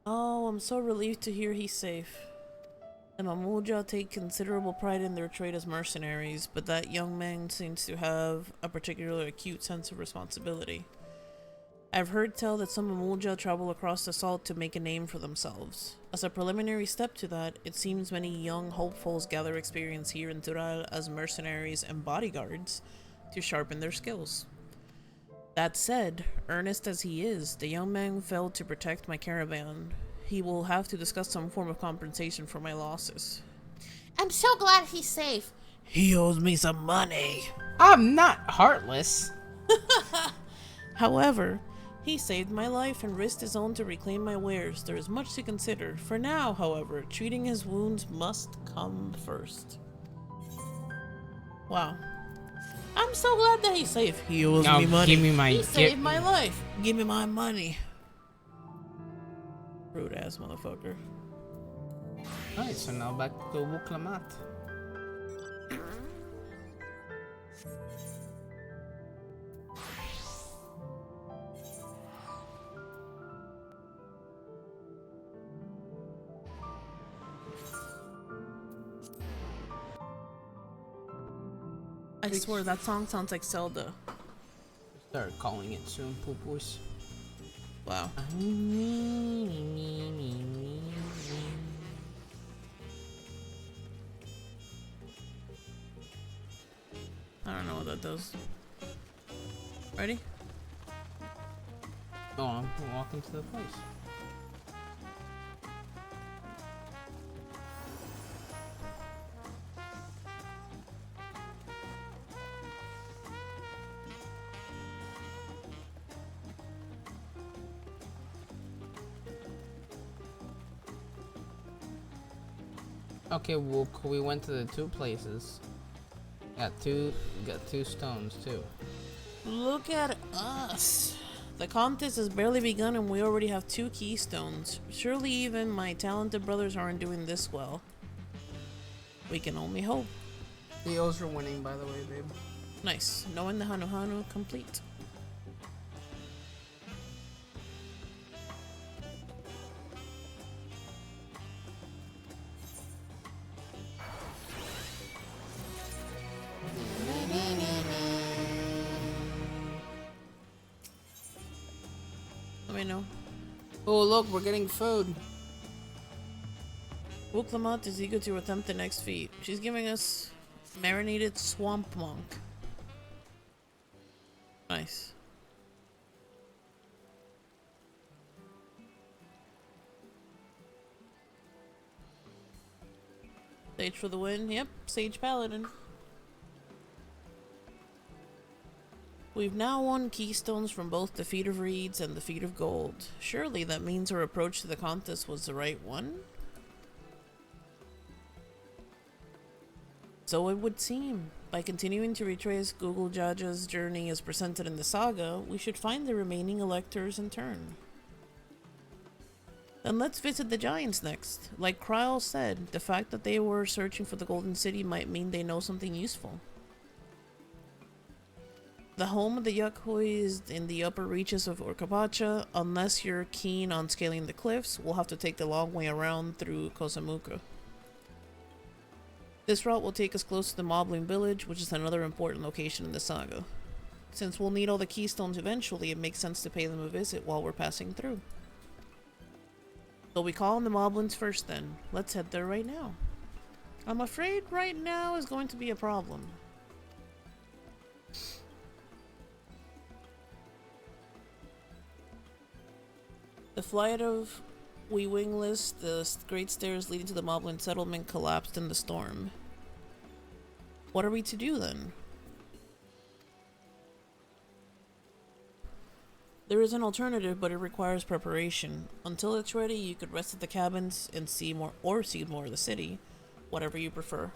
Oh, I'm so relieved to hear he's safe. The Mamuja take considerable pride in their trade as mercenaries, but that young man seems to have a particularly acute sense of responsibility. I've heard tell that some Mamuja travel across the salt to make a name for themselves. As a preliminary step to that, it seems many young hopefuls gather experience here in Tural as mercenaries and bodyguards to sharpen their skills. That said, earnest as he is, the young man failed to protect my caravan. He will have to discuss some form of compensation for my losses. I'm so glad he's safe. He owes me some money. I'm not heartless. However, he saved my life and risked his own to reclaim my wares. There is much to consider. For now, however, treating his wounds must come first. Wow. I'm so glad that he's safe. He owes me money. Give me my He saved my life. Give me my money. Rude ass motherfucker. Alright, so now back to Wuklamat. I swear that song sounds like Zelda. Start calling it soon, poo-poos. Wow. I don't know what that does. Ready? Oh, I'm walking to the place. Okay, well, we went to the 2 places. Got two stones too. Look at us. The contest has barely begun and we already have 2 keystones. Surely even my talented brothers aren't doing this well. We can only hope. The O's are winning, by the way, babe. Nice. Knowing the Hanu Hanu complete. Let me know. Oh, look, we're getting food. Wuk-Lamat is eager to attempt the next feat. She's giving us marinated swamp monk. Nice. Sage for the win. Yep, Sage Paladin. We've now won keystones from both the Feat of Reeds and the Feat of Gold. Surely that means our approach to the contest was the right one? So it would seem. By continuing to retrace Google Jaja's journey as presented in the saga, we should find the remaining electors in turn. Then let's visit the Giants next. Like Kryl said, the fact that they were searching for the Golden City might mean they know something useful. The home of the Yukhoi is in the upper reaches of Orcapacha. Unless you're keen on scaling the cliffs, we'll have to take the long way around through Kosamuka. This route will take us close to the Moblin village, which is another important location in the saga. Since we'll need all the keystones eventually, it makes sense to pay them a visit while we're passing through. So we call on the Moblins first then. Let's head there right now. I'm afraid right now is going to be a problem. The flight of We Wingless, the great stairs leading to the Moblin settlement, collapsed in the storm. What are we to do then? There is an alternative, but it requires preparation. Until it's ready, you could rest at the cabins and see more of the city, whatever you prefer.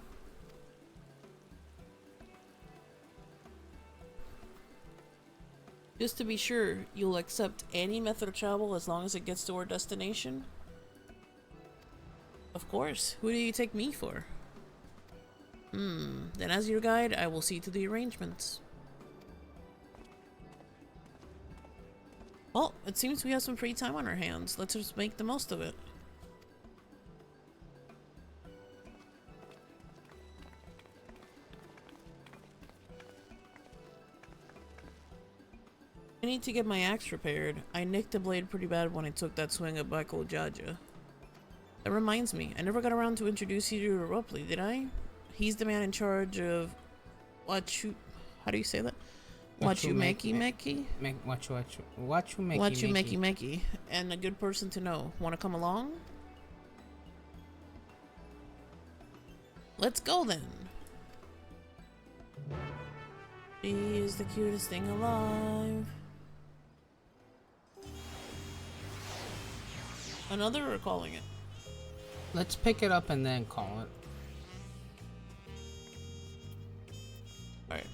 Just to be sure, you'll accept any method of travel as long as it gets to our destination? Of course. Who do you take me for? Then as your guide, I will see to the arrangements. Well, it seems we have some free time on our hands. Let's just make the most of it. I need to get my axe repaired. I nicked the blade pretty bad when I took that swing at Bako Jaja. That reminds me, I never got around to introduce you to Ropley, did I? He's the man in charge of how do you say that? Wachumeki Meki? Wachumeki Meki. And a good person to know. Wanna come along? Let's go then. She is the cutest thing alive. Another or calling it? Let's pick it up and then call it. Alright.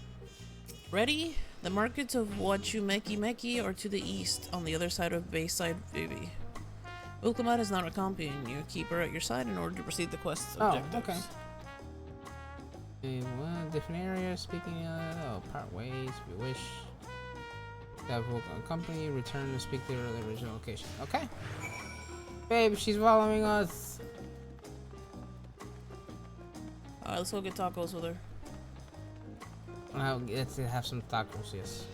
Ready? The markets of Wachumeki Meki are to the east, on the other side of Bayside Vivi. Wuk-Lamat is not accompanying you. Keep her at your side in order to proceed the quest's objectives. Okay. Different areas, speaking of, part ways, if you wish. Have company, return to speak to the original location. Okay. Babe, she's following us. Alright, let's go get tacos with her. I'll get to have some tacos, yes.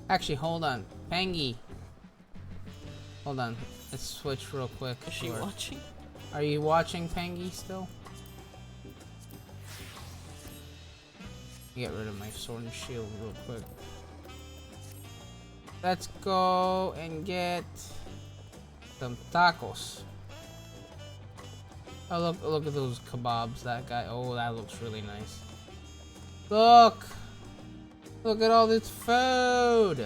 Actually, hold on. Pangy. Hold on. Let's switch real quick. Is she watching? Are you watching, Pangy, still? Get rid of my sword and shield real quick. Let's go and get some tacos. Oh, look at those kebabs. That guy. Oh, that looks really nice. Look at all this food.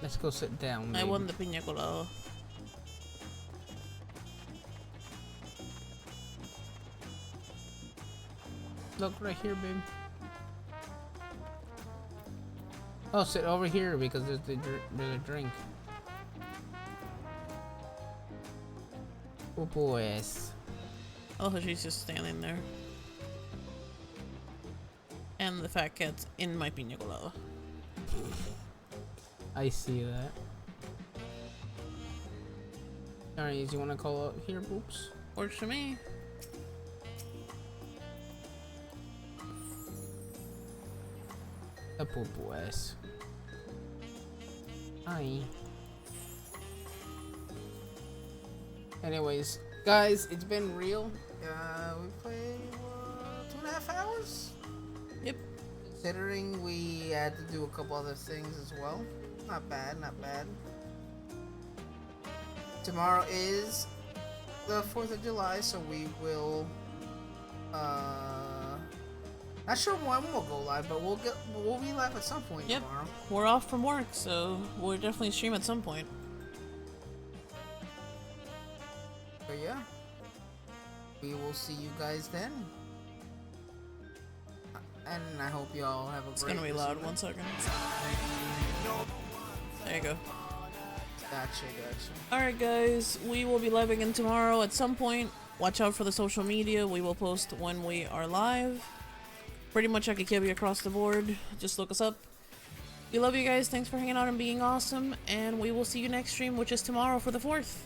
Let's go sit down. I won the pina colada. Look right here, babe. Oh, sit over here because there's a drink. Oh, pues. Oh, she's just standing there. And the fat cat's in my pina colada. I see that. Alright, you want to call out here, Boops? Works for me. Pues. Hi. Anyways, guys, it's been real. We played 2.5 hours. Yep. Considering we had to do a couple other things as well. Not bad, not bad. Tomorrow is the 4th of July, so we will not sure when we'll go live, but we'll be live at some point tomorrow. We're off from work, so we'll definitely stream at some point. So yeah. We will see you guys then. And I hope you all have a great. It's gonna be loud. 1 second. There you go. Gotcha. Alright guys, we will be live again tomorrow at some point. Watch out for the social media. We will post when we are live. Pretty much Akikibi across the board. Just look us up. We love you guys. Thanks for hanging out and being awesome. And we will see you next stream, which is tomorrow for the 4th.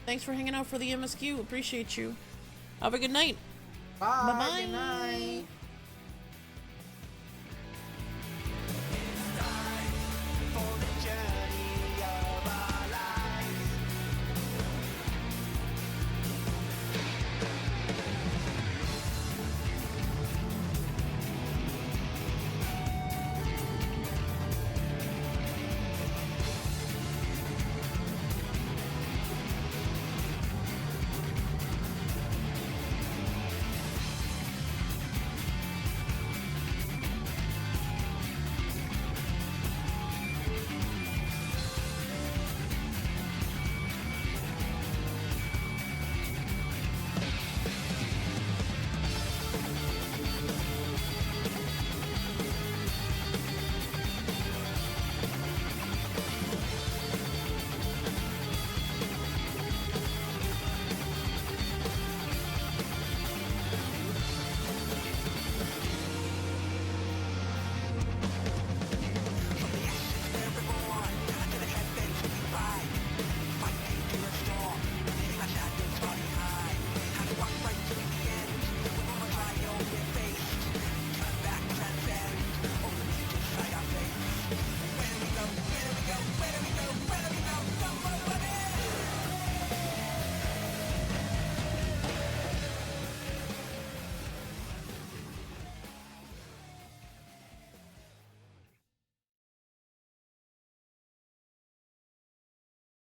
Thanks for hanging out for the MSQ. Appreciate you. Have a good night. Bye. Bye-bye. Good night.